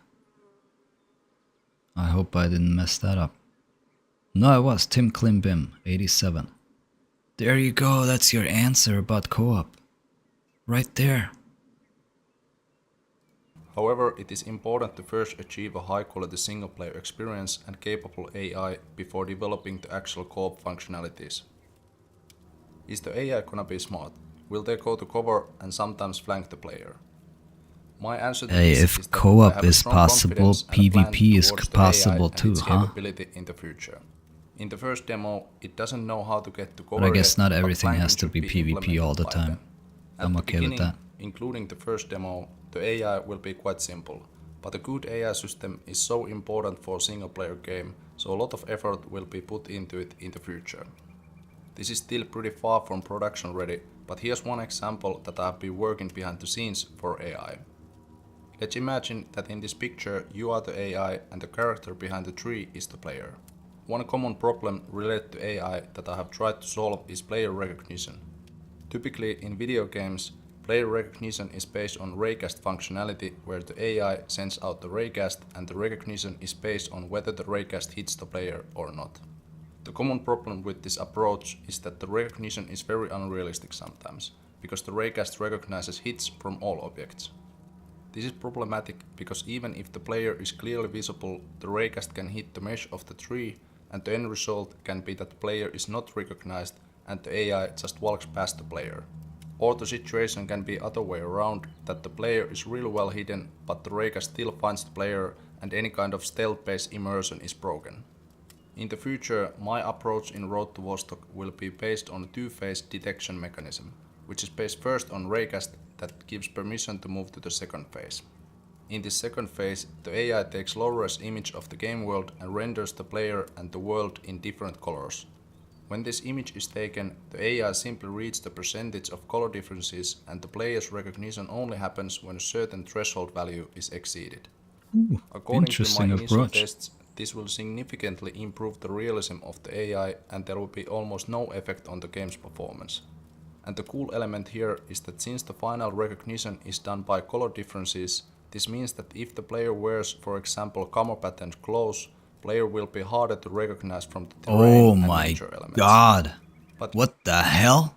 I hope I didn't mess that up. No, it was Tim Klimbim, 87. There you go, that's your answer about co-op. Right there. However, it is important to first achieve a high-quality single-player experience and capable AI before developing the actual co-op functionalities. Is the AI gonna be smart? Will they go to cover and sometimes flank the player? My answer to this if is that co-op I have a is strong possible, confidence and a plan PvP is towards the possible AI and too, its huh? capability in the future. In the first demo, it doesn't know how to get to cover. But I guess yet, not but everything planking has to should be PvP implemented all the by time. then. At I'm the okay with beginning, that. including the first demo, the AI will be quite simple. But a good AI system is so important for a single player game, so a lot of effort will be put into it in the future. This is still pretty far from production ready, but here's one example that I've been working behind the scenes for AI. Let's imagine that in this picture you are the AI and the character behind the tree is the player. One common problem related to AI that I have tried to solve is player recognition. Typically in video games, player recognition is based on raycast functionality where the AI sends out the raycast and the recognition is based on whether the raycast hits the player or not. The common problem with this approach is that the recognition is very unrealistic sometimes, because the raycast recognizes hits from all objects. This is problematic because even if the player is clearly visible, the raycast can hit the mesh of the tree and the end result can be that the player is not recognized and the AI just walks past the player. Or the situation can be other way around, that the player is really well hidden but the raycast still finds the player and any kind of stealth-based immersion is broken. In the future, my approach in Road to Vostok will be based on a two-phase detection mechanism, which is based first on raycast that gives permission to move to the second phase. In this second phase, the AI takes low-res image of the game world and renders the player and the world in different colors. When this image is taken, the AI simply reads the percentage of color differences and the player's recognition only happens when a certain threshold value is exceeded. According to my initial tests, this will significantly improve the realism of the AI and there will be almost no effect on the game's performance. And the cool element here is that since the final recognition is done by color differences, this means that if the player wears, for example, camo patterned clothes, player will be harder to recognize from the terrain and nature elements. Oh my god! But what the hell?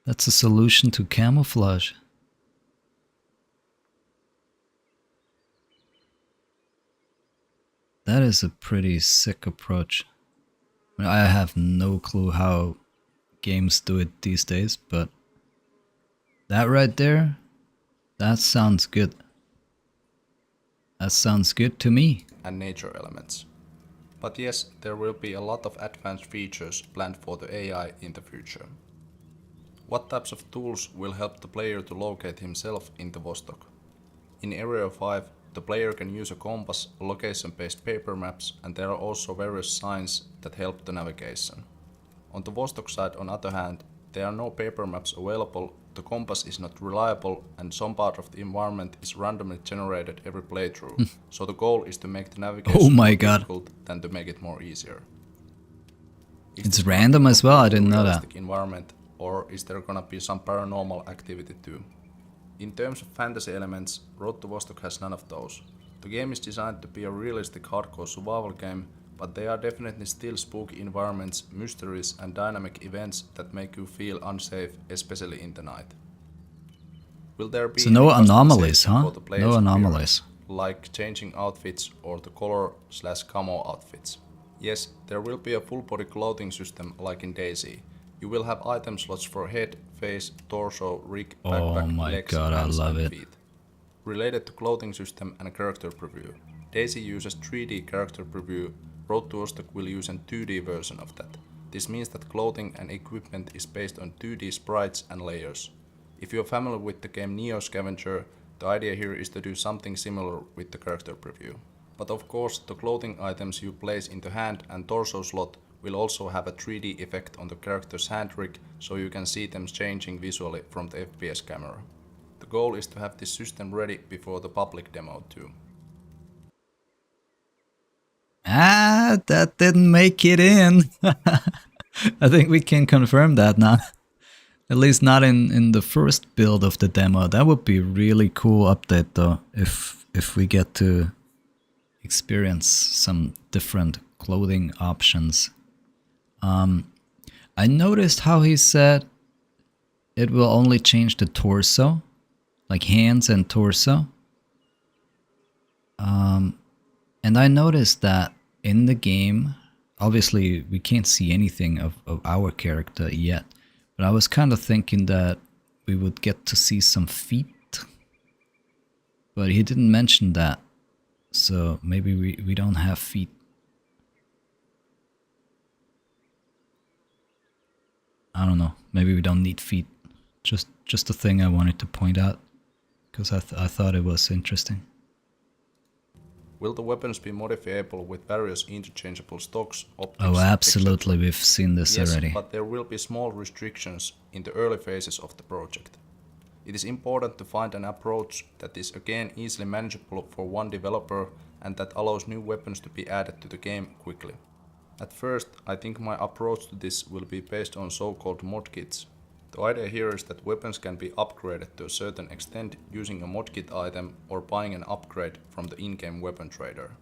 That's a solution to camouflage. That is a pretty sick approach. I mean, I have no clue how games do it these days, but that right there, that sounds good. That sounds good to me. And nature elements. But yes, there will be a lot of advanced features planned for the AI in the future. What types of tools will help the player to locate himself in the Vostok? In Area 5, the player can use a compass, location-based paper maps, and there are also various signs that help the navigation. On the Vostok side, on the other hand, there are no paper maps available, the compass is not reliable, and some part of the environment is randomly generated every playthrough, so the goal is to make the navigation more difficult than to make it more easier. It's random as well, I didn't know that. Environment, or is there gonna be some paranormal activity too? In terms of fantasy elements, Road to Vostok has none of those. The game is designed to be a realistic hardcore survival game, but there are definitely still spooky environments, mysteries and dynamic events that make you feel unsafe, especially in the night. Will there be so no anomalies, huh? No anomalies. Like changing outfits or the color/camo outfits? Yes, there will be a full body clothing system like in DayZ. You will have item slots for head, face, torso, rig, backpack, legs, hands and feet. Related to clothing system and character preview, DayZ uses 3D character preview, Road to Vostok will use a 2D version of that. This means that clothing and equipment is based on 2D sprites and layers. If you are familiar with the game Neo Scavenger, the idea here is to do something similar with the character preview. But of course, the clothing items you place in the hand and torso slot will also have a 3D effect on the character's hand rig, so you can see them changing visually from the FPS camera. The goal is to have this system ready before the public demo too. That didn't make it in. I think we can confirm that now. At least not in the first build of the demo. That would be a really cool update though, if we get to experience some different clothing options. I noticed how he said it will only change the torso, like hands and torso. And I noticed that in the game, obviously we can't see anything of our character yet, but I was kind of thinking that we would get to see some feet, but he didn't mention that, so maybe we don't have feet. I don't know, maybe we don't need feet. Just a thing I wanted to point out, because I thought it was interesting. Will the weapons be modifiable with various interchangeable stocks, optics? Oh, absolutely, we've seen this already. Yes, but there will be small restrictions in the early phases of the project. It is important to find an approach that is again easily manageable for one developer and that allows new weapons to be added to the game quickly. At first, I think my approach to this will be based on so-called mod kits. The idea here is that weapons can be upgraded to a certain extent using a modkit item or buying an upgrade from the in-game weapon trader.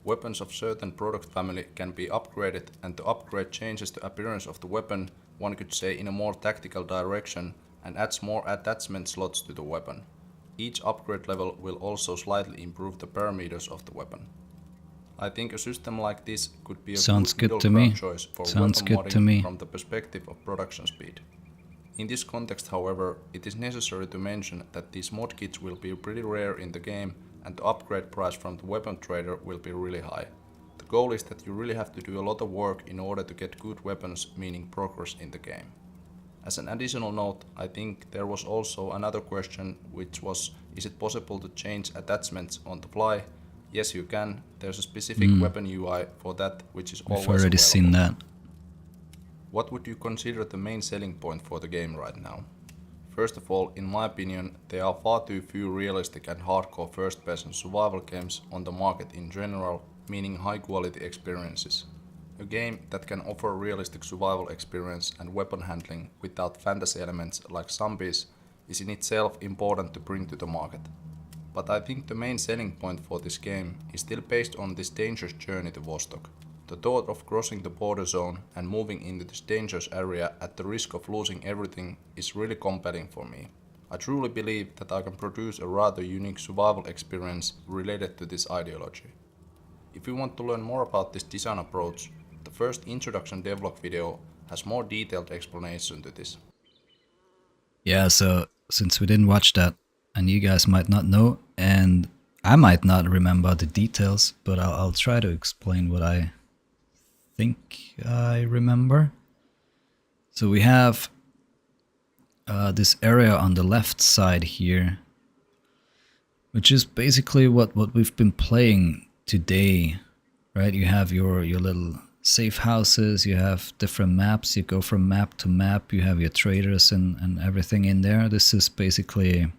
Weapons of certain product family can be upgraded, and the upgrade changes the appearance of the weapon, one could say, in a more tactical direction, and adds more attachment slots to the weapon. Each upgrade level will also slightly improve the parameters of the weapon. I think a system like this could be a good middle ground choice for weapon modding from the perspective of production speed. In this context, however, it is necessary to mention that these mod kits will be pretty rare in the game and the upgrade price from the weapon trader will be really high. The goal is that you really have to do a lot of work in order to get good weapons, meaning progress in the game. As an additional note, I think there was also another question, which was, is it possible to change attachments on the fly? Yes, you can. There's a specific weapon UI for that, which is always available. We've already seen that. What would you consider the main selling point for the game right now? First of all, in my opinion, there are far too few realistic and hardcore first-person survival games on the market in general, meaning high-quality experiences. A game that can offer realistic survival experience and weapon handling without fantasy elements like zombies is in itself important to bring to the market. But I think the main selling point for this game is still based on this dangerous journey to Vostok. The thought of crossing the border zone and moving into this dangerous area at the risk of losing everything is really compelling for me. I truly believe that I can produce a rather unique survival experience related to this ideology. If you want to learn more about this design approach, the first introduction devlog video has more detailed explanation to this. Yeah, so since we didn't watch that, and you guys might not know, and I might not remember the details, but I'll try to explain what I think I remember. So we have this area on the left side here, which is basically what we've been playing today, right? You have your little safe houses, you have different maps, you go from map to map, you have your traders and everything in there. This is basically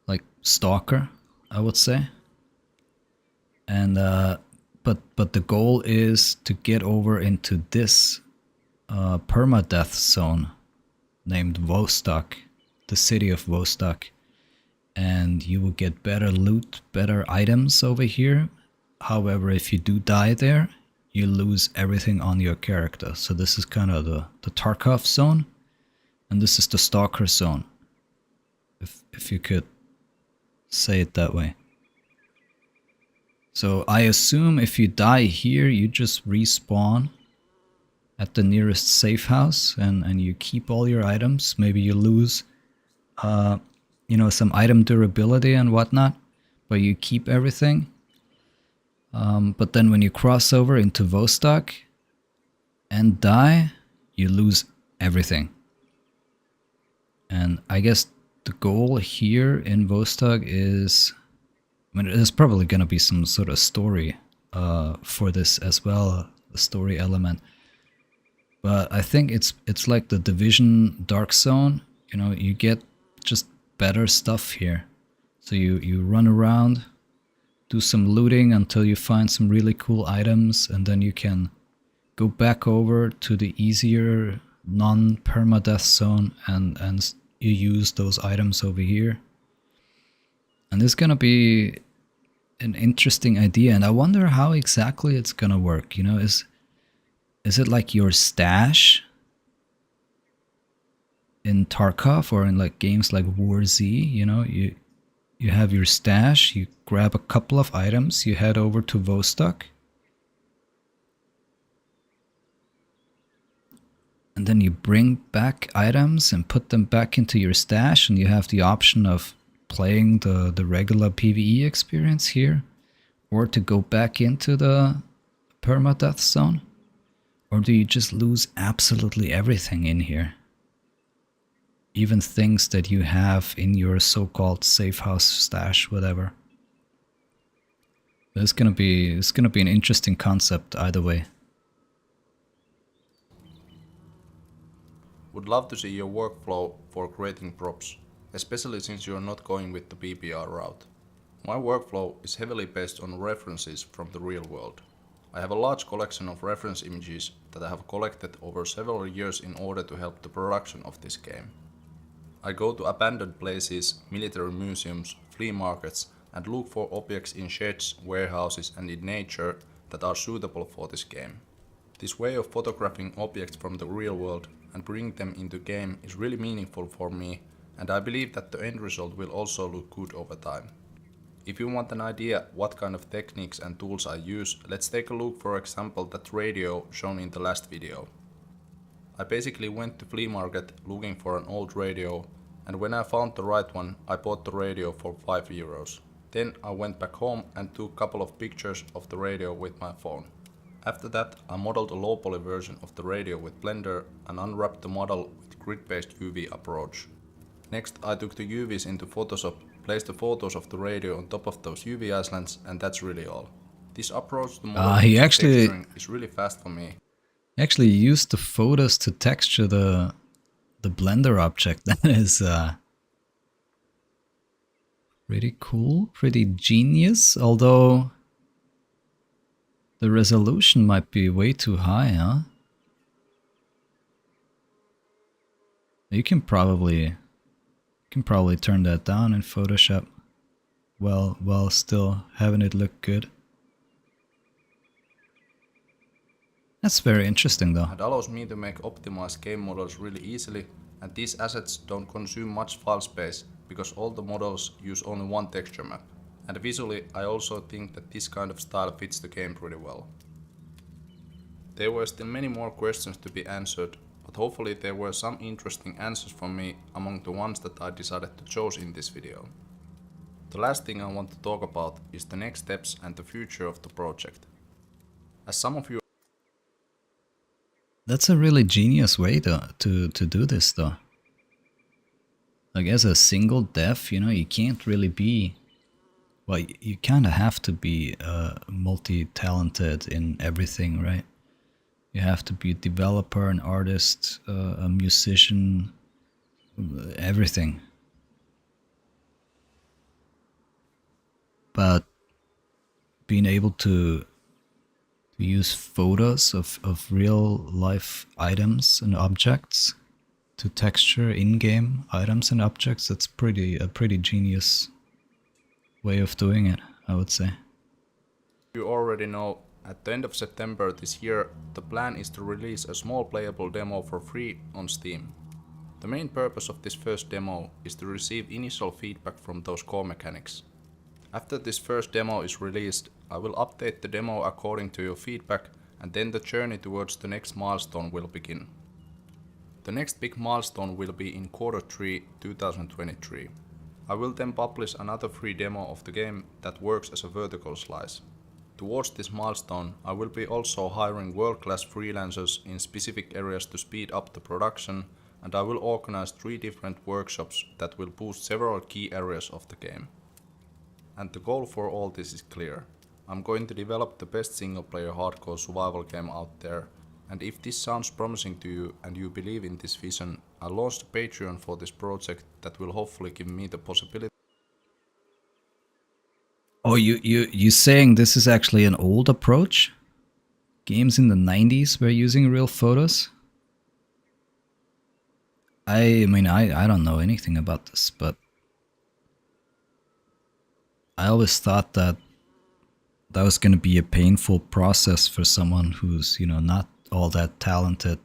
like Stalker, I would say. And but the goal is to get over into this permadeath zone named Vostok, the city of Vostok, and you will get better loot, better items over here. However, if you do die there, you lose everything on your character. So this is kind of the Tarkov zone, and this is the Stalker zone, if you could say it that way. So I assume if you die here, you just respawn at the nearest safe house and you keep all your items. Maybe you lose, some item durability and whatnot, but you keep everything. But then when you cross over into Vostok and die, you lose everything. And I guess the goal here in Vostok is, there's probably going to be some sort of story for this as well, a story element. But I think it's like the Division Dark Zone. You get just better stuff here. So you run around, do some looting until you find some really cool items, and then you can go back over to the easier non-permadeath zone and you use those items over here. And this is gonna be an interesting idea, and I wonder how exactly it's gonna work. Is it like your stash in Tarkov or in like games like War Z? You have your stash, you grab a couple of items, you head over to Vostok, and then you bring back items and put them back into your stash, and you have the option of playing the regular PvE experience here, or to go back into the permadeath zone? Or do you just lose absolutely everything in here? Even things that you have in your so-called safe house stash, whatever. It's gonna be an interesting concept either way. Would love to see your workflow for creating props, especially since you're not going with the PBR route. My workflow is heavily based on references from the real world. I have a large collection of reference images that I have collected over several years in order to help the production of this game. I go to abandoned places, military museums, flea markets, and look for objects in sheds, warehouses, and in nature that are suitable for this game. This way of photographing objects from the real world and bringing them into game is really meaningful for me, and I believe that the end result will also look good over time. If you want an idea what kind of techniques and tools I use, let's take a look, for example, that radio shown in the last video. I basically went to flea market looking for an old radio, and when I found the right one, I bought the radio for 5 euros. Then I went back home and took a couple of pictures of the radio with my phone. After that, I modeled a low poly version of the radio with Blender and unwrapped the model with grid-based UV approach. Next, I took the UVs into Photoshop, placed the photos of the radio on top of those UV islands, and that's really all. This approach to modeling and texturing is really fast for me. He actually used the photos to texture the Blender object. That is pretty cool, pretty genius, although the resolution might be way too high, huh? You can probably turn that down in Photoshop while still having it look good. That's very interesting though. It allows me to make optimized game models really easily, and these assets don't consume much file space because all the models use only one texture map. And visually, I also think that this kind of style fits the game pretty well. There were still many more questions to be answered, but hopefully there were some interesting answers from me among the ones that I decided to choose in this video. The last thing I want to talk about is the next steps and the future of the project. As some of you... That's a really genius way to do this though. Like as a single dev, you know, you can't really be... Well, you kind of have to be multi-talented in everything, right? You have to be a developer, an artist, a musician, everything. But being able to use photos of real life items and objects to texture in-game items and objects, that's a pretty genius way of doing it, I would say. You already know, at the end of September this year, the plan is to release a small playable demo for free on Steam. The main purpose of this first demo is to receive initial feedback from those core mechanics. After this first demo is released, I will update the demo according to your feedback, and then the journey towards the next milestone will begin. The next big milestone will be in Q3 2023. I will then publish another free demo of the game that works as a vertical slice. Towards this milestone, I will be also hiring world-class freelancers in specific areas to speed up the production, and I will organize 3 different workshops that will boost several key areas of the game. And the goal for all this is clear. I'm going to develop the best single-player hardcore survival game out there, and if this sounds promising to you and you believe in this vision, I launched a Patreon for this project that will hopefully give me the possibility. Oh, you saying this is actually an old approach? Games in the 90s were using real photos? I mean, I don't know anything about this, but I always thought that was going to be a painful process for someone who's, you know, not all that talented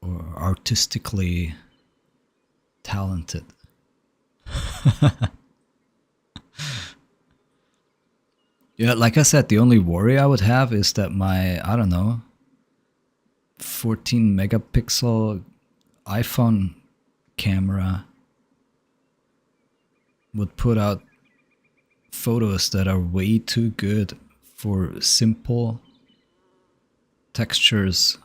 or artistically talented. Yeah, like I said, the only worry I would have is that my, I don't know, 14 megapixel iPhone camera would put out photos that are way too good for simple textures.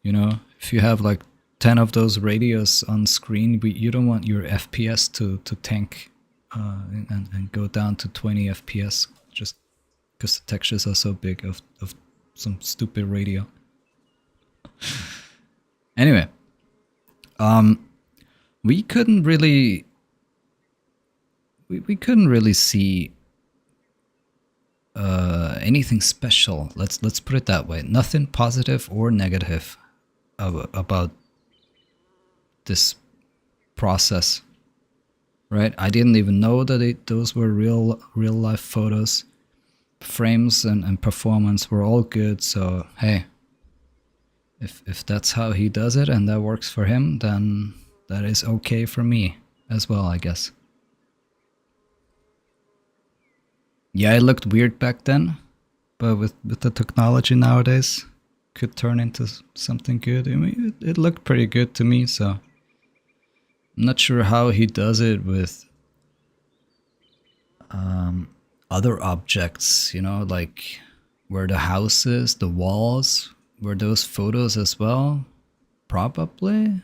You know, if you have like 10 of those radios on screen, you don't want your FPS to tank and go down to 20 FPS just because the textures are so big of some stupid radio. Anyway, we couldn't really see anything special. Let's put it that way. Nothing positive or negative about this process, right? I didn't even know that those were real life photos. Frames and performance were all good. So hey, if that's how he does it and that works for him, then that is okay for me as well, I guess. Yeah, it looked weird back then, but with the technology nowadays, could turn into something good. I mean, it looked pretty good to me, so I'm not sure how he does it with other objects, you know, like where the house is, the walls, were those photos as well? Probably,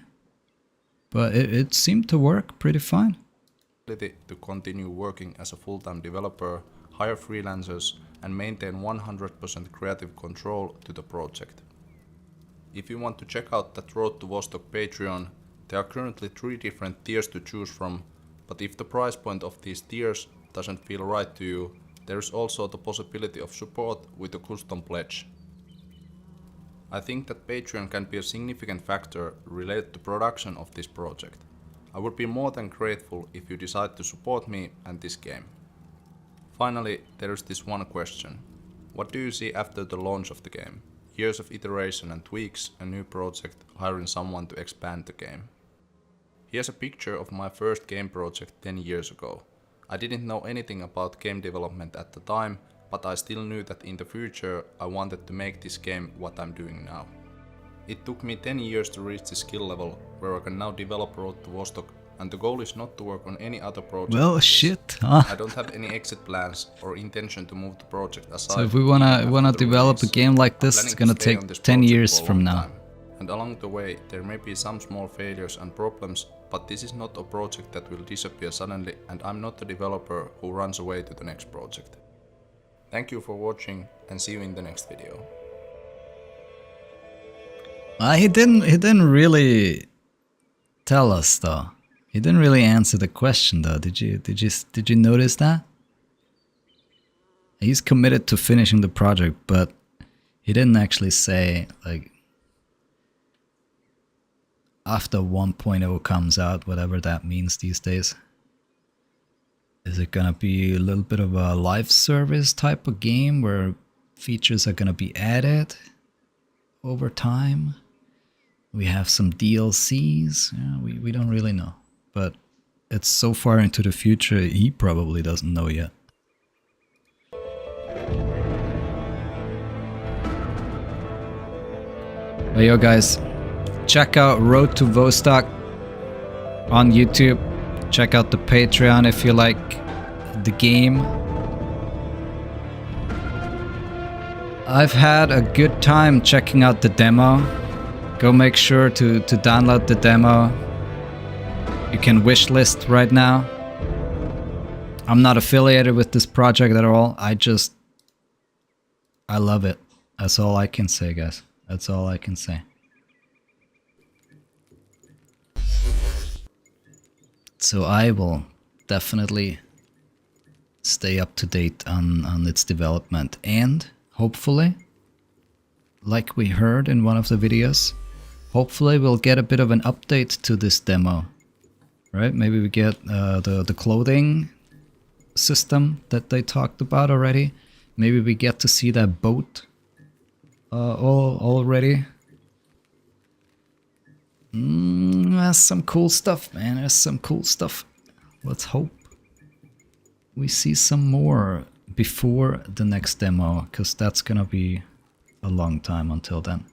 but it seemed to work pretty fine. To continue working as a full-time developer, hire freelancers, and maintain 100% creative control to the project. If you want to check out that Road to Vostok Patreon, there are currently 3 different tiers to choose from, but if the price point of these tiers doesn't feel right to you, there is also the possibility of support with a custom pledge. I think that Patreon can be a significant factor related to production of this project. I would be more than grateful if you decide to support me and this game. Finally, there is this one question. What do you see after the launch of the game? Years of iteration and tweaks, a new project, hiring someone to expand the game. Here's a picture of my first game project 10 years ago. I didn't know anything about game development at the time, but I still knew that in the future I wanted to make this game what I'm doing now. It took me 10 years to reach this skill level where I can now develop Road to Vostok, and the goal is not to work on any other project. Well, shit, huh? I don't have any exit plans or intention to move the project aside. So if we wanna develop a game like this, it's gonna take 10 years from now. And along the way, there may be some small failures and problems, but this is not a project that will disappear suddenly, and I'm not a developer who runs away to the next project. Thank you for watching, and see you in the next video. He didn't really tell us though. He didn't really answer the question though. Did you notice that? He's committed to finishing the project, but he didn't actually say like after 1.0 comes out, whatever that means these days. Is it gonna be a little bit of a live service type of game where features are gonna be added over time? We have some DLCs. Yeah, we don't really know, but it's so far into the future he probably doesn't know yet. But yo guys, check out Road to Vostok on YouTube. Check out the Patreon if you like the game. I've had a good time checking out the demo. Go make sure to download the demo. You can wishlist right now. I'm not affiliated with this project at all. I love it. That's all I can say, guys. That's all I can say. So I will definitely stay up to date on its development, and hopefully, like we heard in one of the videos, hopefully we'll get a bit of an update to this demo, right? Maybe we get the clothing system that they talked about already. Maybe we get to see that boat already. That's some cool stuff, man. There's some cool stuff. Let's hope we see some more before the next demo, because that's gonna be a long time until then.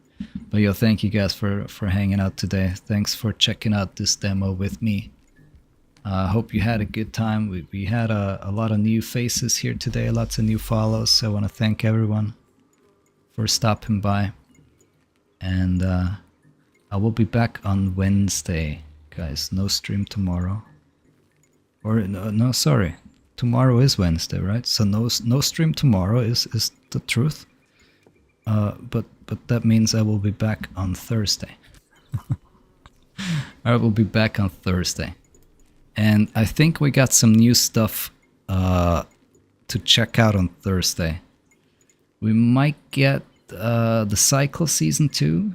But yo, thank you guys for hanging out today. Thanks for checking out this demo with me. Hope you had a good time. We had a lot of new faces here today, lots of new follows. So I want to thank everyone for stopping by. And I will be back on Wednesday, guys. No stream tomorrow. Or no, sorry. Tomorrow is Wednesday, right? So no stream tomorrow is the truth. But that means I will be back on Thursday. I will be back on Thursday. And I think we got some new stuff to check out on Thursday. We might get the Cycle Season 2.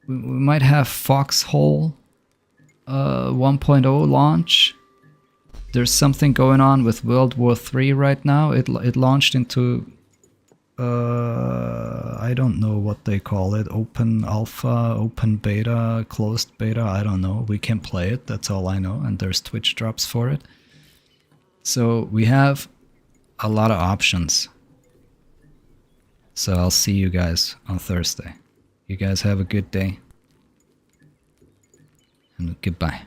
We might have Foxhole 1.0 launch. There's something going on with World War 3 right now. It launched into I don't know what they call it. Open alpha, open beta, closed beta. I don't know. We can play it. That's all I know. And there's Twitch drops for it. So we have a lot of options. So I'll see you guys on Thursday. You guys have a good day. And goodbye.